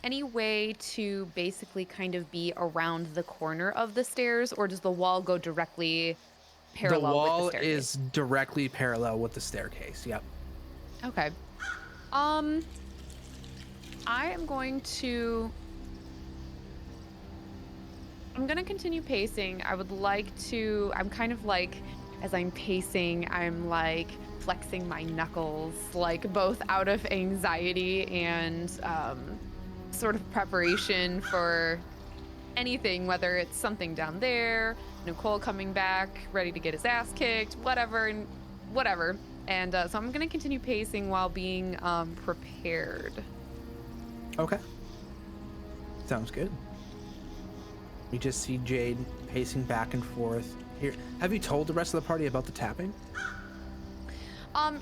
any way to basically kind of be around the corner of the stairs, or does the wall go directly parallel The wall with the staircase? is directly parallel with the staircase. Yep. Okay. I am going to continue pacing. I would like to, I'm kind of like, as I'm pacing, I'm like flexing my knuckles, like both out of anxiety and sort of preparation for anything, whether it's something down there, Nicole coming back, ready to get his ass kicked, whatever. And so I'm going to continue pacing while being prepared. Okay. Sounds good. We just see Jade pacing back and forth. Here, have you told the rest of the party about the tapping?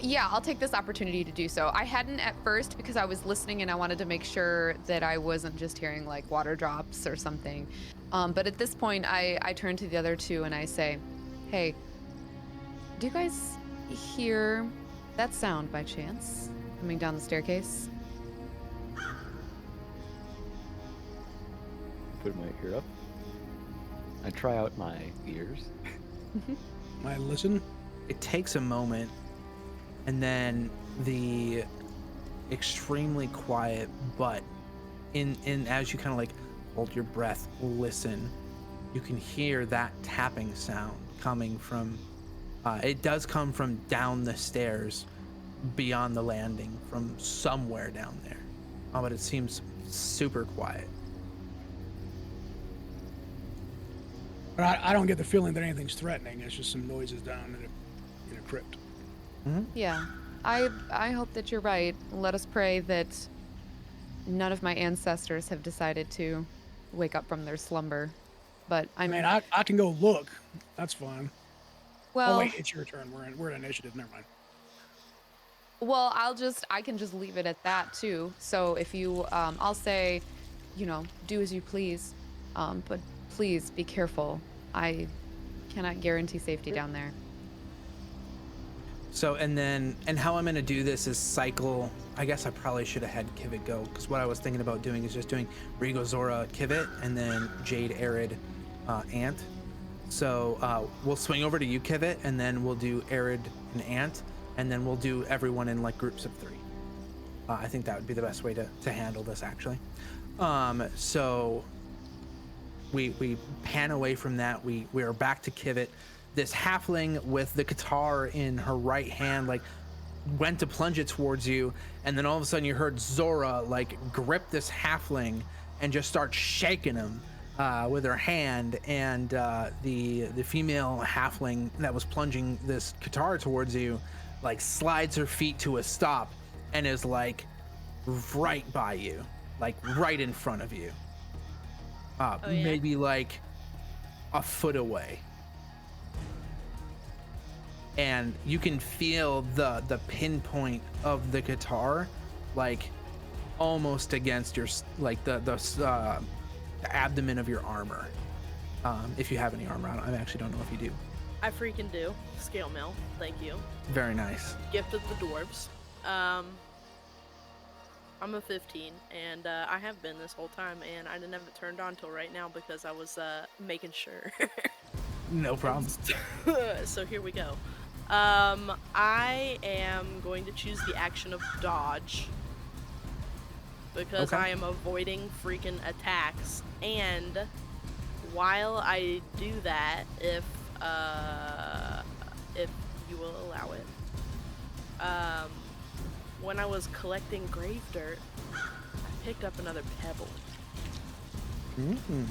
Yeah, I'll take this opportunity to do so. I hadn't at first because I was listening and I wanted to make sure that I wasn't just hearing like water drops or something. But at this point, I turn to the other two and I say, hey, do you guys hear that sound by chance coming down the staircase? Put my ear up. I try out my ears. I listen. It takes a moment, and then the extremely quiet, but in as you kind of like hold your breath, listen, you can hear that tapping sound coming from, it does come from down the stairs beyond the landing, from somewhere down there. But it seems super quiet. But I don't get the feeling that anything's threatening. It's just some noises down in a crypt. Yeah, I hope that you're right. Let us pray that none of my ancestors have decided to wake up from their slumber. But I mean, I can go look. That's fine. well, Oh wait, it's your turn. We're in initiative. Never mind. well, I can just leave it at that too. So if you, I'll say, do as you please, but please be careful. I cannot guarantee safety down there. So, and how I'm going to do this is cycle. I guess I probably should have had Kivet go, because what I was thinking about doing is just doing Rigo, Zhora, Kivet, and then Jade, Eredh, Ant. So we'll swing over to you, Kivet, and then we'll do Eredh and Ant, and then we'll do everyone in like groups of 3. I think that would be the best way to handle this, actually. So we pan away from that. We are back to Kivet. This halfling with the guitar in her right hand, like, went to plunge it towards you, and then all of a sudden you heard Zhora like grip this halfling and just start shaking him with her hand, and the female halfling that was plunging this guitar towards you like slides her feet to a stop and is like right by you, like right in front of you, maybe like a foot away. And you can feel the pinpoint of the guitar, like almost against your, like the abdomen of your armor. If you have any armor on, I actually don't know if you do. I freaking do. Scale mail. Thank you. Very nice. Gift of the dwarves. I'm a 15, and I have been this whole time, and I didn't have it turned on till right now because I was making sure. No problem. So here we go. I am going to choose the action of dodge because Okay. I am avoiding freaking attacks. And while I do that, if you will allow it, when I was collecting grave dirt, I picked up another pebble. Mm-hmm.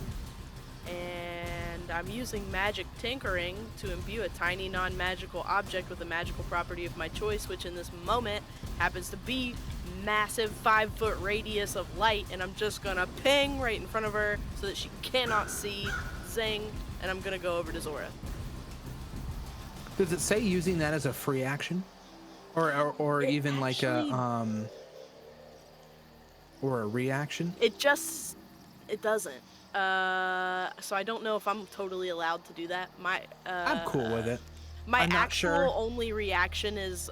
And I'm using magic tinkering to imbue a tiny non-magical object with a magical property of my choice, which in this moment happens to be massive 5-foot radius of light, and I'm just gonna ping right in front of her so that she cannot see. Zing. And I'm gonna go over to Zhora. Does it say using that as a free action, or It even like actually- or a reaction? It doesn't. So I don't know if I'm totally allowed to do that. I'm cool with it. My I'm not actual sure. only reaction is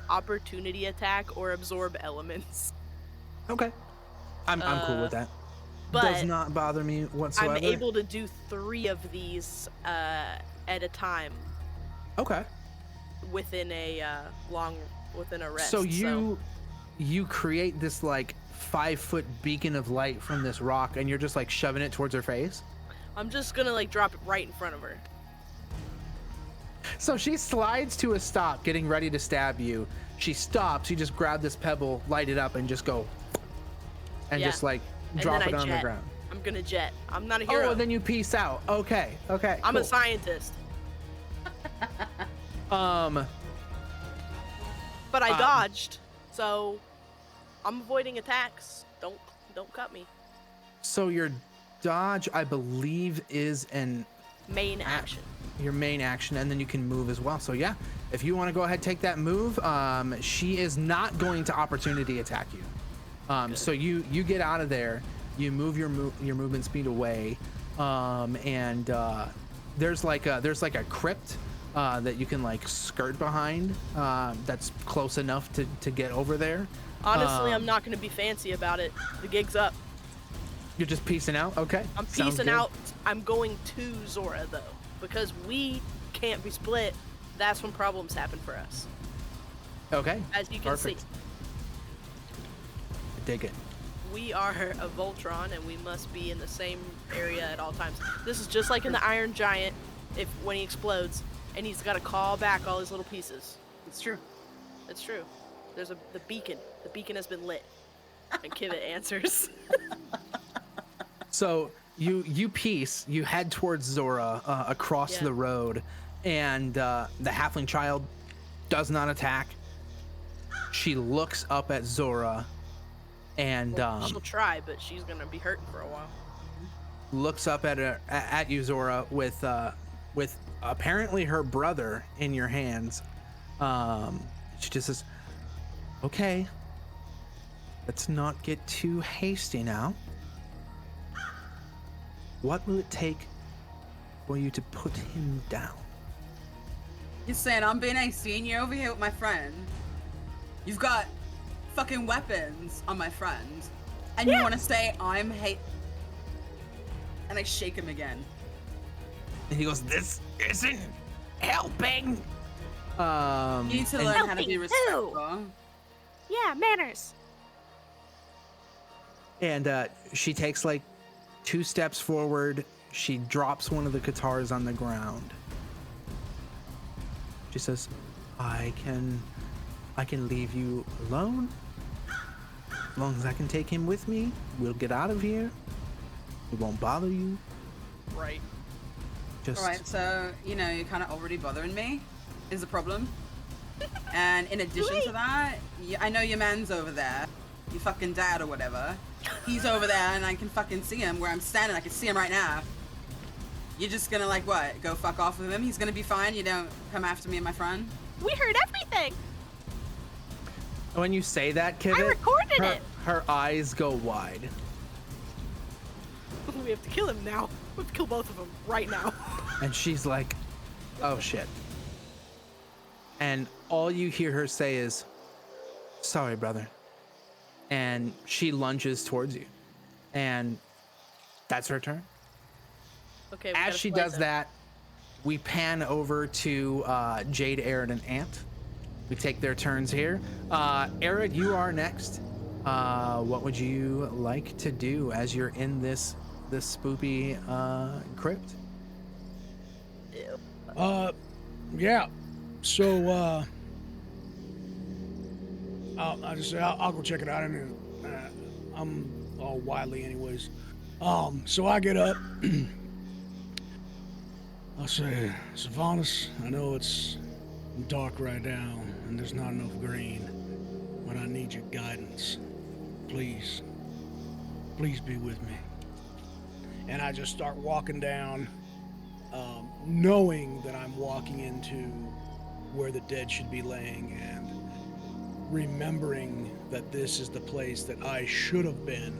opportunity attack or absorb elements. Okay. I'm cool with that. But Does not bother me whatsoever. I'm able to do 3 of these at a time Okay. within a rest. So you create this like 5-foot beacon of light from this rock, and you're just like shoving it towards her face. I'm just gonna like drop it right in front of her. So she slides to a stop, getting ready to stab you. She stops. You just grab this pebble, light it up, and just go, and Yeah. just like And drop then it I on the jet. ground. I'm gonna jet. I'm not a hero. Oh, and then you peace out. Okay. Okay. I'm cool. a scientist. But I dodged, so I'm avoiding attacks. Don't cut me. So your dodge, I believe, is Main action. your main action, and then you can move as well. So yeah, if you want to go ahead take that move, she is not going to opportunity attack you. So you get out of there, you move your movement speed away, and there's like a crypt that you can like skirt behind, that's close enough to get over there. Honestly, I'm not gonna be fancy about it. The gig's up. You're just peacing out. Okay. I'm Sounds peacing good. out. I'm going to Zhora though, because we can't be split. That's when problems happen for us. Okay. As you can Perfect. see, Dig it. we are a Voltron, and we must be in the same area at all times. This is just like in the Iron Giant, when he explodes, and he's got to call back all his little pieces. It's true. It's true. There's the beacon. The beacon has been lit, and Kivet answers. So you head towards Zhora across Yeah. the road, and the halfling child does not attack. She looks up at Zhora and She'll try, but she's gonna be hurting for a while. looks up at you, Zhora, with apparently her brother in your hands. She just says, "Okay, let's not get too hasty now. What will it take for you to put him down?" You're saying I'm being angsty and you're over here with my friend. You've got fucking weapons on my friend. And you want to say I'm hate... And I shake him again. And he goes, "This isn't helping." You need to and- learn how to be Helping respectful. Yeah, manners. And she takes like 2 steps forward. She drops one of the guitars on the ground. She says, I can leave you alone. As long as I can take him with me, we'll get out of here. He won't bother you. Right. Just Alright, so, you know, you're kind of already bothering me, is the problem. And in addition to that, I know your man's over there. Your fucking dad or whatever. He's over there and I can fucking see him where I'm standing. I can see him right now. You're just gonna, like, what? Go fuck off with him? He's gonna be fine? You don't come after me and my friend? We heard everything. when you say that, Kivet, I recorded it. her eyes go wide. We have to kill him now. We have to kill both of them right now. And she's like, oh shit. And all you hear her say is, sorry, brother. And she lunges towards you. And that's her turn. Okay. As she does that, we pan over to Jade, Eredh, and Ant. We take their turns here. Eredh, you are next. What would you like to do as you're in this spoopy crypt? Yeah. So, I'll just say I'll go check it out. And I'm all wily, anyways. So I get up. I'll say, Sylvanas, I know it's dark right now, and there's not enough green, but I need your guidance. Please be with me. And I just start walking down, knowing that I'm walking into where the dead should be laying, and remembering that this is the place that I should have been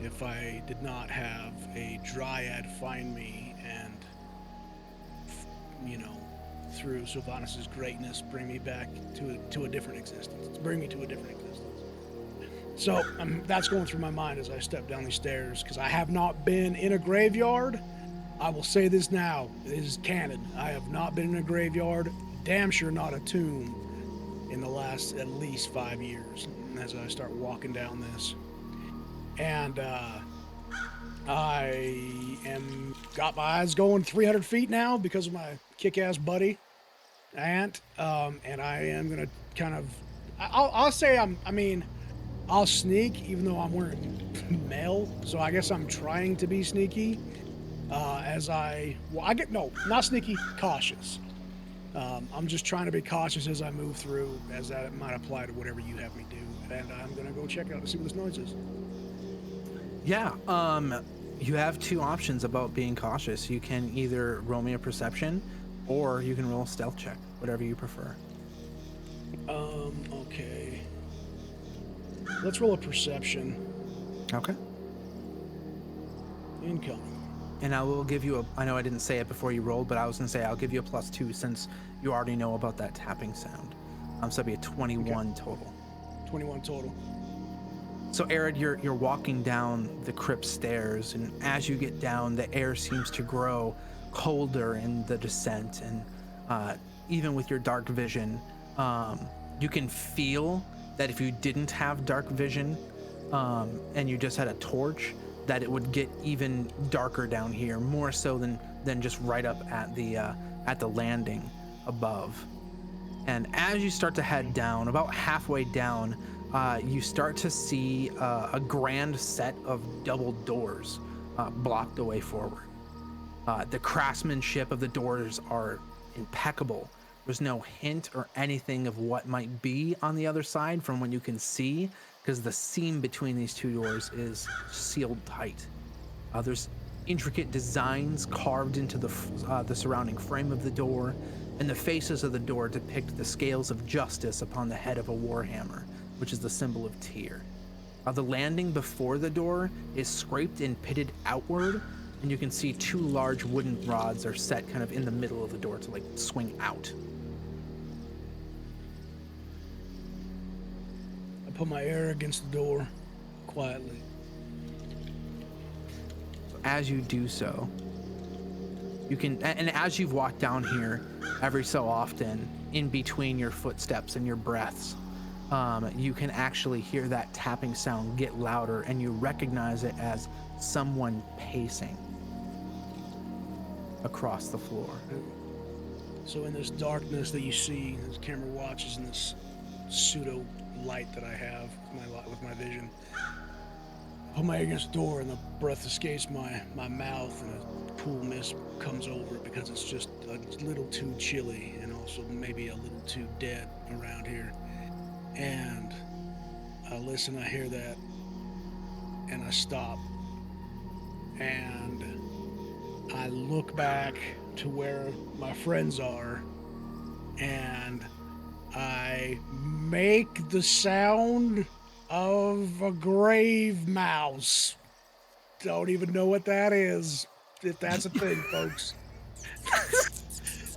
if I did not have a dryad find me and, you know, through Sylvanas' greatness, bring me back to a different existence. Bring me to a different existence. So that's going through my mind as I step down these stairs, because I have not been in a graveyard. I will say this now, it is canon. I have not been in a graveyard, damn sure not a tomb, in the last at least 5 years, as I start walking down this. And I got my eyes going 300 feet now because of my kick-ass buddy, Ant, and I am gonna kind of, I'll say I'll sneak, even though I'm wearing mail, so I guess I'm trying to be sneaky, not sneaky, cautious. I'm just trying to be cautious as I move through, as that might apply to whatever you have me do, and I'm gonna go check out to see what this noise is. Yeah, you have 2 options about being cautious. You can either roll me a perception, or you can roll a stealth check, whatever you prefer. Okay. Let's roll a perception. Okay. Incoming. And I will give you I know I didn't say it before you rolled, but I was going to say I'll give you a +2 since you already know about that tapping sound. So it'll be a 21 total. 21 total. So Eredh, you're walking down the crypt stairs, and as you get down, the air seems to grow colder in the descent, and even with your dark vision, you can feel that if you didn't have dark vision and you just had a torch, that it would get even darker down here, more so than just right up at the landing above. And as you start to head down, about halfway down, you start to see a grand set of double doors block the way forward. The craftsmanship of the doors are impeccable. There's no hint or anything of what might be on the other side from what you can see, because the seam between these 2 doors is sealed tight. There's intricate designs carved into the surrounding frame of the door, and the faces of the door depict the scales of justice upon the head of a warhammer, which is the symbol of Tyr. The landing before the door is scraped and pitted outward, and you can see 2 large wooden rods are set kind of in the middle of the door to like swing out. I put my ear against the door quietly. As you do so, you can, and as you've walked down here, every so often, in between your footsteps and your breaths, you can actually hear that tapping sound get louder, and you recognize it as someone pacing across the floor. So in this darkness that you see, this camera watches, and this pseudo light that I have with my vision, I put my ear against the door, and the breath escapes my mouth, and a cool mist comes over it because it's just a little too chilly, and also maybe a little too dead around here. And I listen, I hear that, and I stop, and I look back to where my friends are, and I make the sound of a grave mouse. Don't even know what that is, if that's a thing, folks.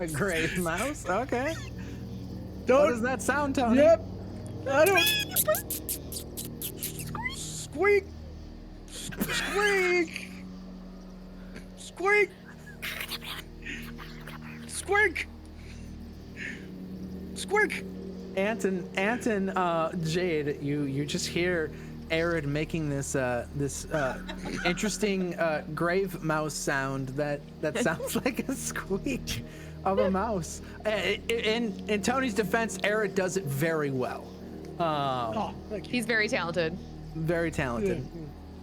A grave mouse? Okay. Don't, What does that sound, Tony? Yep. I don't. Squeak. Squeak. Squeak. Squeak. Squeak. Ant and Jade, you just hear Eredh making this interesting grave mouse sound that sounds like a squeak of a mouse. In Tony's defense, Eredh does it very well. Thank you. He's very talented. Very talented.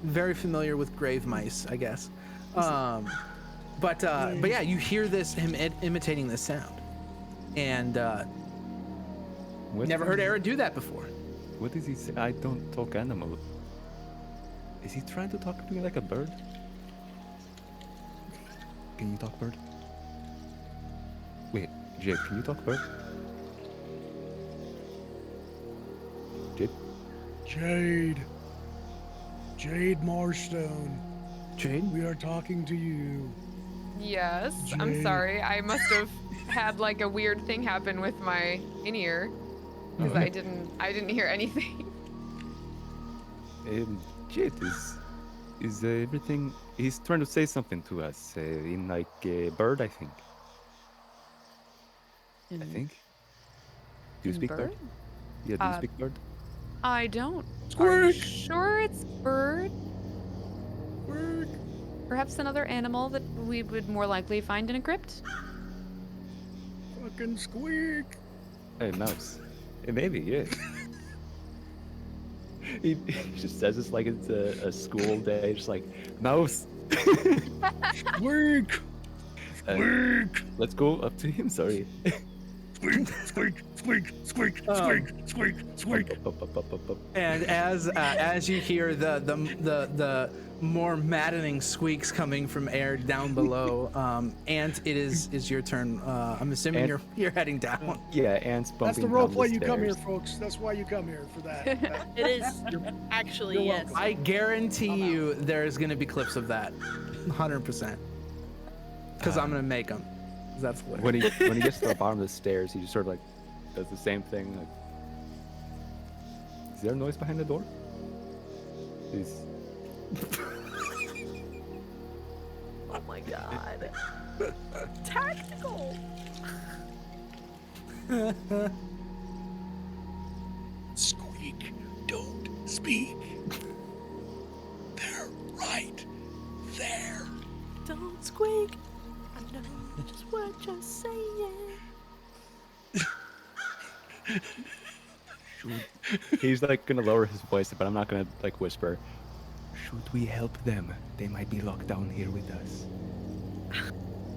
Very familiar with grave mice, I guess. But yeah, you hear him imitating this sound, and never heard Eredh do that before. What does he say? I don't talk animal. Is he trying to talk to me like a bird? Can you talk bird? Wait, Jade, can you talk bird? Jade? Jade Marshstone, Jade? we are talking to you. Yes, I'm Jade. sorry. I must have had like a weird thing happen with my in-ear because Oh. I didn't hear anything. Jade, is everything? He's trying to say something to us in like a bird, I think. I think. Do you in speak bird? bird? Yeah, do you speak bird? I don't. Are you Squeak. sure it's bird? Squeak. Perhaps another animal that we would more likely find in a crypt? Fucking squeak. Hey, mouse. Maybe, yeah. he just says it's like it's a school day, just like, mouse. Squeak. Squeak. Let's go up to him, sorry. Squeak. Squeak. Squeak. Squeak. Squeak. Squeak. Squeak. Up. And as you hear the more maddening squeaks coming from Eredh down below, Ant, it is your turn. I'm assuming Ant- you're heading down. Yeah, ants bumping That's the role down play the you come here, stairs. folks. That's why you come here, for that. It is actually, you're yes. welcome. I guarantee you there's gonna be clips of that, 100%. Because I'm gonna make them. That's what. When he gets to the bottom of the stairs, he just sort of like does the same thing. Like, is there a noise behind the door? Is Oh my god. Tactical. Squeak. Don't speak. They're right there. Don't squeak. I know just what you're saying. he's like gonna lower his voice, but I'm not gonna like whisper. Should we help them? They might be locked down here with us.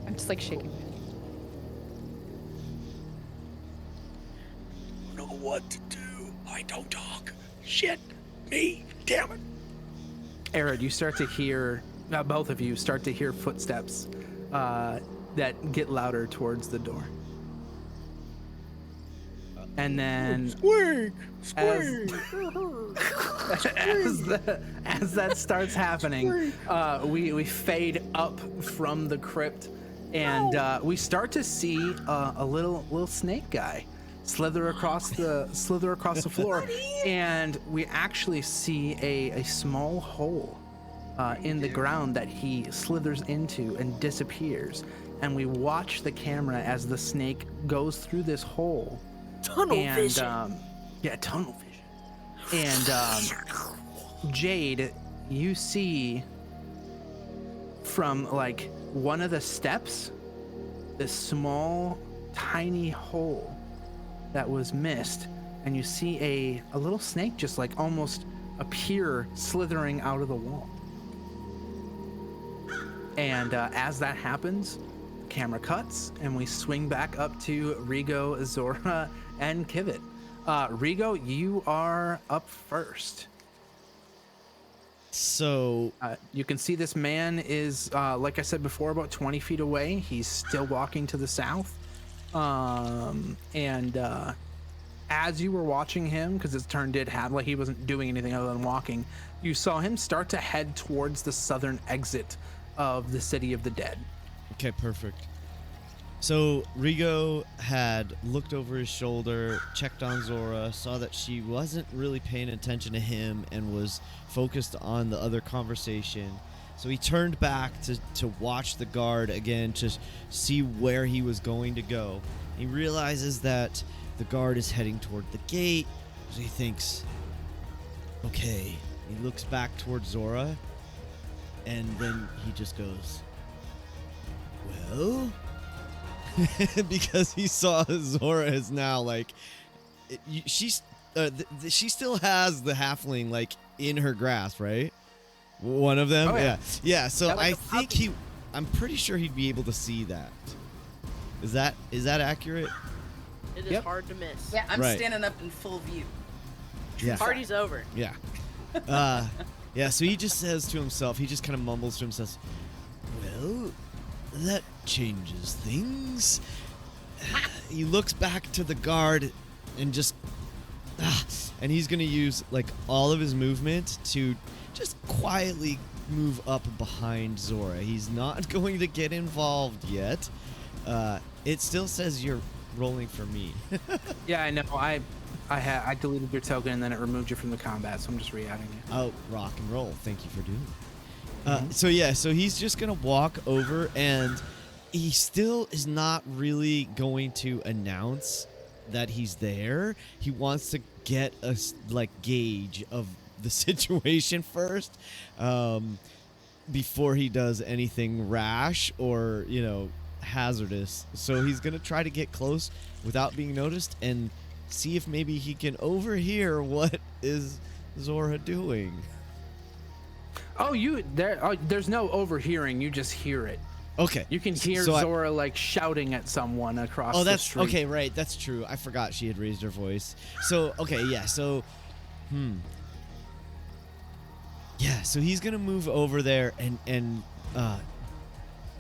I'm just like shaking. I don't know what to do. I don't talk. Shit. Me. Damn it. Eredh, you start to hear, both of you start to hear footsteps that get louder towards the door. And then Squeak! as, Squeak! as that starts happening, we fade up from the crypt, and we start to see a little snake guy slither across the floor, and we actually see a small hole in the ground that he slithers into and disappears. And we watch the camera as the snake goes through this hole. Tunnel vision. Tunnel vision. And Jade, you see from like one of the steps, this small, tiny hole that was missed, and you see a little snake just like almost appear slithering out of the wall. And as that happens, camera cuts, and we swing back up to Rigo, Zhora, and Kivet. Rigo, you are up first. So you can see this man is, like I said before, about 20 feet away. He's still walking to the south. As you were watching him, because his turn did have, like, he wasn't doing anything other than walking, you saw him start to head towards the southern exit of the City of the Dead. okay, perfect. So Rigo had looked over his shoulder, checked on Zhora, saw that she wasn't really paying attention to him and was focused on the other conversation. So he turned back to watch the guard again, to see where he was going to go. He realizes that the guard is heading toward the gate, so he thinks, okay. He looks back towards Zhora, and then he just goes, well? Because he saw Zhora is now like, she still has the halfling like in her grasp, right? One of them, yeah. So I think I'm pretty sure he'd be able to see that. Is that accurate? It is hard to miss. Yeah, I'm Right. standing up in full view. Yeah. Party's over. Yeah. Yeah, so he just says to himself, he just kind of mumbles to himself, well, that changes things. He looks back to the guard and just, and he's going to use like all of his movement to just quietly move up behind Zhora. He's not going to get involved yet. It still says you're rolling for me. Yeah, I know. I deleted your token and then it removed you from the combat, so I'm just re-adding it. Oh, rock and roll. Thank you for doing it. So he's just going to walk over, and he still is not really going to announce that he's there. He wants to get a gauge of the situation first, before he does anything rash or, hazardous. So he's going to try to get close without being noticed and see if maybe he can overhear what is Zhora doing. Oh, there's no overhearing. You just hear it. Okay. You can hear So Zhora like shouting at someone across the that's street. okay, right. That's true. I forgot she had raised her voice. So, okay, yeah. So, yeah, so he's going to move over there, and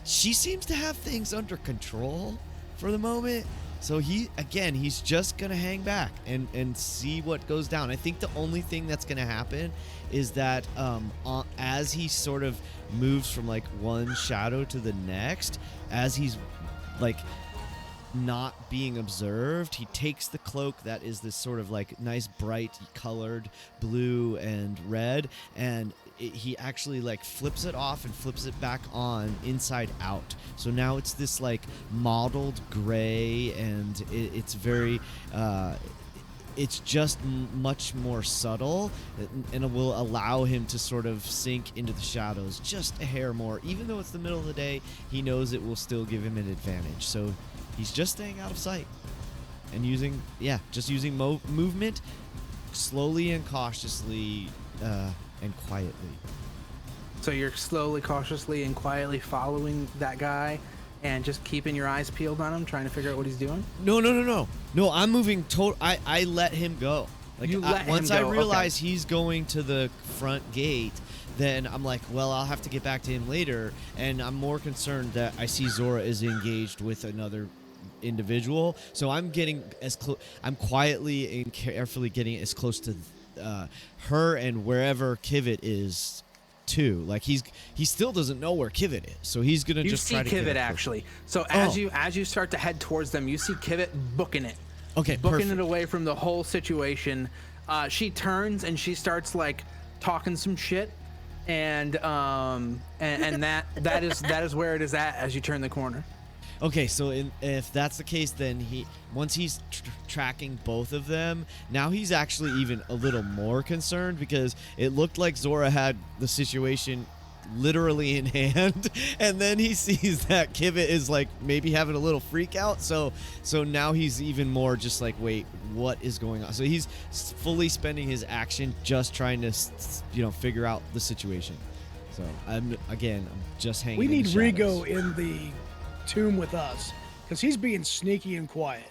she seems to have things under control for the moment. So he's just going to hang back and see what goes down. I think the only thing that's going to happen is that as he sort of moves from like one shadow to the next, as he's like not being observed, he takes the cloak that is this sort of like nice bright colored blue and red, and he actually like flips it off and flips it back on inside out. So now it's this like mottled gray, and it's very it's just much more subtle, and it will allow him to sort of sink into the shadows just a hair more. Even though it's the middle of the day, he knows it will still give him an advantage. So he's just staying out of sight and using movement slowly and cautiously and quietly. So you're slowly, cautiously, and quietly following that guy and just keeping your eyes peeled on him, trying to figure out what he's doing? No, I'm moving I let him go. Like, you let once him go. I realize he's going to the front gate, then I'm like, well, I'll have to get back to him later, and I'm more concerned that I see Zhora is engaged with another individual. So I'm getting as close. I'm quietly and carefully getting as close to her and wherever Kivet is too. Like he still doesn't know where Kivet is, so he's gonna You just see try to get Kivet up close. actually. So as you start to head towards them, you see Kivet booking it. Okay, booking perfect. it away from the whole situation. She turns and she starts like talking some shit, and that is where it is at as you turn the corner. Okay, so if that's the case, then once he's tracking both of them, now he's actually even a little more concerned because it looked like Zhora had the situation literally in hand, and then he sees that Kivet is like maybe having a little freak out. So now he's even more just like, wait, what is going on? So he's fully spending his action just trying to figure out the situation. So I'm just hanging. We need in the Rigo shadows. in the tomb with us because he's being sneaky and quiet.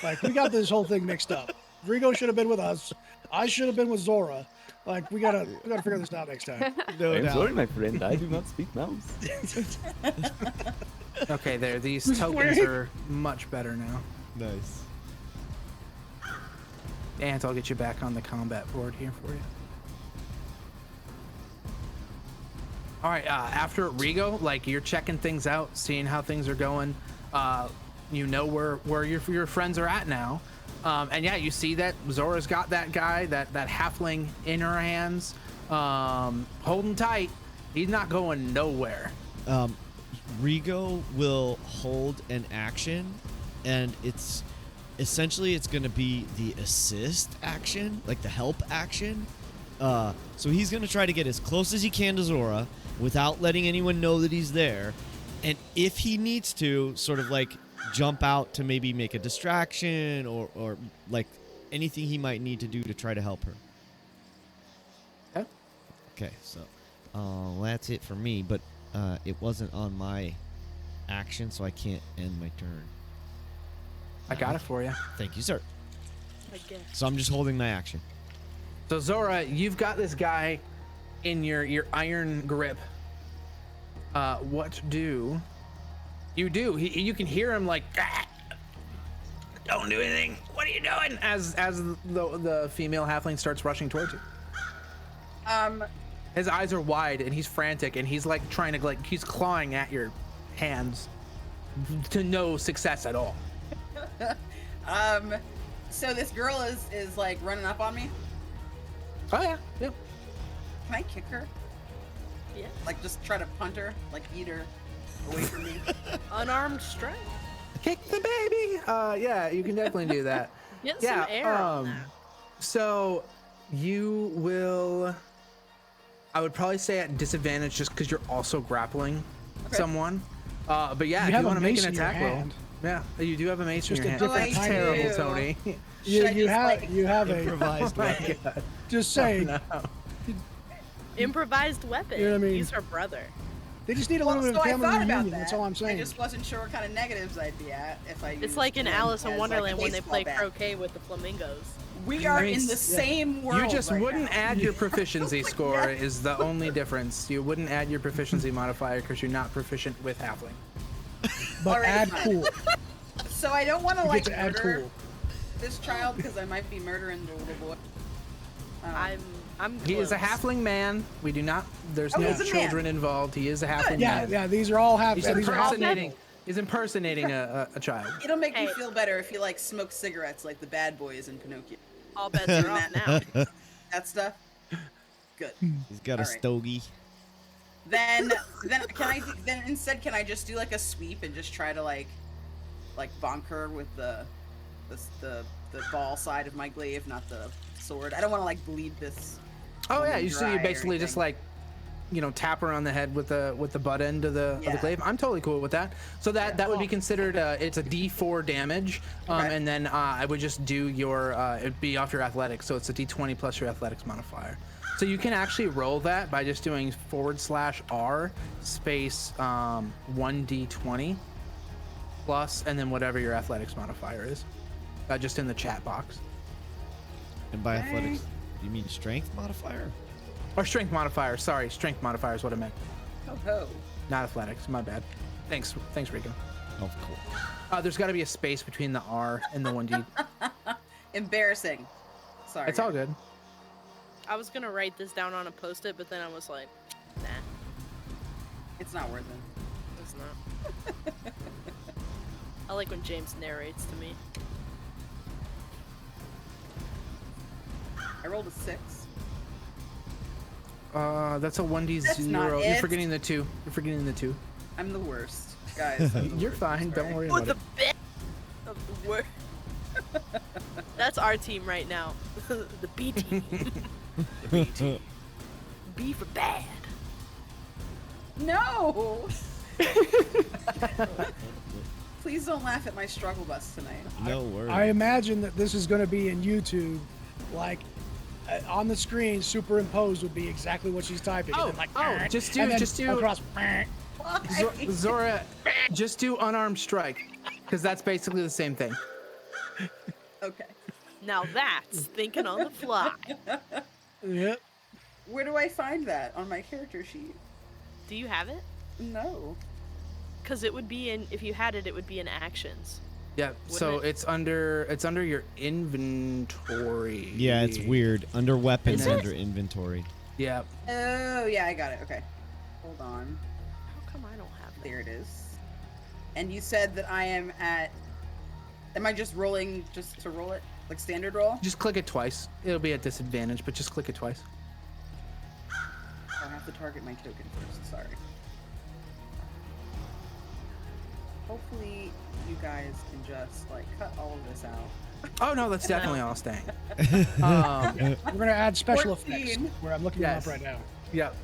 Like we got this whole thing mixed up. Rigo should have been with us. I should have been with Zhora. Like we gotta figure this out next time. No I'm doubt. sorry, my friend. I do not speak mouse. Okay, there. These tokens are much better now. Nice. And I'll get you back on the combat board here for you. All right, after Rigo, like you're checking things out, seeing how things are going. You know where your friends are at now. And yeah, you see that Zora's got that guy, that halfling in her hands, holding tight. He's not going nowhere. Rigo will hold an action, and it's going to be the assist action, like the help action. So he's going to try to get as close as he can to Zhora without letting anyone know that he's there. And if he needs to, sort of like jump out to maybe make a distraction or like anything he might need to do to try to help her. Okay. Okay, so that's it for me, but it wasn't on my action, so I can't end my turn. I got it for you. Thank you, sir. I guess. So I'm just holding my action. So Zhora, you've got this guy in your iron grip. What do you do? You can hear him like, "Ah, don't do anything. What are you doing?" As the female halfling starts rushing towards you. His eyes are wide and he's frantic and he's like trying to he's clawing at your hands to no success at all. So this girl is like running up on me. Oh yeah, yep. Can I kick her? Yeah. Like just try to punt her, like eat her away from me. Unarmed strike. Kick the baby. Yeah, you can definitely do that. Get Yeah, some air on that. So you will, I would probably say at disadvantage just because you're also grappling someone. But yeah, You if have you a want to make mace an in your attack roll. hand. Yeah, you do have a mace in Just your a hand. different kind. Terrible, do. Tony. Should I You just, have a Improvised weapon. just saying. No. Improvised weapon. You know what I mean? He's her brother. They just need a Well, little bit so of I family thought about reunion. that. That's all I'm saying. I just wasn't sure what kind of negatives I'd be at if I. It's used like in them Alice in as, Wonderland like, a when they play baseball bat. croquet with the flamingos. We are mean, in the same world. You just right wouldn't now. add your proficiency score is the only difference. You wouldn't add your proficiency modifier because you're not proficient with halfling. But Alright, add fine. cool. So I don't want to You like get to add murder cool. this child because I might be murdering the little boy. I'm He is a close. halfling man. We do not. There's Oh, no he's a man. children involved. He is a halfling Yeah, man. yeah. These are all half. He's Yeah, these are half impersonating. He's impersonating a child. It'll make me Hey. feel better if he like smokes cigarettes like the bad boys in Pinocchio. All bets are off now. That stuff. Good. He's got a All right. stogie. Then instead can I just do like a sweep and just try to like bonk her with the ball side of my glaive, not the sword. I don't want to like bleed this. Oh yeah, woman you see, dry you or basically just anything. like, tap her on the head with the butt end of the Yeah. glaive. I'm totally cool with that. So that would be considered it's a D4 damage, Okay. and then I would just do your it'd be off your athletics, so it's a D20 plus your athletics modifier. So you can actually roll that by just doing /R space 1D20 plus, and then whatever your athletics modifier is, just in the chat box. And by Okay. athletics, you mean strength modifier? Or strength modifier. Sorry, strength modifier is what I meant. Ho ho. Not athletics. My bad. Thanks, Rico. Of course. There's got to be a space between the R and the 1D. Embarrassing. Sorry. It's all good. I was gonna write this down on a post-it, but then I was like, nah, It's not worth it. it's not. I like when James narrates to me. I rolled a 6. That's a 1D That's not 0. You're it. forgetting the 2. You're forgetting the 2. I'm the worst, guys. I'm the You're worst, fine. sorry. Don't worry With about the it. bit of the word. That's our team right now. The B team. B for bad. No! Please don't laugh at my struggle bus tonight. No worries. I imagine that this is going to be in YouTube, like on the screen, superimposed would be exactly what she's typing. Oh, and then, like, just and then do across. Zhora, just do unarmed strike, because that's basically the same thing. Okay. Now that's thinking on the fly. Yep. Where do I find that on my character sheet? Do you have it? No. Because it would be in, if you had it, it would be in actions. Yeah. So Wouldn't it? it's under your inventory. Yeah, it's weird. Under weapons, Is it? under inventory. Yeah. Oh, yeah, I got it. Okay. Hold on. How come I don't have that? There it is. And you said that I am at... Am I just rolling just to roll it? Like standard roll? Just click it twice. It'll be at disadvantage, but just click it twice. I have to target my token first. Sorry. Hopefully you guys can just like cut all of this out. Oh no, that's definitely all staying. We're going to add special 14. effects, where I'm looking Yes. them up right now. Yep.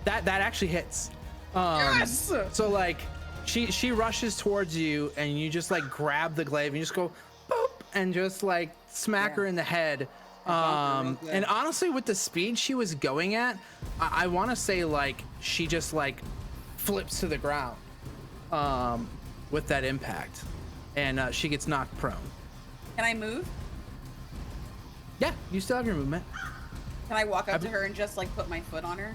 That actually hits. Yes! So like she rushes towards you and you just like grab the glaive and you just go boop and just like smack her in the head. bumped her real good. And honestly, with the speed she was going at, I want to say like she just like flips to the ground with that impact, and she gets knocked prone. Can I move? Yeah, you still have your movement. Can I walk up to her and just like put my foot on her?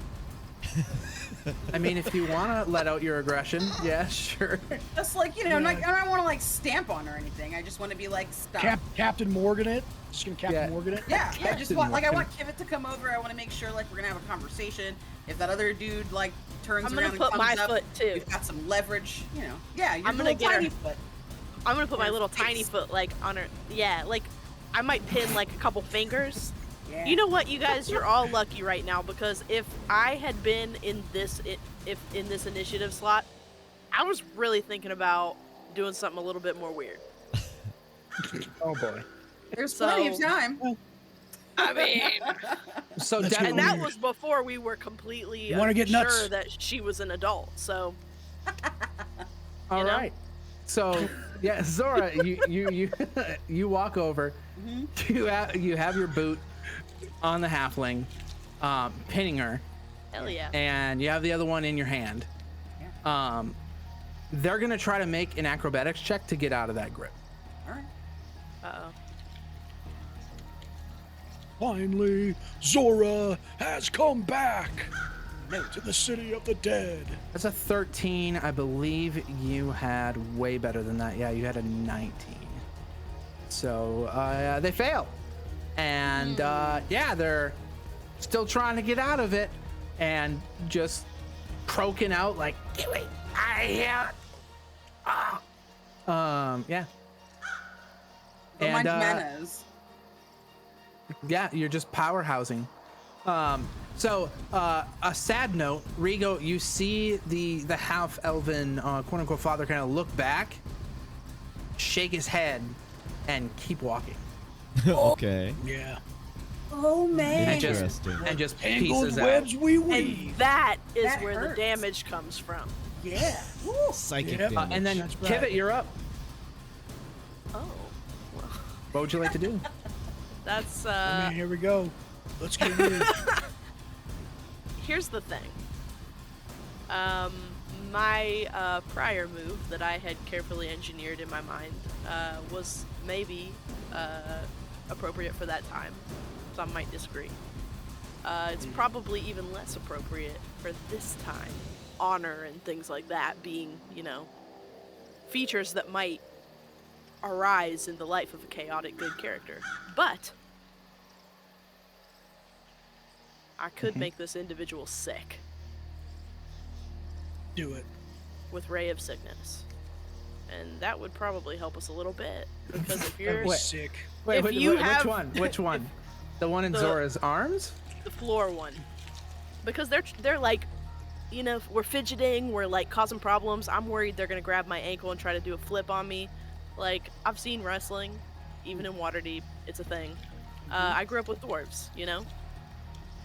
I mean, if you want to let out your aggression, yeah, sure. Just like, you know, I don't want to like stamp on her or anything. I just want to be like, stop. Captain Morgan it. Just going to Captain Yeah. Morgan it. Yeah, I just Captain want like I Morgan. want Kivet to come over. I want to make sure like we're gonna have a conversation. If that other dude like turns I'm around gonna and put comes my up, foot, too. we've got some leverage. You know, yeah, you're I'm gonna little get her. tiny foot. I'm gonna put my Her little face. tiny foot like on her. Yeah, like I might pin like a couple fingers. Yeah. You know what, you guys? You're all lucky right now because if I had been in this, if in this initiative slot, I was really thinking about doing something a little bit more weird. Oh boy. There's plenty of So- time. I mean, So Let's definitely. and that was before we were completely You wanna get sure nuts? that she was an adult. So All know? right. So yeah, Zhora, you you walk over. You have your boot on the halfling, pinning her, hell yeah. and you have the other one in your hand. They're gonna try to make an acrobatics check to get out of that grip. All right. Uh-oh. Finally, Zhora has come back to the city of the dead. That's a 13. I believe you had way better than that. Yeah, you had a 19. So they fail, and yeah, they're still trying to get out of it, and just croaking out like, "Get me out of here!" Yeah. But mine's And, manners. Yeah, you're just powerhousing. So a sad note, Rigo, you see the half elven quote unquote father kind of look back, shake his head, and keep walking, Okay. Yeah. Oh man. and just Tangled pieces out. webs we And weave. that is That where the hurts. damage comes from. Yeah. Woo. Psychic Yep. damage. And then That's right. Kivet, you're up. Oh, well, What would you like to do? that's I mean, here we go. Let's get weird. here's the thing. My prior move that I had carefully engineered in my mind was maybe appropriate for that time. Some might disagree. It's probably even less appropriate for this time. Honor and things like that being, you know, features that might arise in the life of a chaotic good character. But I could make this individual sick Do it. with Ray of Sickness. And that would probably help us a little bit. Because if you're Wait. Sick. Wait, If wait, you wait, have- which one? Which one? The one in The- Zora's arms? the floor one. Because they're like, you know, we're fidgeting, we're like causing problems. I'm worried they're gonna grab my ankle and try to do a flip on me. Like, I've seen wrestling, even in Waterdeep, it's a thing. I grew up with dwarves, you know?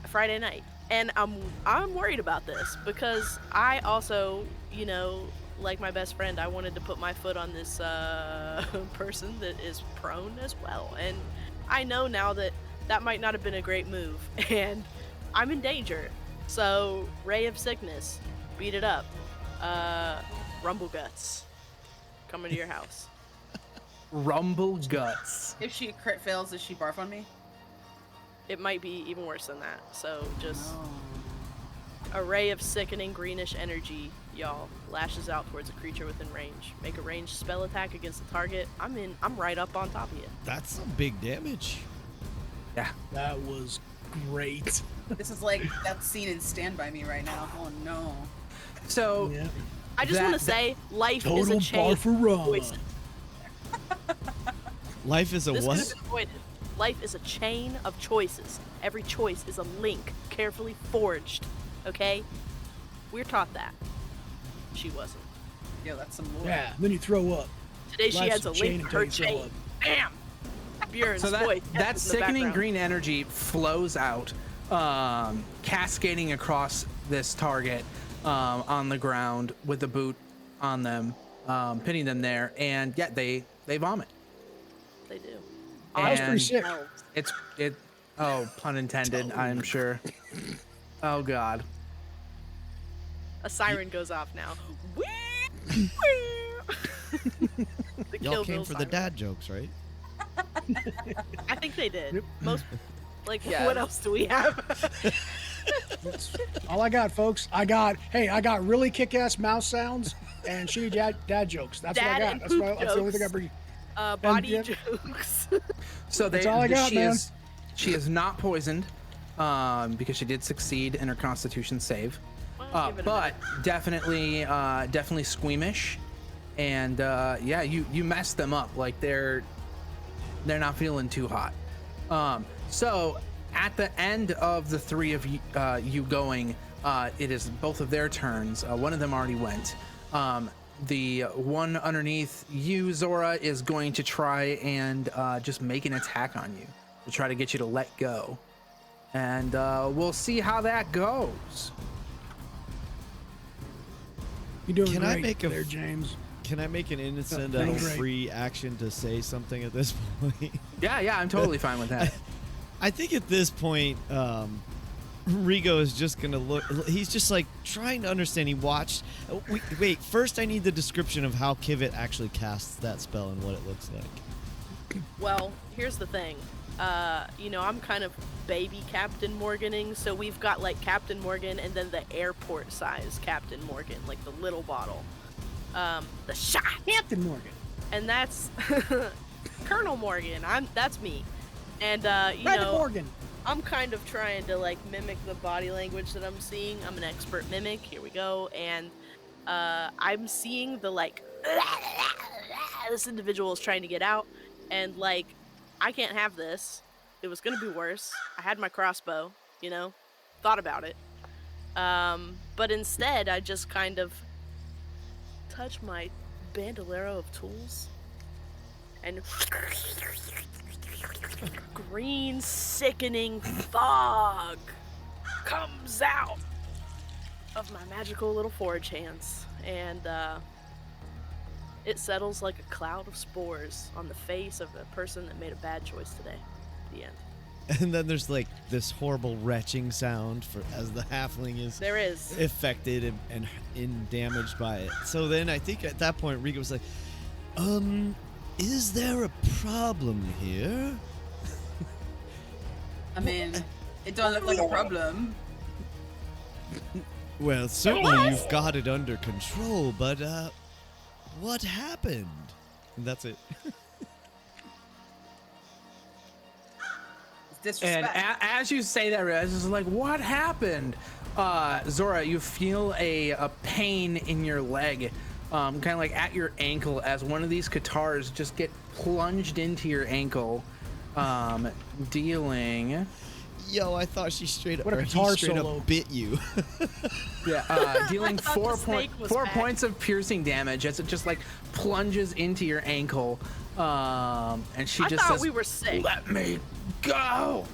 Friday night. And I'm worried about this because I also, you know, like my best friend, I wanted to put my foot on this person that is prone as well. And I know now that that might not have been a great move, and I'm in danger. So, Ray of Sickness, beat it up. Rumble Guts, coming to your house. Rumble Guts. If she crit fails, does she barf on me? It might be even worse than that. So, just a ray of sickening greenish energy, y'all, lashes out towards a creature within range. Make a ranged spell attack against the target. I'm right up on top of you. That's some big damage. Yeah. That was great. This is like that scene in Stand By Me right now. Oh no. So, Yeah. I just That- want to say, life is Total a chain of barfarama. choices. Life is a This what? could have been avoided. Life is a chain of choices. Every choice is a link, carefully forged. Okay? We're taught that. She wasn't. Yo, that's some lore. Yeah. Then you throw up. Today she Life's has a a chain link to until her you throw chain. up. Bam! Bjorn's so voice. that in the sickening background. green energy flows out, cascading across this target on the ground with the boot on them, pinning them there, and yet they vomit. They do. That was pretty And sick. Elves. Oh, pun intended, I'm sure. Oh God. A siren goes off now. The Y'all Kill came Bill for the siren. dad jokes, right? I think they did. Yep. Most. Like, Yeah. what else do we have? That's all I got, folks. I got really kick-ass mouse sounds and shitty dad jokes. That's Dad what I got. and That's, poop that's the only thing I jokes. bring. Body yep. jokes. So That's all I got, she man. she is not poisoned, because she did succeed in her Constitution save. Well, give it a But definitely squeamish, and yeah, you messed them up. Like they're not feeling too hot. So at the end of the three of you going, it is both of their turns. One of them already went. The one underneath you, Zhora, is going to try and just make an attack on you to try to get you to let go. And we'll see how that goes. You're doing Can great I make a there, James. Can I make an innocent Doing great. free action to say something at this point? Yeah, I'm totally fine with that. I think at this point, Rigo is just gonna look. He's just like trying to understand. He watched. Wait, first I need the description of how Kivet actually casts that spell and what it looks like. Well, here's the thing. I'm kind of baby Captain Morganing, so we've got like Captain Morgan and then the airport size Captain Morgan, like the little bottle. The shot. Captain Morgan. And that's Colonel Morgan. That's me. And Private Morgan. I'm kind of trying to like mimic the body language that I'm seeing. I'm an expert mimic. Here we go. And I'm seeing the like this individual is trying to get out, and like I can't have this. It was gonna be worse. I had my crossbow, thought about it. But instead I just kind of touch my bandolero of tools and green sickening fog comes out of my magical little forge hands, and it settles like a cloud of spores on the face of the person that made a bad choice today. The end. And then there's like this horrible retching sound as the halfling is There is. affected and damaged by it. So then I think at that point Rigo was like, is there a problem here? I mean, it don't look like a problem. Well, certainly you've got it under control, but What happened? And that's it. It's And disrespect. as you say that, Rez is like, what happened? Zhora, you feel a pain in your leg, kind of like at your ankle, as one of these guitars just get plunged into your ankle, dealing. Yo, I thought she straight up. What a or he guitar straight solo. up bit you. Dealing thought the snake was 4 back. points of piercing damage as it just like plunges into your ankle, and she I just thought says, we were sick. "Let me go."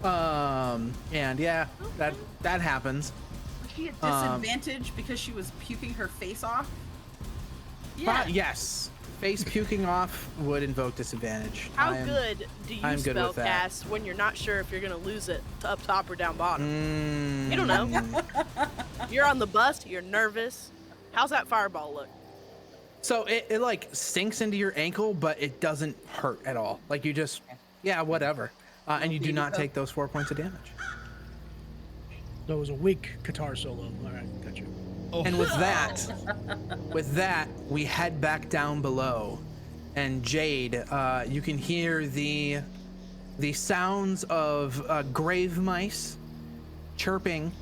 And yeah, that happens. Was she at disadvantage because she was puking her face off? Yes, face puking off would invoke disadvantage. How good do you I'm good with that. spellcast when you're not sure if you're gonna lose it to up top or down bottom? Mm, You don't know. You're on the bus. You're nervous. How's that fireball look? So it like sinks into your ankle, but it doesn't hurt at all. Like you just, yeah, whatever. And you do not take those 4 points of damage. So it was a weak guitar solo. All right, gotcha. And with that, we head back down below. And Jade, you can hear the sounds of grave mice chirping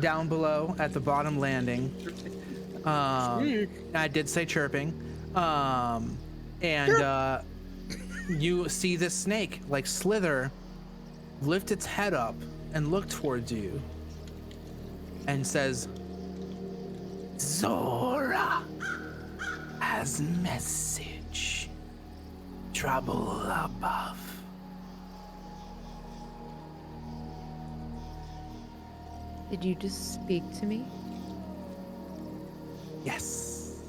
down below at the bottom landing. I did say chirping. And you see this snake like slither, lift its head up and look towards you and says, Zhora has message. Trouble above. Did you just speak to me? Yes.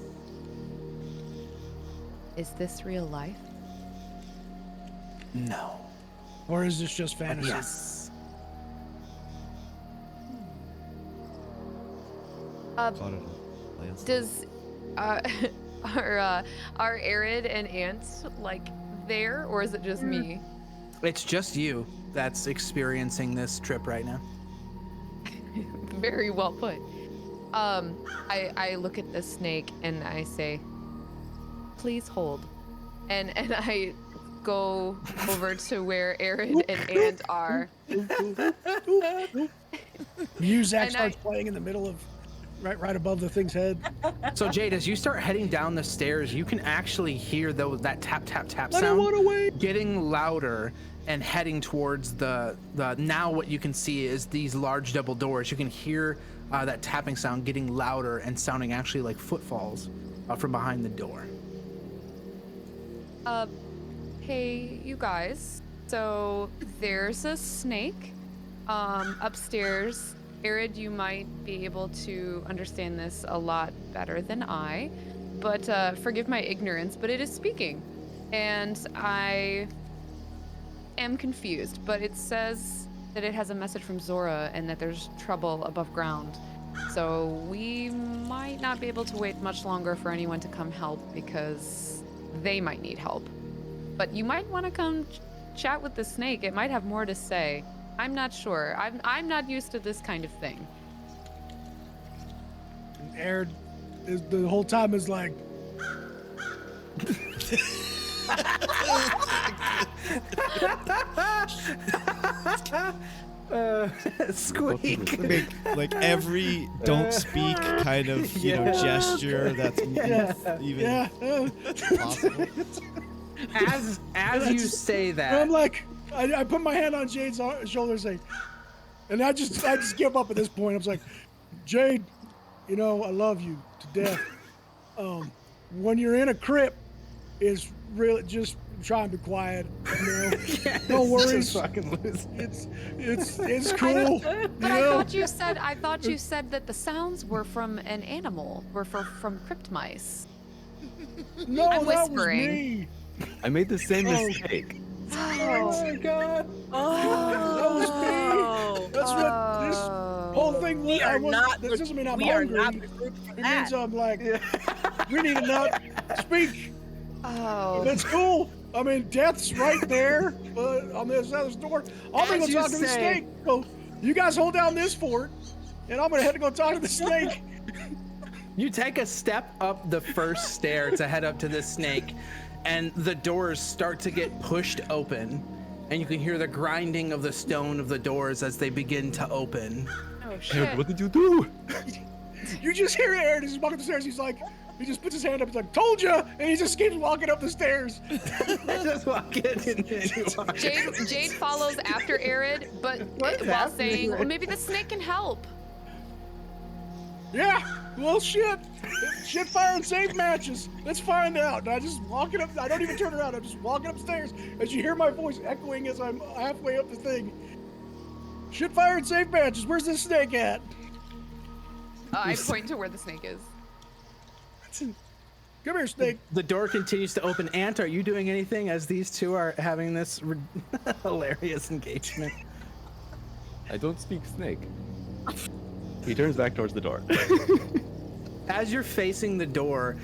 Is this real life? No. Or is this just But fantasy? yes. Caught it on Lance. Does are Eredh and Ants like there, or is it just me? It's just you that's experiencing this trip right now. Very well put. I look at the snake and I say, "Please hold," and I go over to where Eredh and Ant are. Music And starts playing in the middle of, right above the thing's head. So Jade, as you start heading down the stairs, you can actually hear that tap tap tap I don't sound want to wait. getting louder and heading towards the now what you can see is these large double doors. You can hear that tapping sound getting louder and sounding actually like footfalls from behind the door. Hey, you guys. So there's a snake upstairs. Eredh, you might be able to understand this a lot better than I, but forgive my ignorance, but it is speaking. And I am confused, but it says that it has a message from Zhora and that there's trouble above ground. So we might not be able to wait much longer for anyone to come help because they might need help. But you might want to come chat with the snake. It might have more to say. I'm not sure. I'm not used to this kind of thing. And Ered is the whole time is like, Squeak. Like every don't speak kind of gesture that's even possible. As you say and that, I'm like, I put my hand on Jade's shoulder and say, and I just give up at this point. I was like, Jade, I love you to death. When you're in a crypt, is really just try and be quiet. No worries. Just fucking lose. It's cool. But I thought you said that the sounds were from an animal, from crypt mice. No, I'm that whispering. was me. I made the same mistake. Oh my god. That was me. That's what this whole thing was. We are not. This doesn't mean I'm we are hungry. not the group for It that. means I'm like, we need to not speak. Oh. That's cool. I mean, death's right there, but on the other side of this door. I'm gonna As go you talk to the say- snake. So you guys hold down this fort, and I'm gonna head to go talk to the snake. You take a step up the first stair to head up to this snake, and the doors start to get pushed open, and you can hear the grinding of the stone of the doors as they begin to open. Oh shit. What did you do? You just hear Eredh as he's walking up the stairs. He's like, he just puts his hand up. He's like, "Told ya!" And he just keeps walking up the stairs. Just walk in and then you walk in. Jade follows after Eredh, but What's while happening saying, right well, maybe the snake can help. Yeah. Well, shit. Shit, fire and save matches. Let's find out. And I just walking up. I don't even turn around. I'm just walking upstairs as you hear my voice echoing as I'm halfway up the thing. Shit, fire and save matches. Where's this snake at? I point to where the snake is. Come here, snake. The door continues to open. Ant, are you doing anything as these two are having this hilarious engagement? I don't speak snake. He turns back towards the door. As you're facing the door,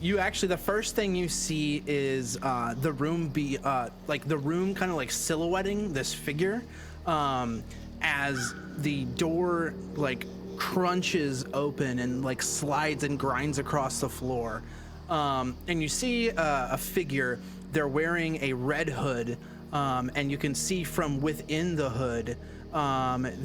you actually, the first thing you see is the room the room kind of like silhouetting this figure as the door like crunches open and like slides and grinds across the floor. And you see a figure. They're wearing a red hood, and you can see from within the hood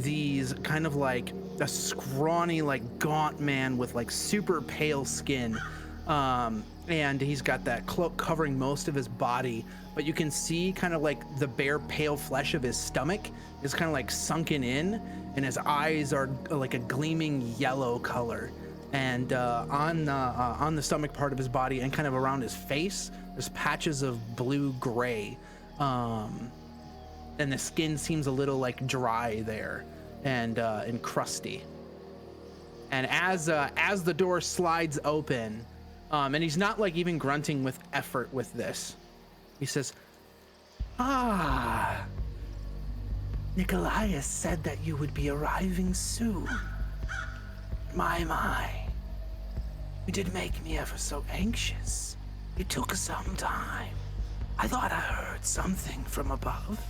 these kind of like a scrawny, like gaunt man with like super pale skin. And he's got that cloak covering most of his body, but you can see kind of like the bare pale flesh of his stomach is kind of like sunken in, and his eyes are like a gleaming yellow color. And on the stomach part of his body and kind of around his face, there's patches of blue-gray. And the skin seems a little like dry there and crusty. And as the door slides open, and he's not like even grunting with effort with this, he says, "Ah, Nikolaius said that you would be arriving soon. My. You did make me ever so anxious. It took some time. I thought I heard something from above.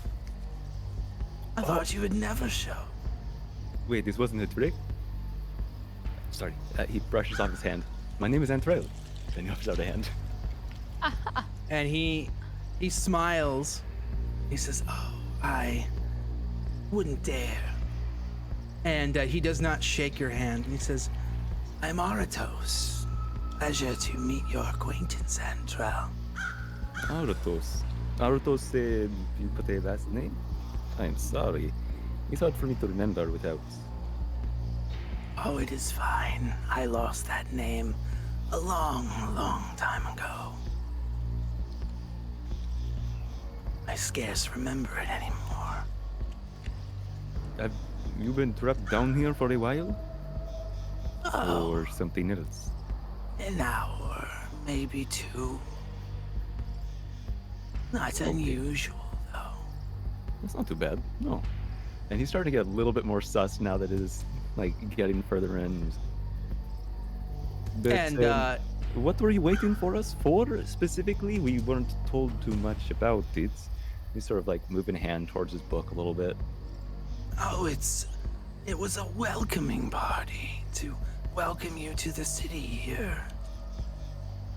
I thought you would never show." Wait, this wasn't a trick? Sorry. He brushes off his hand. "My name is Antrell." Then he offers out a hand. And he smiles. He says, "Oh, I wouldn't dare." And he does not shake your hand. And he says, "I'm Arytos. Pleasure to meet your acquaintance, Antrell." Arytos. Arytos said you put a last name? I'm sorry. It's hard for me to remember without. Oh, it is fine. I lost that name a long, long time ago. I scarce remember it anymore. Have you been trapped down here for a while? Oh, Or something else? an hour, maybe two. Not unusual, though. That's not too bad. No. And he's starting to get a little bit more sus now that it is like getting further in. But, And what were you waiting for us for specifically? We weren't told too much about it. He's sort of like moving a hand towards his book a little bit. oh, it was a welcoming party to welcome you to the city here.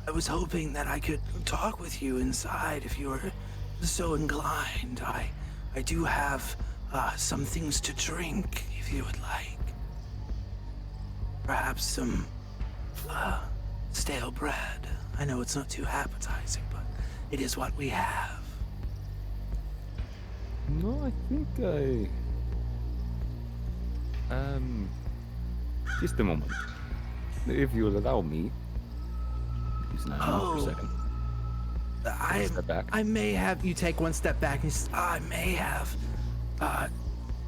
I was hoping that I could talk with you inside if you were so inclined. I do have some things to drink if you would like. Perhaps some stale bread. I know it's not too appetizing, but it is what we have. No, I think just a moment. If you will allow me. He's not for a second. Step back. I may have. You take one step back and you say, I may have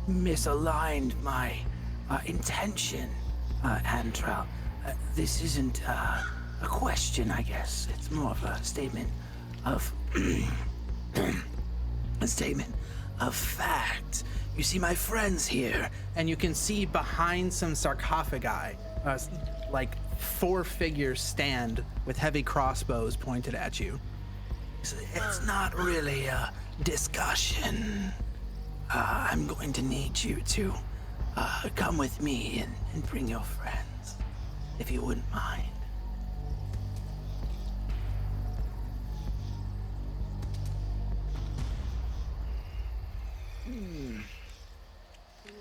misaligned my intention, Antrell. This isn't a question, I guess. It's more of a statement of fact. You see my friends here, and you can see behind some sarcophagi, like 4 figures stand with heavy crossbows pointed at you. It's not really a discussion. I'm going to need you to come with me and bring your friends. if you wouldn't mind.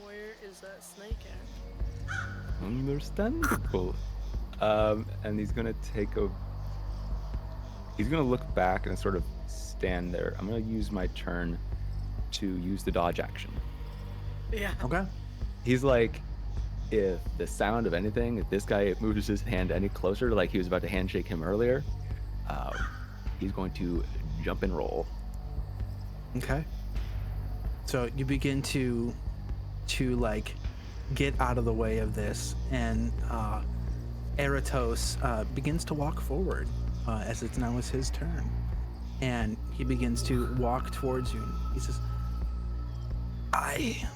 Where is that snake at? Understandable. And he's gonna he's gonna look back and sort of stand there. I'm gonna use my turn to use the dodge action. Yeah. Okay. He's like, if the sound of anything, if this guy moves his hand any closer, like he was about to handshake him earlier, he's going to jump and roll. Okay. So you begin to like get out of the way of this, and Eretos begins to walk forward as it's now is his turn, and he begins to walk towards you. He says, "I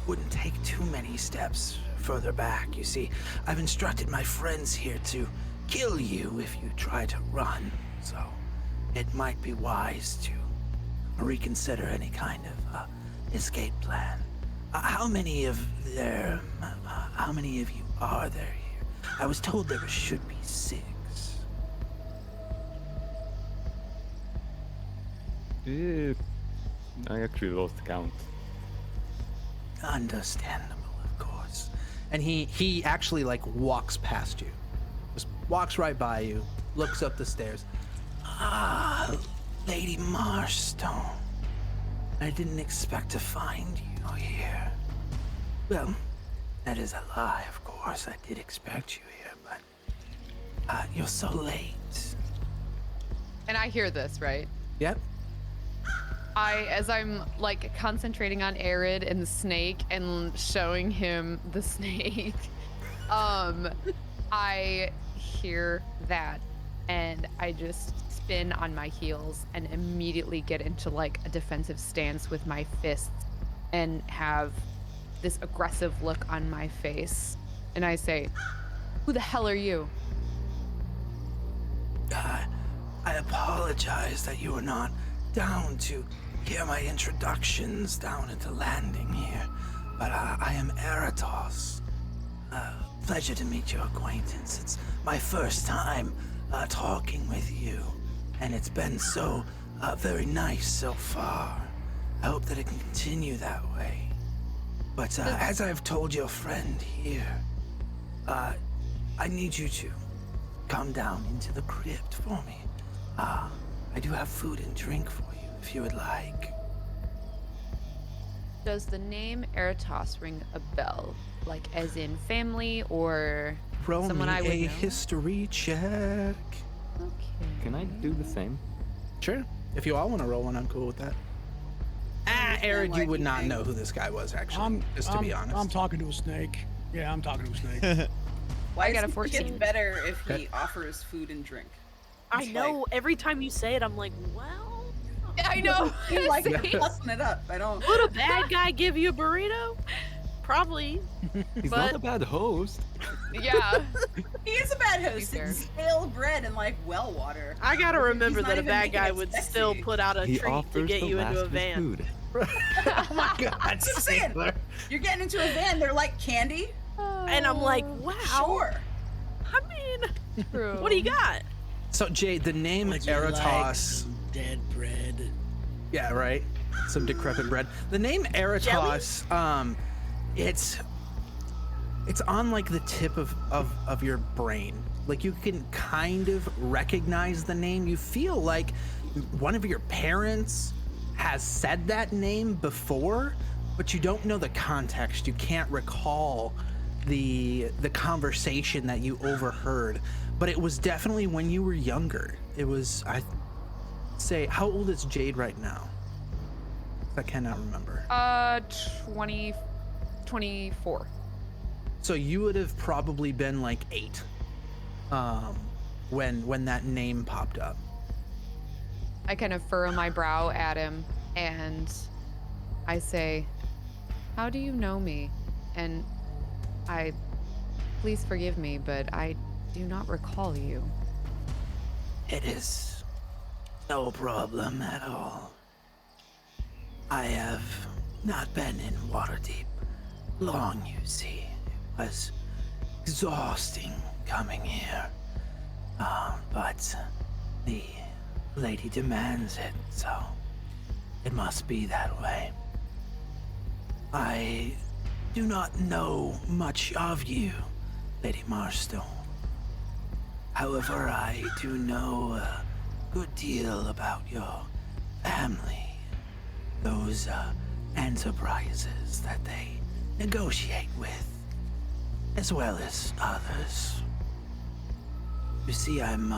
wouldn't take too many steps further back. You see, I've instructed my friends here to kill you if you try to run, so it might be wise to reconsider any kind of escape plan. How many of you are there here? I was told there should be 6. I actually lost count. Understandable, of course." And he actually like walks past you, just walks right by you, looks up the stairs. "Ah, Lady Marshstone. I didn't expect to find you here. Well, that is a lie, of course. I did expect you here, but you're so late." And I hear this, right? Yep. As I'm like concentrating on Eredh and the snake and showing him the snake, I hear that and I just spin on my heels and immediately get into like a defensive stance with my fists and have this aggressive look on my face. And I say, "Who the hell are you?" I apologize that you were not down to hear my introductions down at the landing here, but I am Eratos's. Pleasure to meet your acquaintance. It's my first time talking with you, and it's been so very nice so far. I hope that it can continue that way. But as I've told your friend here, I need you to come down into the crypt for me. I do have food and drink for you if you would like. Does the name Artificer ring a bell? Like as in family or Roll someone me I would a know? history check. Okay. Can I do the same? Sure. If you all want to roll one, I'm cool with that. Ered, you would not know who this guy was, actually, to be honest. I'm talking to a snake. Yeah, I'm talking to a snake. Why I got is a 14. it better if he Okay. offers food and drink? I It's know. Every time you say it, I'm like, well, I know. He like See? busting it up. I don't. would a bad guy give you a burrito? Probably. He's But- not a bad host. Yeah. He is a bad host. fair. It's stale bread and like well water. I gotta remember He's not that a even bad making guy it would sexy. still put out a He treat to offers get the you last into a of his van. food. Oh my god, I'm saying, you're getting into a van. They're like candy. And I'm like, wow. Sure. I mean, True. what do you got? So, Jade, the name Would you like Eratos's... some dead bread? Yeah, right. Some decrepit bread. The name Eratos's, it's on like the tip of your brain. Like you can kind of recognize the name. You feel like one of your parents has said that name before, but you don't know the context. You can't recall the conversation that you overheard. But it was definitely when you were younger. It was, I say, how old is Jade right now? I cannot remember. 24. So you would have probably been like 8 when that name popped up. I kind of furrow my brow at him and I say, "How do you know me?" And please forgive me, but I do not recall you. It is no problem at all. I have not been in Waterdeep long, you see. It was exhausting coming here. But the lady demands it, so it must be that way. I do not know much of you, Lady Marshstone. However, I do know a good deal about your family, those enterprises that they negotiate with, as well as others. You see, I'm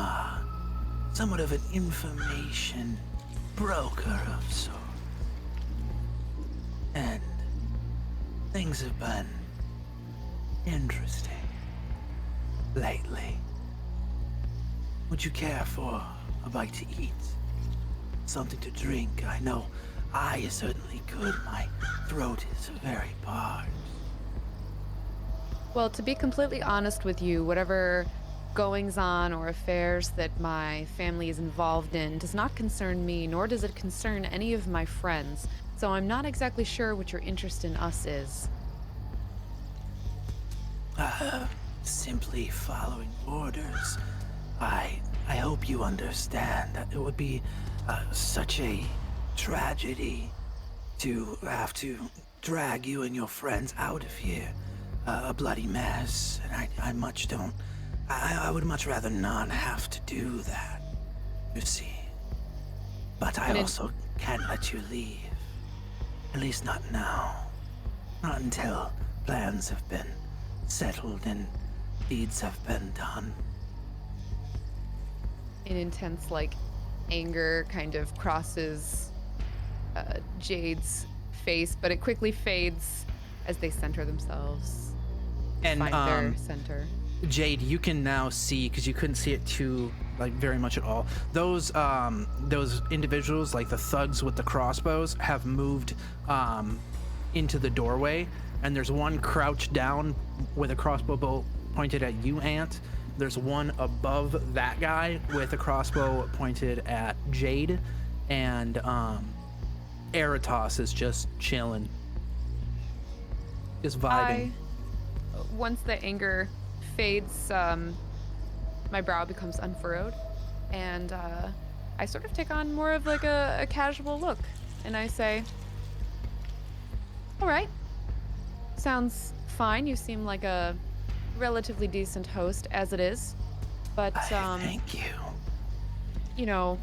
somewhat of an information broker of sorts. And things have been interesting lately. Would you care for a bite to eat? Something to drink? I know I certainly could. My throat is very parched. Well, to be completely honest with you, whatever goings on or affairs that my family is involved in does not concern me, nor does it concern any of my friends. So I'm not exactly sure what your interest in us is. Simply following orders. I hope you understand that it would be such a tragedy to have to drag you and your friends out of here. A bloody mess, and I would much rather not have to do that, you see. But I also can't let you leave. At least not now. Not until plans have been settled and deeds have been done. An intense, anger kind of crosses Jade's face, but it quickly fades as they center themselves And find their center. Jade, you can now see, because you couldn't see it too very much at all. Those individuals, like the thugs with the crossbows, have moved into the doorway, and there's one crouched down with a crossbow bolt pointed at you, Ant. There's one above that guy with a crossbow pointed at Jade, and Eredh is just chilling, just vibing. Once the anger fades, my brow becomes unfurrowed, and I sort of take on more of a casual look, and I say, all right, sounds fine. You seem like a relatively decent host as it is, but thank you. You know,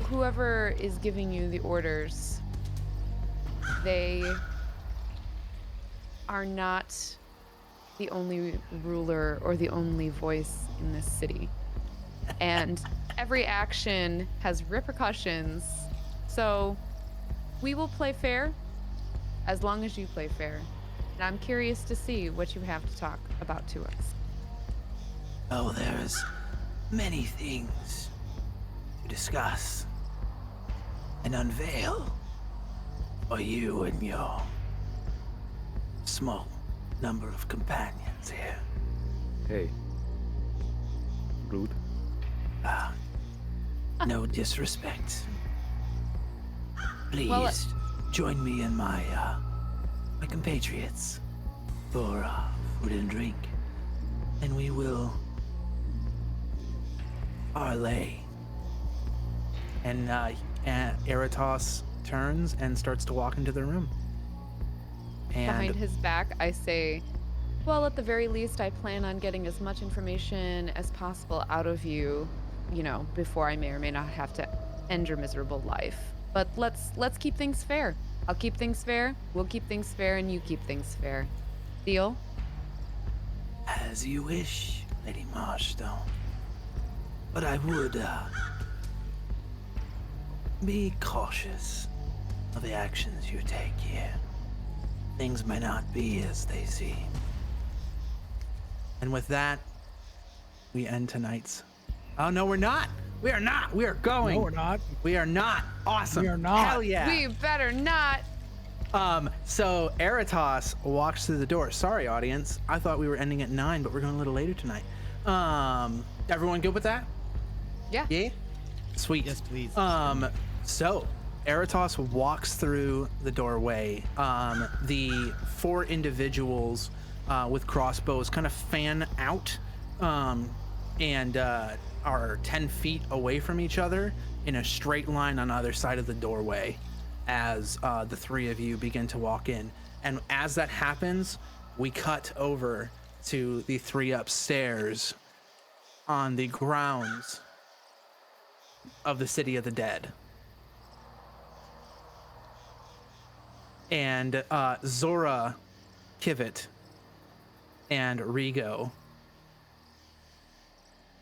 whoever is giving you the orders, they are not the only ruler or the only voice in this city. And every action has repercussions. So we will play fair as long as you play fair. And I'm curious to see what you have to talk about to us. Oh, there's many things to discuss and unveil for you and your small number of companions here. Hey. Rude. No disrespect. Please Well, join me and my compatriots for food and drink, and we will parlay. And Eratosth turns and starts to walk into the room. And Behind his back, I say, well, at the very least, I plan on getting as much information as possible out of you, before I may or may not have to end your miserable life. But let's keep things fair. I'll keep things fair, we'll keep things fair, and you keep things fair. Deal? As you wish, Lady Marshstone. But I would be cautious of the actions you take here. Things may not be as they seem. And with that, we end tonight's... Oh, no, we're not! We are not! We are going! No, we're not. We are not! Awesome! We are not. Hell yeah! We better not. So Eratosth walks through the door. Sorry, audience. I thought we were ending at 9, but we're going a little later tonight. Everyone good with that? Yeah. Yeah? Sweet. Yes, please. So Eratosth walks through the doorway. The 4 individuals with crossbows kind of fan out and are 10 feet away from each other in a straight line on either side of the doorway as the three of you begin to walk in. And as that happens, we cut over to the three upstairs on the grounds of the City of the Dead. And Zhora, Kivet, and Rigo.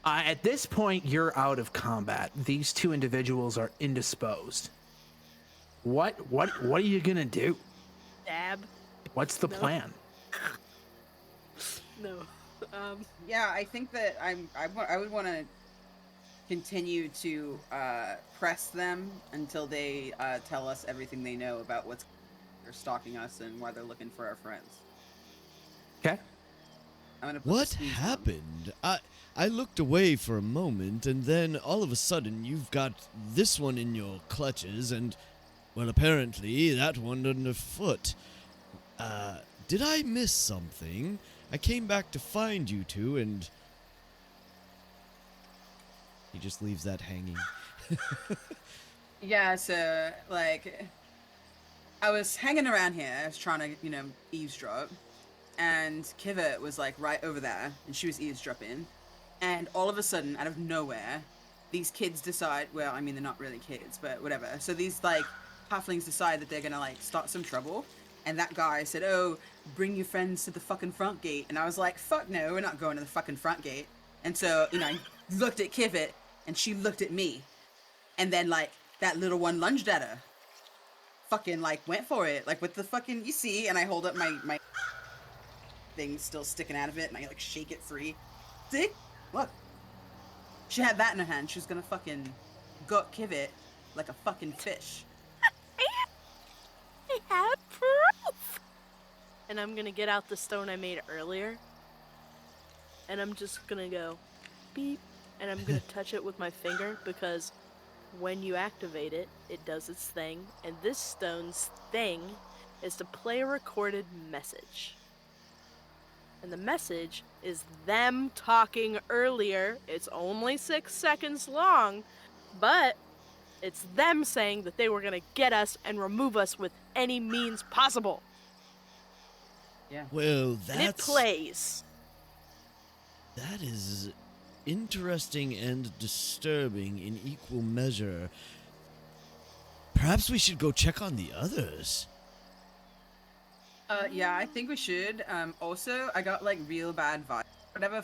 At this point, you're out of combat. These two individuals are indisposed. What are you gonna do? Dab. What's the plan? No. Yeah, I think that I would want to continue to press them until they tell us everything they know about what's they're stalking us and why they're looking for our friends. Okay. I'm gonna put What the squeeze on. happened? I looked away for a moment, and then all of a sudden you've got this one in your clutches, and, well, apparently that one underfoot. Did I miss something? I came back to find you two, and he just leaves that hanging. Yeah, so like I was hanging around here. I was trying to, eavesdrop, and Kivet was like right over there, and she was eavesdropping. And all of a sudden, out of nowhere, these kids decide. Well, I mean, they're not really kids, but whatever. So these like halflings decide that they're gonna like start some trouble. And that guy said, "Oh, bring your friends to the fucking front gate." And I was like, "Fuck no, we're not going to the fucking front gate." And so, I looked at Kivet, and she looked at me, and then like that little one lunged at her. Fucking like went for it, like with the fucking, you see, and I hold up my thing still sticking out of it, and I like shake it free. See? Look. She had that in her hand. She was gonna fucking gut Kivet like a fucking fish. I had proof! And I'm gonna get out the stone I made earlier. And I'm just gonna go beep. And I'm gonna touch it with my finger because when you activate it, it does its thing. And this stone's thing is to play a recorded message. And the message is them talking earlier. It's only 6 seconds long, but it's them saying that they were gonna get us and remove us with any means possible. Yeah. Well, And it plays. that is interesting and disturbing in equal measure. Perhaps we should go check on the others. Yeah, I think we should. Also, I got like real bad vibes. Whatever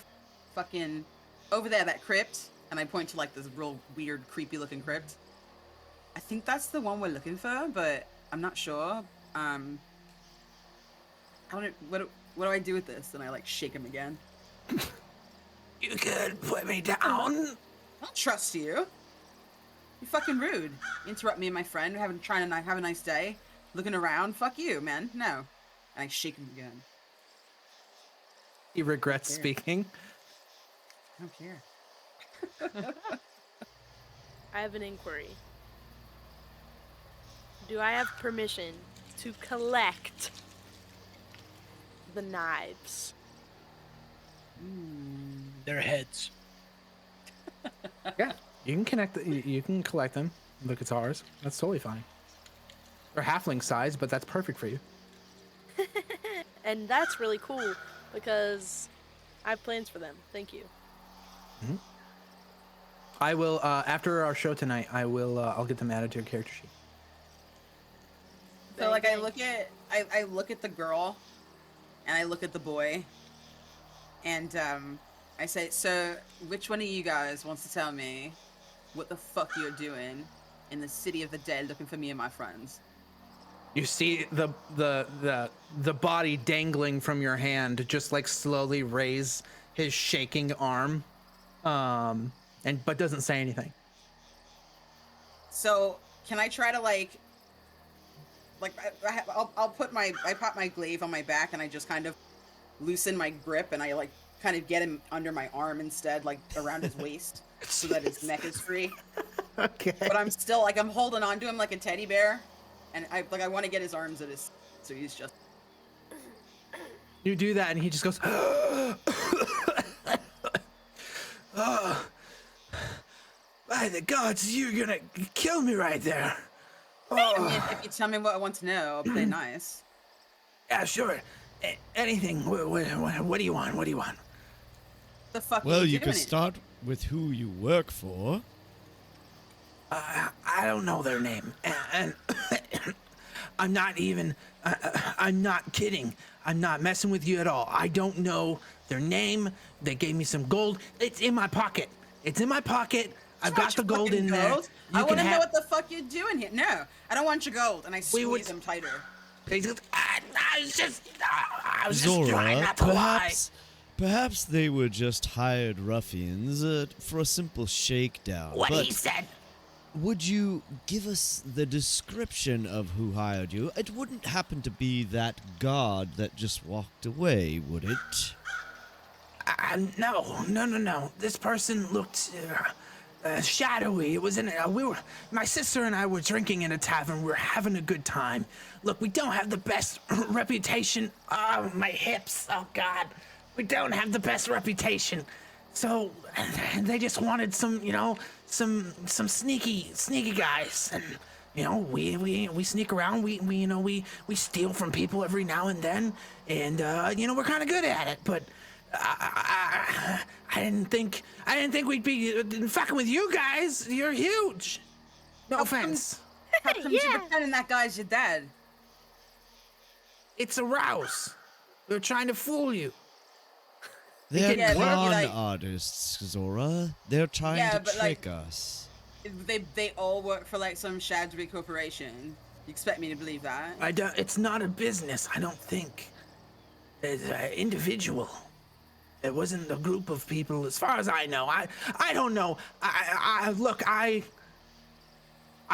fucking over there, that crypt, and I point to like this real weird, creepy looking crypt. I think that's the one we're looking for, but I'm not sure. What do I do with this? And I like shake him again. You could put me down. I don't trust you. You're fucking rude. You interrupt me and my friend. We're trying to have a nice day. Looking around. Fuck you, man. No. And I shake him again. He regrets speaking. I don't care. I have an inquiry. Do I have permission to collect the knives? Their heads. Yeah, you can connect. You can collect them. The guitars. That's totally fine. They're halfling size, but that's perfect for you. And that's really cool because I have plans for them. Thank you. Mm-hmm. I will after our show tonight. I'll get them added to your character sheet. So like I look at the girl, and I look at the boy, and I say, "So which one of you guys wants to tell me what the fuck you're doing in the City of the Dead looking for me and my friends?" You see the body dangling from your hand just like slowly raise his shaking arm, but doesn't say anything. So can I try to like I'll put I pop my glaive on my back and I just kind of loosen my grip and I like kind of get him under my arm instead, like around his waist, so that his neck is free. Okay. But I'm still like I'm holding on to him like a teddy bear, and I want to get his arms at his, so he's just. You do that, and he just goes, oh, by the gods, you're gonna kill me right there. I mean, if you tell me what I want to know, I'll play nice. Yeah, sure. Anything. What do you want? What do you want? The fuck Well, are you doing could it? start with who you work for. I don't know their name, and I'm not even. I'm not kidding. I'm not messing with you at all. I don't know their name. They gave me some gold. It's in my pocket. It's in my pocket. I've got the gold in there. I want to know what the fuck you're doing here. No, I don't want your gold, and I squeeze them tighter. I was just trying Zhora, not to lie. perhaps they were just hired ruffians for a simple shakedown. What but he said. would you give us the description of who hired you? It wouldn't happen to be that guard that just walked away, would it? No. This person looked shadowy. It was my sister and I were drinking in a tavern. We were having a good time. Look, we don't have the best reputation. Oh, my hips. Oh, God. We don't have the best reputation. So they just wanted some sneaky guys. And, we sneak around. We steal from people every now and then. And, we're kind of good at it. But I didn't think we'd be fucking with you guys. You're huge. No offense. How come you pretending that guy's your dad? It's a rouse. They're trying to fool you. They're Yeah, con like- artists, Zhora. They're trying Yeah, to but, trick us. They all work for like some shadowy corporation. You expect me to believe that? It's not a business. I don't think. It's an individual. It wasn't a group of people, as far as I know. I don't know. I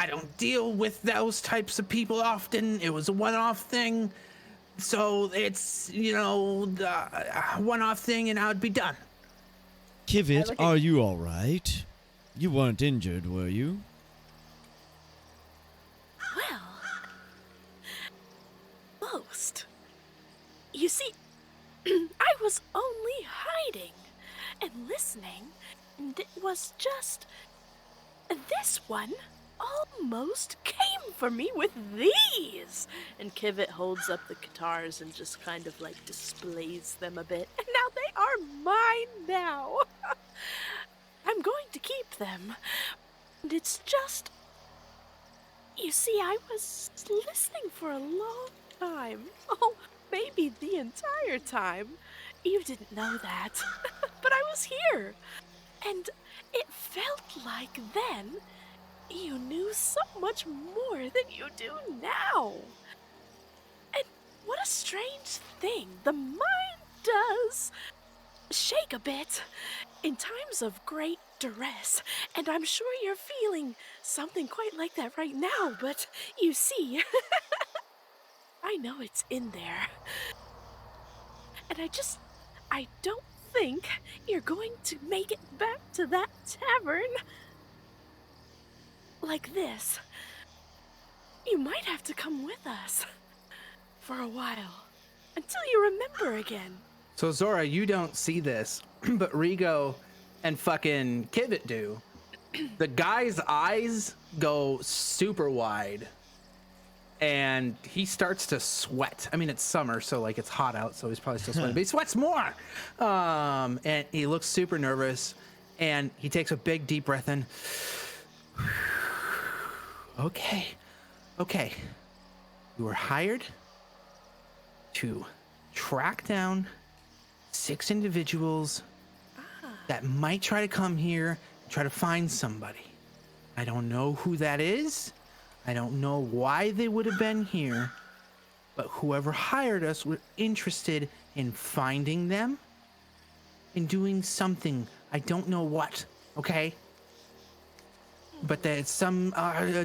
don't deal with those types of people often. It was a one-off thing. So it's, a one-off thing, and now it'd be done. Kivet, are you all right? You weren't injured, were you? Well, most. You see, I was only hiding and listening, and it was just this one almost came for me with these. And Kivet holds up the guitars and just kind of like displays them a bit. And now they are mine now. I'm going to keep them. And it's just, you see, I was listening for a long time. Oh, maybe the entire time. You didn't know that. But I was here. And it felt like then you knew so much more than you do now. And what a strange thing the mind does shake a bit in times of great duress. And I'm sure you're feeling something quite like that right now, but you see, I know it's in there. And I don't think you're going to make it back to that tavern like this. You might have to come with us for a while until you remember again. So Zhora, you don't see this, but Rigo and fucking Kivet do. The guy's eyes go super wide, and he starts to sweat. I mean, it's summer, so like it's hot out, so he's probably still sweating, but he sweats more. And he looks super nervous, and he takes a big deep breath in. Okay. You were hired to track down 6 individuals that might try to come here and try to find somebody. I don't know who that is. I don't know why they would have been here, but whoever hired us were interested in finding them and doing something. I don't know what, okay? But there's some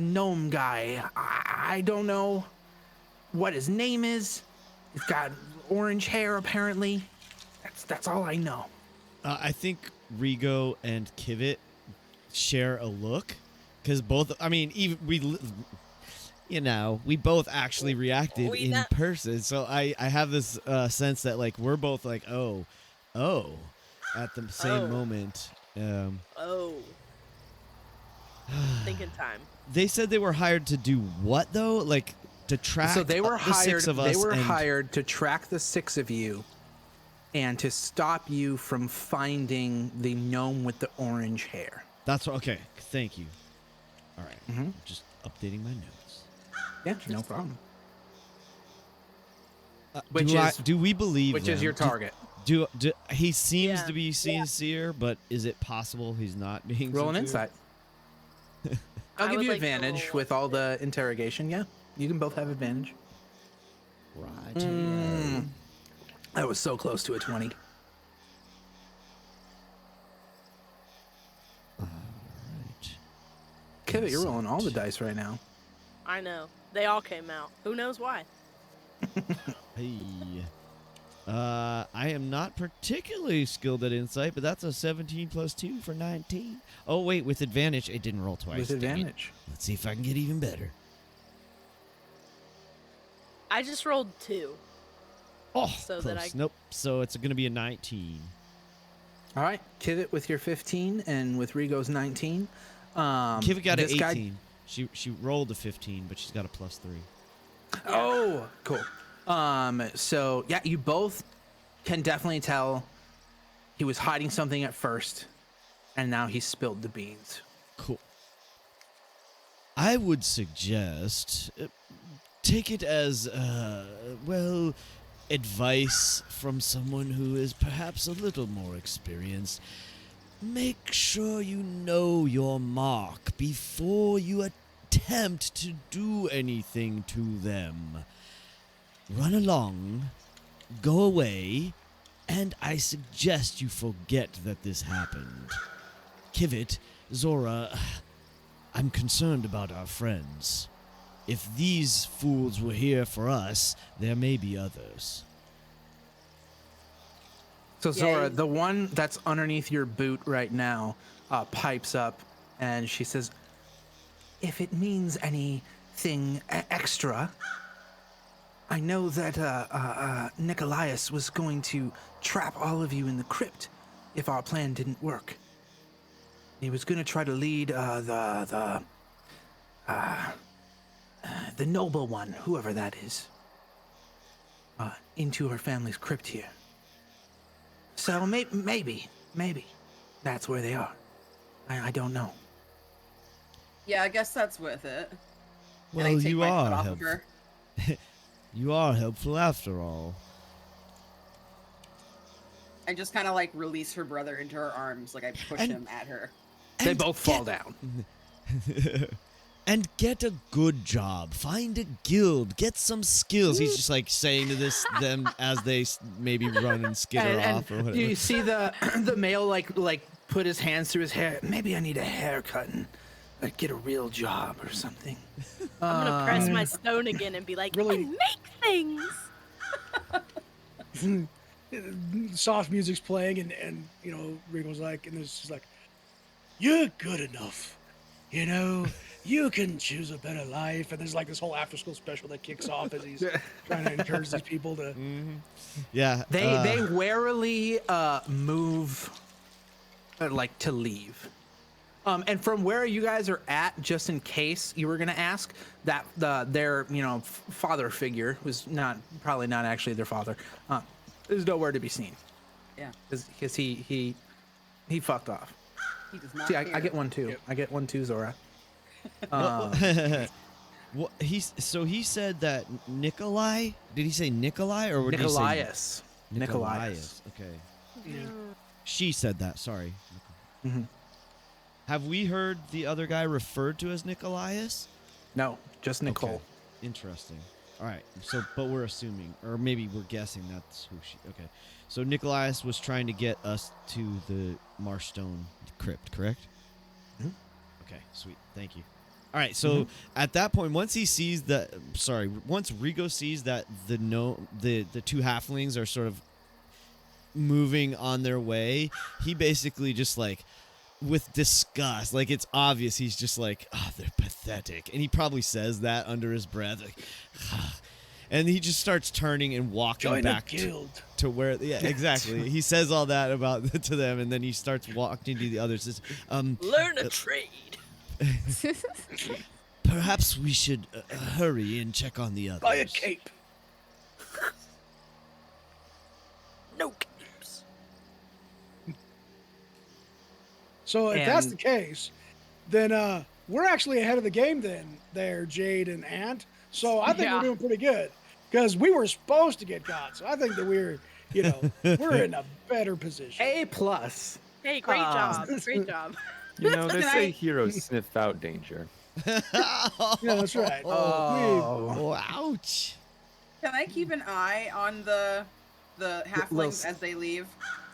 gnome guy. I don't know what his name is. He's got orange hair, apparently. That's all I know. I think Rigo and we both actually reacted We in know- person. So I have this sense that like we're both like, oh, at the same Oh. moment. Oh. Thinking time. They said they were hired to do what though? Like to track. So they were the hired. six of us. They were and- hired to track the 6 of you, and to stop you from finding the gnome with the orange hair. That's okay. Thank you. All right. Mhm. Just updating my notes. Yeah, no problem. Which do we believe? Which is them? your target. Do he seems Yeah. to be sincere, but is it possible he's not being Roll an sincere? insight. I'll I give would you like to advantage roll with all the interrogation. Yeah, you can both have advantage. Right. That was so close to a 20. Right. Kivet, you're rolling all the dice right now. I know. They all came out. Who knows why? Hey. I am not particularly skilled at insight, but that's a 17 plus 2 for 19. Oh, wait, with advantage. It didn't roll twice. With Dang it. advantage. Let's see if I can get even better. I just rolled 2. Oh, So close. that I- Nope. So it's going to be a 19. All right, Kivet with your 15 and with Rigo's 19. Kivet got an this 18. guy- She rolled a 15, but she's got a plus 3. Oh, cool. So yeah, you both can definitely tell he was hiding something at first, and now he spilled the beans. Cool. I would suggest take it as well, advice from someone who is perhaps a little more experienced. Make sure you know your mark before you attempt to do anything to them. Run along, go away, and I suggest you forget that this happened. Kivet, Zhora, I'm concerned about our friends. If these fools were here for us, there may be others. So Yeah, Zhora, you- the one that's underneath your boot right now, pipes up, and she says, "If it means anything extra, I know that Nikolaios was going to trap all of you in the crypt if our plan didn't work. He was going to try to lead the noble one, whoever that is, into her family's crypt here. So maybe that's where they are. I don't know." Yeah, I guess that's with it. And I Well, take you my foot are off of helpful. her. You are helpful after all. I just kind of like release her brother into her arms, like I push And- him at her. They And both fall down. And get a good job. Find a guild. Get some skills. He's just like saying to them as they maybe run and skitter off or whatever. You see the the male like put his hands through his hair. Maybe I need a haircut and like get a real job or something. I'm gonna press my stone again and be like, really- and make things. Soft music's playing, and Rigo's like, and there's just like, "You're good enough, you can choose a better life." And there's like this whole after school special that kicks off as he's trying to encourage these people to. Yeah. They warily move like to leave. And from where you guys are at, just in case you were gonna ask, that their father figure, who's probably not actually their father, is nowhere to be seen. Yeah, Because he fucked off. he does not See, I care. get one too. I get one too, Zhora. Well, he said that Nikolai. Did he say Nikolai or did he say Nikolaios. Nikolaios? Okay. Yeah. She said that. Sorry. Mhm. Have we heard the other guy referred to as Nikolaios? No, just Nicole. Okay. Interesting. All right. So, but we're assuming, or maybe we're guessing that's who she. Okay. So Nikolaios was trying to get us to the Marshstone crypt, correct? Mhm. Okay. Sweet. Thank you. All right. So at that point, once Rigo sees that the two halflings are sort of moving on their way, he basically just like with disgust. Like, it's obvious he's just like, oh, they're pathetic. And he probably says that under his breath. Like, and he just starts turning and walking Join back the guild. to where, yeah, exactly. He says all that about to them, and then he starts walking to the others. Says, Learn a trade. perhaps we should hurry and check on the others. Buy a cape. No capes. So if that's And- the case, then we're actually ahead of the game then there, Jade and Ant. So I think Yeah. we're doing pretty good because we were supposed to get caught. So I think that we're we're in a better position. A plus. Hey, great job. Great job. You know, they Can say I- heroes sniff out danger. Yeah, that's right. Oh. Ouch. Can I keep an eye on the halflings as they leave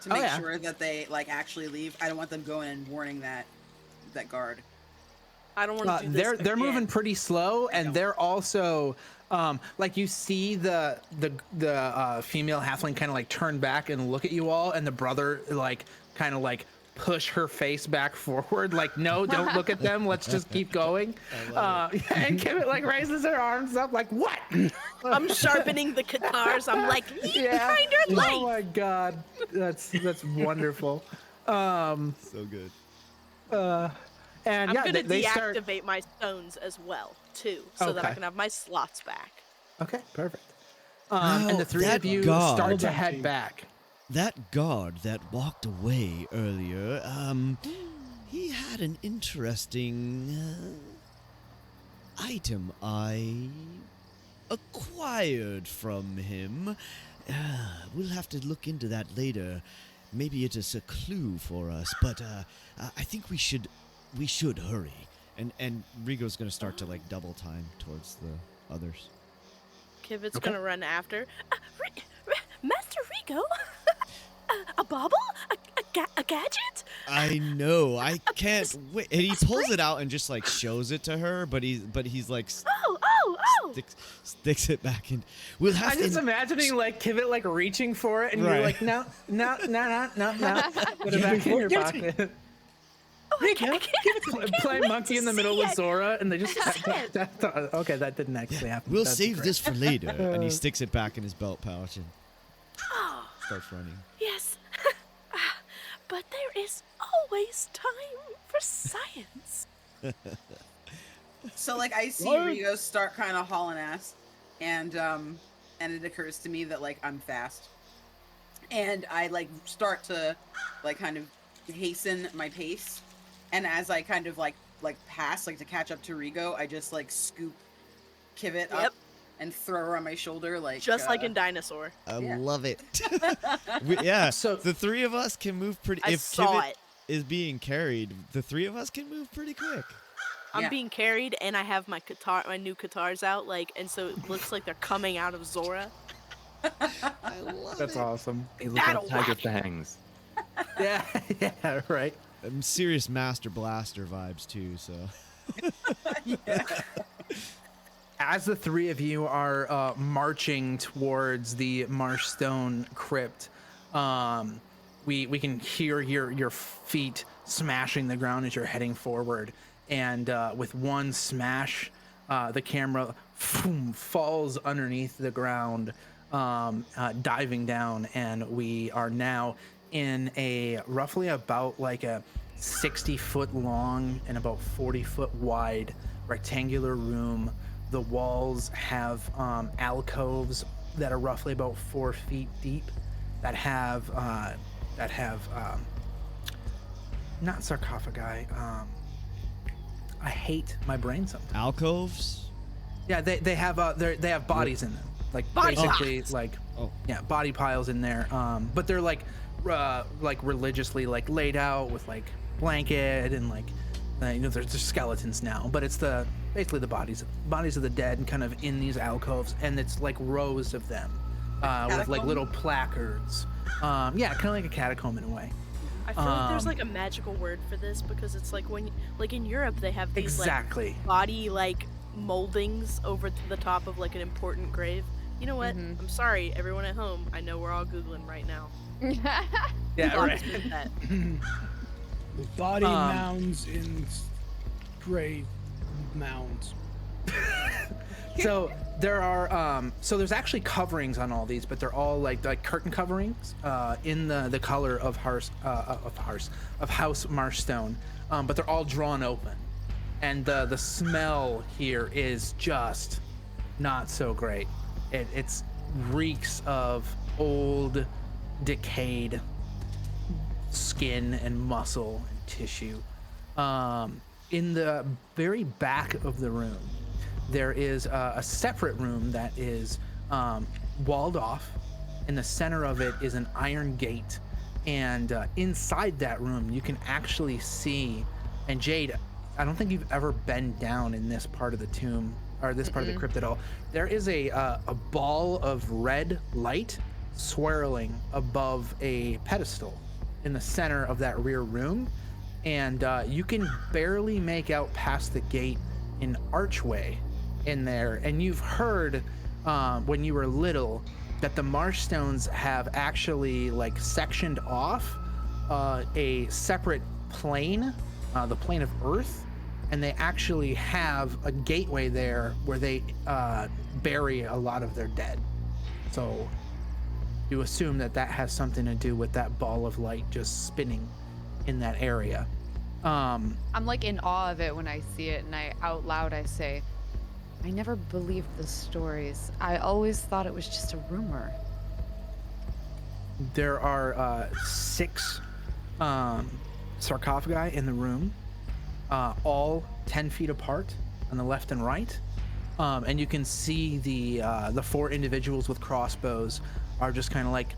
to Oh, make yeah. sure that they like actually leave? I don't want them going and warning that guard. I don't want to do this. They're moving again. pretty slow, and they're also like you see the female halfling kind of like turn back and look at you all, and the brother like kind of like push her face back forward, like no, don't look at them. Let's just keep going. And Kivet like raises her arms up, like what? I'm sharpening the guitars. I'm like, leave behind her Oh light. my god, that's wonderful. So good. And I'm yeah, gonna they start. deactivate my stones as well, too, so that I Okay. can have my slots back. Okay, perfect. Now, And the three that of you guard- start to head back. That guard that walked away earlier, he had an interesting item I acquired from him. We'll have to look into that later. Maybe it is a clue for us, but I think we should hurry. And Rigo's gonna start to like double time towards the others. Kivet's gonna run after. Master Rigo? A bauble? A gadget? I know. I can't wait. And he pulls it out and just like shows it to her, but he's like Oh! sticks it back in. We'll have I'm just to. imagining like Kivet like reaching for it, and Right. you're like, no. Put it back in your pocket. Oh, I can't. Play monkey in the middle with see it. Zora, and they just. That's it. Okay, that didn't actually happen. We'll That's save great. this for later. And he sticks it back in his belt pouch and Oh, starts running. yes. But there is always time for science. So like I see What? Rigo start kind of hauling ass, and it occurs to me that like I'm fast, and I like start to like kind of hasten my pace, and as I kind of like pass like to catch up to Rigo, I just like scoop Kivet Yep. up and throw her on my shoulder like Just like in Dinosaur. I Yeah. love it. Yeah. So- the three of us can move pretty. I If saw Kivet it. is being carried, the three of us can move pretty quick. I'm Yeah. being carried, and I have my new guitars out, like, and so it looks like they're coming out of Zhora. I love That's it. awesome. They look That'll like tiger whack. fangs. Yeah, yeah, right. Serious Master Blaster vibes too. So As the three of you are marching towards the Marsh Stone Crypt, we can hear your feet smashing the ground as you're heading forward, and with one smash, the camera falls underneath the ground, diving down, and we are now in a roughly about like a 60-foot long and about 40-foot wide rectangular room. The walls have alcoves that are roughly about 4 feet deep that have not sarcophagi. I hate my brain sometimes. alcoves. Yeah, they have bodies in them, like Body basically piles. like Oh. yeah, body piles in there. But they're like religiously like laid out with like blanket and like there's skeletons now, but it's basically the bodies of the dead and kind of in these alcoves, and it's like rows of them with like Catacomb? little placards. Yeah, kind of like a catacomb in a way. I feel like there's like a magical word for this because it's like when, like in Europe, they have these Exactly. like body like moldings over to the top of like an important grave. You know what? Mhm. I'm sorry, everyone at home. I know we're all googling right now. Yeah, Thought right. this meant that. Body mounds in grave mounds. So there are so there's actually coverings on all these, but they're all like curtain coverings in the color of House Marshstone, but they're all drawn open, and the smell here is just not so great. It's reeks of old, decayed skin and muscle and tissue. In the very back of the room, there is a separate room that is walled off. In the center of it is an iron gate, and inside that room you can actually see, and Jade, I don't think you've ever been down in this part of the tomb or this part of the crypt at all. There is a ball of red light swirling above a pedestal in the center of that rear room, and you can barely make out past the gate an archway in there. And you've heard when you were little that the Marshstones have actually like sectioned off a separate plane, the plane of Earth, and they actually have a gateway there where they bury a lot of their dead. So you assume that that has something to do with that ball of light just spinning in that area. I'm like in awe of it when I see it, and out loud I say, I never believed the stories. I always thought it was just a rumor. There are 6 sarcophagi in the room, all 10 feet apart on the left and right. And you can see the 4 individuals with crossbows are just kind of like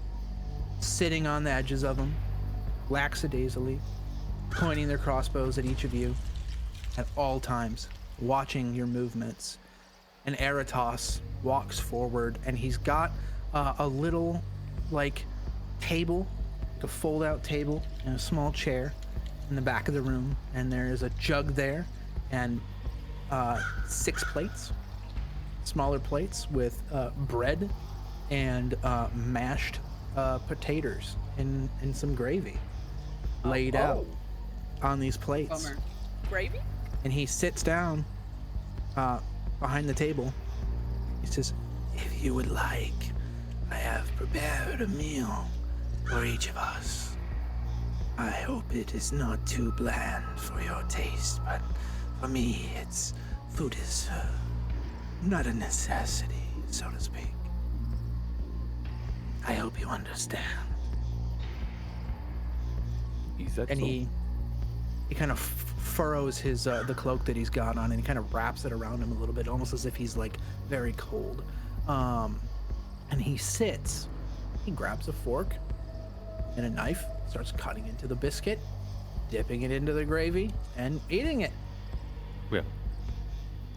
sitting on the edges of them, lackadaisically, pointing their crossbows at each of you at all times, watching your movements. And Eredh walks forward, and he's got a little like table, like a fold-out table, and a small chair in the back of the room, and there is a jug there and 6 plates, smaller plates with bread and mashed potatoes in some gravy laid out on these plates. Bummer. Gravy? And he sits down behind the table. He says, if you would like, I have prepared a meal for each of us. I hope it is not too bland for your taste, but for me, food is not a necessity, so to speak. I hope you understand. Is that And so? he kind of furrows his the cloak that he's got on, and he kind of wraps it around him a little bit, almost as if he's like very cold. And he sits. He grabs a fork and a knife, starts cutting into the biscuit, dipping it into the gravy, and eating it. Well,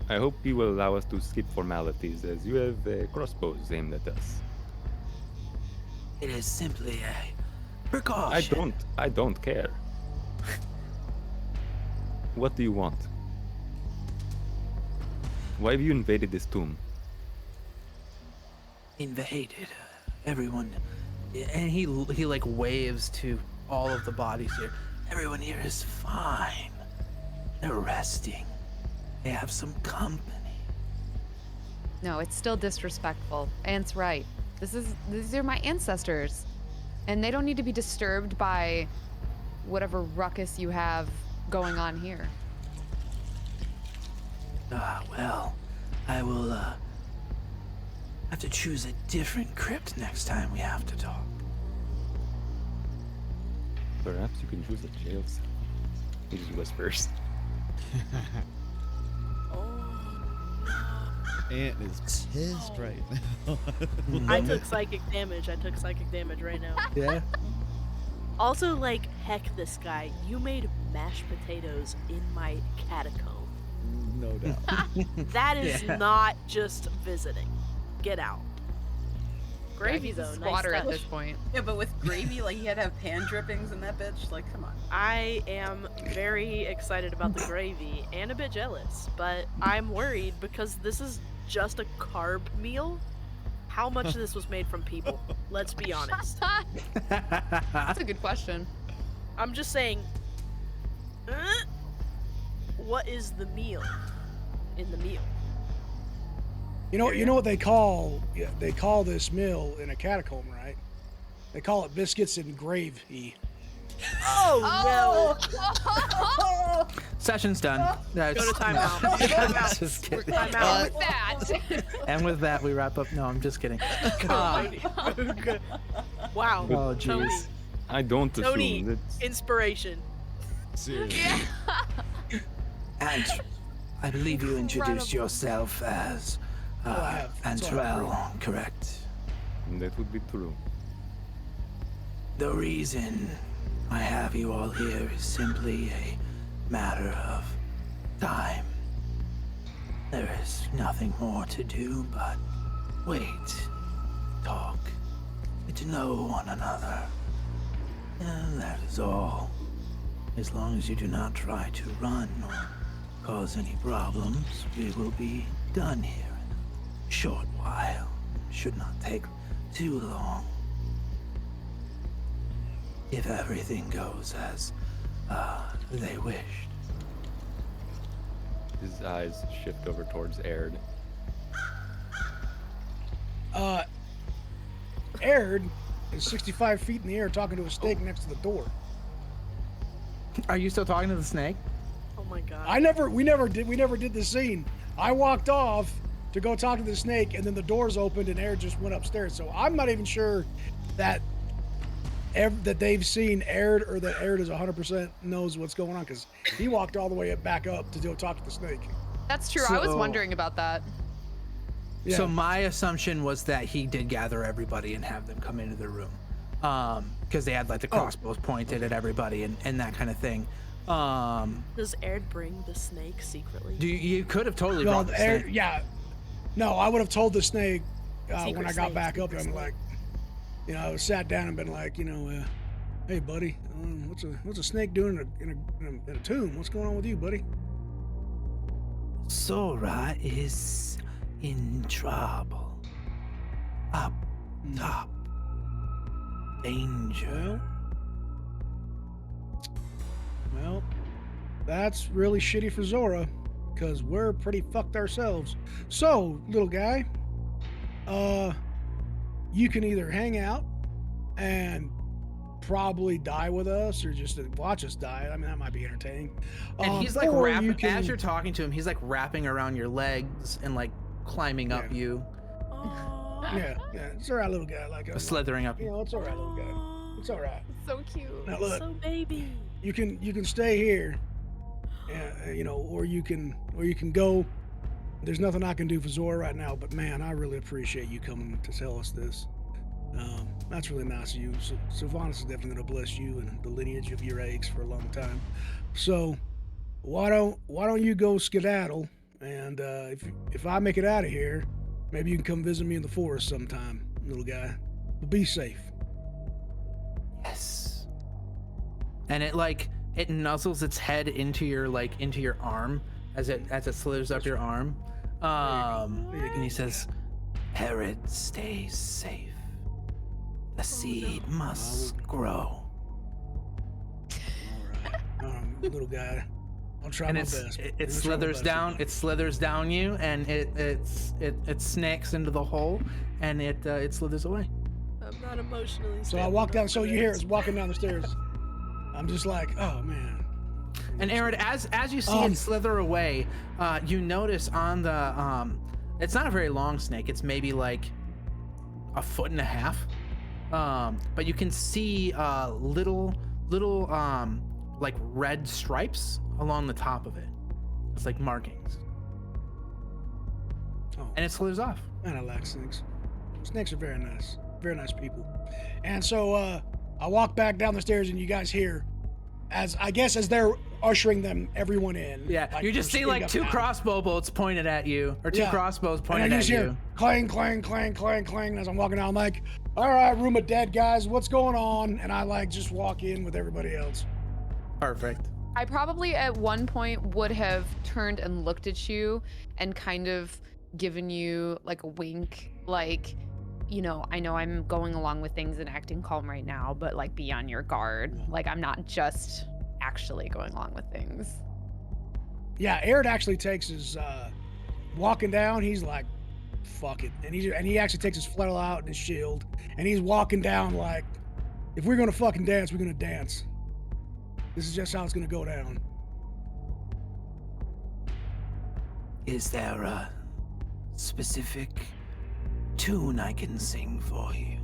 I hope you will allow us to skip formalities, as you have crossbows aimed at us. It is simply a precaution. I don't care. What do you want? Why have you invaded this tomb? Invaded everyone, and he like waves to all of the bodies here. Everyone here is fine. They're resting. They have some company. No, it's still disrespectful. Ant's right. These are my ancestors, and they don't need to be disturbed by whatever ruckus you have going on here. Well, I will have to choose a different crypt next time we have to talk. Perhaps you can choose a jail cell. He just whispers. Ant is pissed right now. I took psychic damage. Right now. Yeah. Also, like, heck this guy. You made mashed potatoes in my catacomb. No doubt. That is Yeah. not just visiting. Get out. Gravy, he's a though. squatter nice at touch. this point. Yeah, but with gravy, like he had to have pan drippings in that bitch. Like, come on. I am very excited about the gravy and a bit jealous, but I'm worried because this is just a carb meal. How much of this was made from people? Let's be honest. That's a good question. I'm just saying, What is the meal in the meal? You know what they call this mill in a catacomb, right? They call it biscuits and gravy. Oh, Session's done. no! Go to timeout. Just kidding. Timeout. With that. And with that, we wrap up. No, I'm just kidding. Wow. Oh, Tony, jeez. I don't Tony, assume that's inspiration. Seriously. And I believe you introduced yourself as Antrell, correct? that would be true. The reason I have you all here is simply a matter of time. There is nothing more to do but wait, talk, get to know one another. And that is all. As long as you do not try to run or cause any problems, we will be done here in a short while. Should not take too long. If everything goes as they wished. His eyes shift over towards Ered. Ered is 65 feet in the air talking to a snake next to the door. Are you still talking to the snake? Oh my god. We never did this scene. I walked off to go talk to the snake, and then the doors opened and Ered just went upstairs. So I'm not even sure that that they've seen Ered or that Ered is 100% knows what's going on, because he walked all the way back up to go talk to the snake. That's true. I was So- wondering about that. Yeah. So my assumption was that he did gather everybody and have them come into the room. Because they had like the crossbows pointed at everybody and that kind of thing. Does Ered bring the snake secretly? You could have totally Well, brought the snake. No, I would have told the snake Secret when I got snake, back up. secret I'm snake. like, I sat down and been like, hey buddy, what's a snake doing in a tomb? What's going on with you, buddy? Zhora is in trouble. Up top. Danger. Well, that's really shitty for Zhora, because we're pretty fucked ourselves. So, little guy, you can either hang out and probably die with us, or just watch us die. I mean, that might be entertaining. And he's like or wrapping, you can- as you're talking to him, he's like wrapping around your legs and like climbing up Yeah. you, Aw. yeah, it's all right, little guy. Like, I'm slithering up like, you. it's all right, little guy. It's all right. So cute. Now look, So baby. you can stay here, or you can go. There's nothing I can do for Zhora right now, but man, I really appreciate you coming to tell us this. That's really nice of you. So Sylvanas is definitely going to bless you and the lineage of your eggs for a long time. So why don't you go skedaddle, and if I make it out of here, maybe you can come visit me in the forest sometime, little guy. But be safe. Yes. And it nuzzles its head into your arm as it slithers up your arm. And he says, Ered stays safe. The seed must grow. All right, little guy. I'll try And my best. it slithers down. It slithers down you, and it snakes into the hole, and it slithers away. I'm not emotionally So I stable walk down. enough So for you hear this. us walking down the stairs. I'm just like, oh man. And Ered, as you see it slither away, you notice on the it's not a very long snake. It's maybe like a foot and a half. But you can see little like red stripes along the top of it. It's like markings, Oh, and it slithers off. man, I like snakes. Snakes are very nice people. And so I walk back down the stairs, and you guys hear, as they're ushering everyone in. Yeah, like, you just they're see like speeding two up now. crossbow bolts pointed at you, or two Yeah. crossbows And I pointed at just hear you. clang, clang, clang, clang, clang. And as I'm walking out, I'm like, all right, room of dead guys, what's going on? And I like just walk in with everybody else. Perfect. I probably at one point would have turned and looked at you and kind of given you like a wink, like, I know I'm going along with things and acting calm right now, but like be on your guard. Like I'm not just actually going along with things. Yeah, Ered actually takes his walking down. He's like, "Fuck it," and he actually takes his flail out and his shield, and he's walking down like, "If we're gonna fucking dance, we're gonna dance. This is just how it's gonna go down." Is there a specific tune I can sing for you?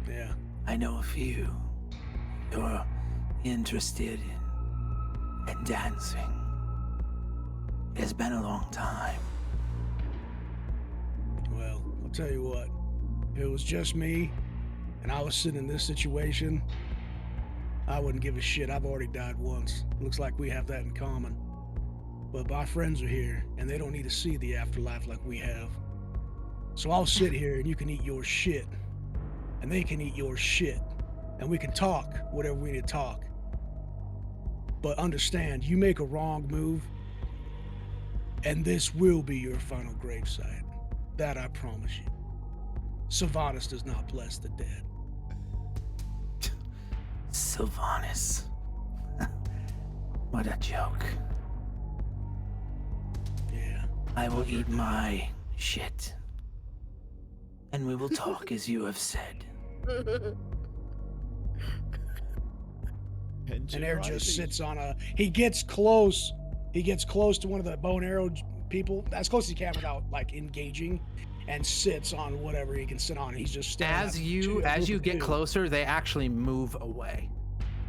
Yeah. I know a few. You're interested in dancing. It has been a long time. Well, I'll tell you what. If it was just me, and I was sitting in this situation, I wouldn't give a shit. I've already died once. Looks like we have that in common. But my friends are here, and they don't need to see the afterlife like we have. So I'll sit here, and you can eat your shit. And they can eat your shit. And we can talk whatever we need to talk. But understand, you make a wrong move, and this will be your final gravesite. That I promise you. Sylvanas does not bless the dead. Sylvanas. What a joke. Yeah. I will eat my shit. And we will talk as you have said. And Ered just sits on he gets close to one of the bow and arrow people, as close as he can without like engaging, and sits on whatever he can sit on. He's just staring As you get closer, they actually move away.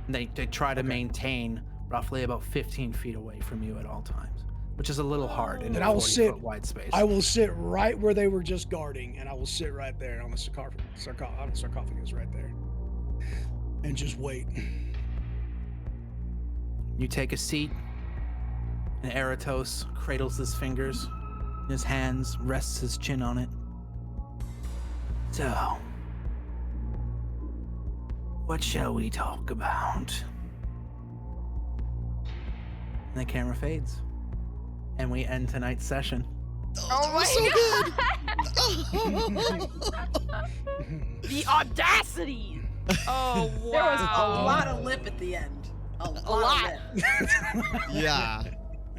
They try to maintain roughly about 15 feet away from you at all times, which is a little hard in a 40-foot wide space. I will sit right where they were just guarding, and I will sit right there on the sarcophagus right there, and just wait. You take a seat, and Eretos cradles his fingers in his hands, rests his chin on it. So, what shall we talk about? And the camera fades. And we end tonight's session. Oh my god! The audacity! Oh wow! There was a lot of lip at the end. A lot. Of lip. Yeah.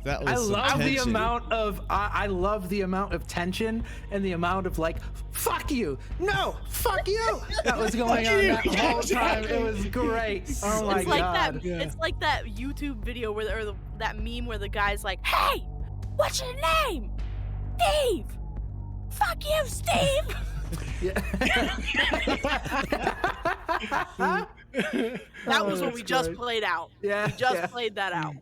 That was I some love the tension. amount of I love the amount of tension and the amount of like, fuck you, no, fuck you, that was going on that whole time. It was great. Oh my It's like god. that. It's like that YouTube video where that meme where the guy's like, "Hey, what's your name? Steve. Fuck you, Steve." Yeah. That was what That's we just great. played out. Yeah, We just yeah. played that out.